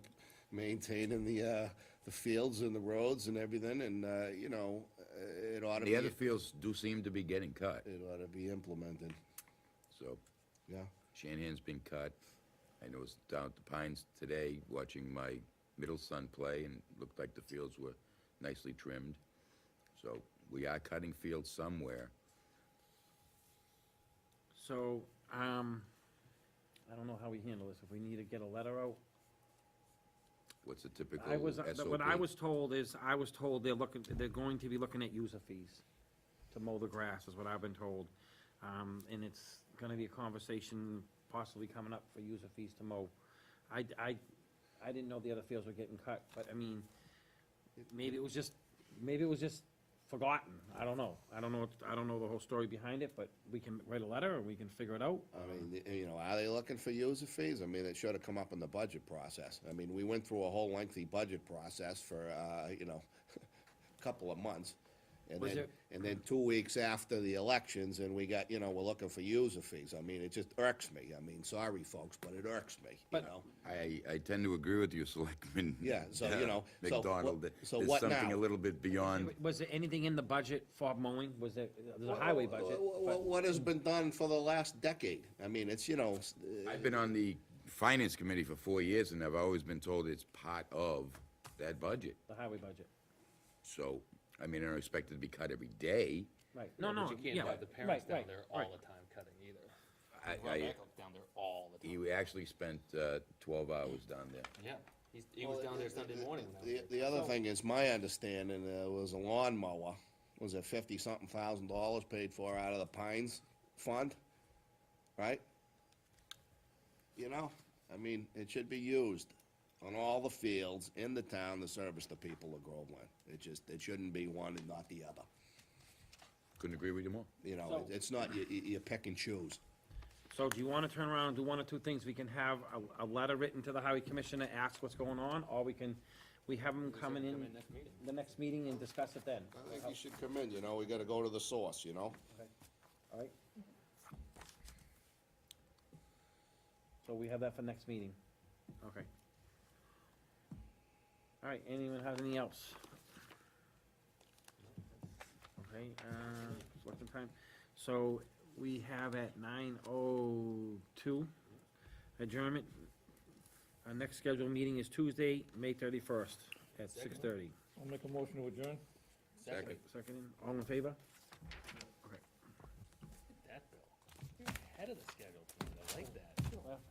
fields and the roads and everything, and, it ought to be. The other fields do seem to be getting cut, It ought to be implemented, so yeah. Shanahan's been cut. I was down at the Pines today watching my middle son play, and it looked like the fields were nicely trimmed. So we are cutting fields somewhere. So, I don't know how we handle this, if we need to get a letter out. What's the typical What I SOP? was told is, they're going to be looking at user fees to mow the grass, is what I've been told. And it's gonna be a conversation possibly coming up for user fees to mow. I didn't know the other fields were getting cut, but I mean, maybe it was just forgotten. I don't know. I don't know the whole story behind it, but we can write a letter or we can figure it out. I mean, are they looking for user fees? I mean, it should have come up in the budget process. I mean, we went through a whole lengthy budget process for, a couple of months. And then 2 weeks after the elections, and we got, we're looking for user fees. I mean, it just irks me. I mean, sorry, folks, but it irks me, you know? I tend to agree with you, Selectman. Yeah, so, so McDonald, what- so there's what something now? a little bit beyond. Was there anything in the budget for mowing? There's a highway budget. What has been done for the last decade? I mean, it's, I've been on the Finance Committee for 4 years, and I've always been told it's part of that budget. The highway budget. So, I mean, I don't expect it to be cut every day. Right. But No, you can't yeah, have the parents right, down there all right. the time cutting either. Ron Echo's down there all the time. He actually spent 12 hours down there. Yeah, he was down there Sunday morning when I was there. The other thing is, my understanding, was a lawnmower, was it $50-something thousand paid for out of the Pines Fund, right? You know, I mean, it should be used on all the fields in the town to service the people of Groveland. It shouldn't be one and not the other. Couldn't agree with you more. You know, So- it's not, you pick and choose. So do you wanna turn around and do one or two things? We can have a letter written to the highway commissioner, ask what's going on, or we have them coming in next meeting. the next meeting and discuss it then. I think you should come in, you know, we gotta go to the source, you know? All right? So we have that for next meeting. Okay. All right, anyone have anything else? Okay, selecting time. So we have at 9:02 adjournment. Our next scheduled meeting is Tuesday, May 31st at 6:30. I'll make a motion to adjourn. Second. Second, all in favor? Okay. That, Bill. You're ahead of the schedule, I like that. Well,